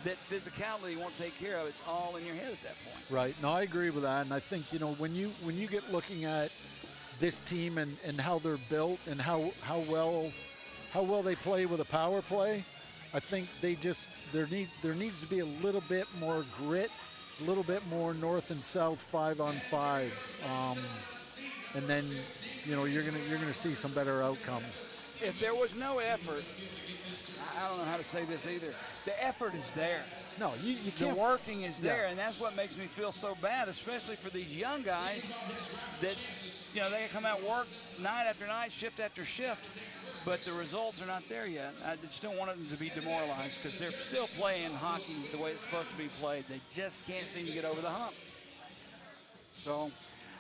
that physicality won't take care of. It's all in your head at that point. Right. No, I agree with that. And I think, you know, when you get looking at this team and how they're built and how well they play with a power play, I think there needs to be a little bit more grit, a little bit more north and south 5-on-5. and then you're gonna see some better outcomes. If there was no effort, I don't know how to say this either. The effort is there. No, you The can't. working is there, Yeah. and that's what makes me feel so bad, especially for these young guys. That's they can come out work night after night, shift after shift, but the results are not there yet. I just don't want them to be demoralized because they're still playing hockey the way it's supposed to be played. They just can't seem to get over the hump. So,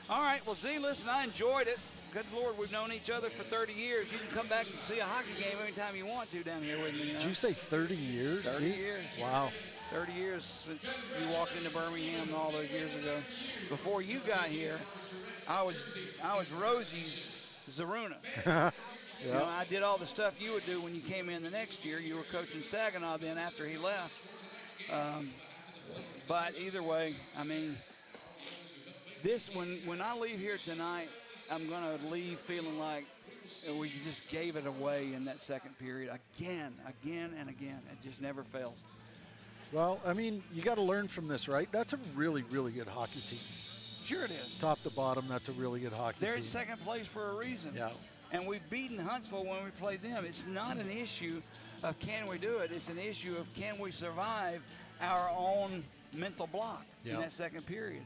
all right, well, Z, listen, I enjoyed it. Good Lord, we've known each other for 30 years. You can come back and see a hockey game anytime you want to down here with me. Did you say 30 years? 30 years. Wow. 30 years since you walked into Birmingham all those years ago. Before you got here, I was Rosie's Zaruna. I did all the stuff you would do when you came in the next year. You were coaching Saginaw then after he left. But either way, I mean, when I leave here tonight, I'm going to leave feeling like we just gave it away in that second period again and again. It just never fails. Well, I mean, you got to learn from this, right? That's a really, really good hockey team. Sure it is. Top to bottom, that's a really good hockey They're team. in second place for a reason. Yeah. And we've beaten Huntsville when we played them. It's not an issue of can we do it. It's an issue of can we survive our own mental block in that second period.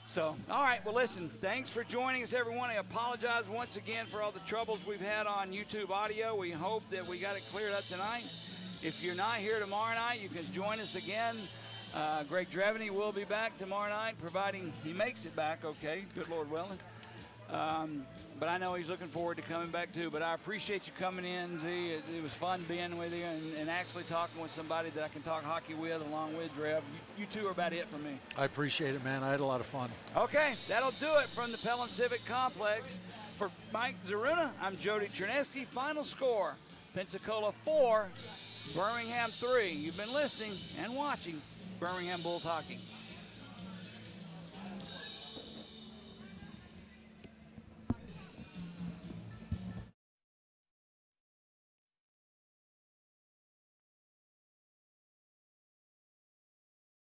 So, all right, well, listen, thanks for joining us, everyone. I apologize once again for all the troubles we've had on YouTube audio. We hope that we got it cleared up tonight. If you're not here tomorrow night, you can join us again. Greg Dreveny will be back tomorrow night, providing he makes it back okay, good Lord willing. But I know he's looking forward to coming back too. But I appreciate you coming in, Z. It was fun being with you and actually talking with somebody that I can talk hockey with along with Drev. You two are about it for me. I appreciate it, man. I had a lot of fun. Okay, that'll do it from the Pelham Civic Complex. For Mike Zaruna, I'm Jody Chernesky. Final score, Pensacola 4, Birmingham 3. You've been listening and watching Birmingham Bulls Hockey.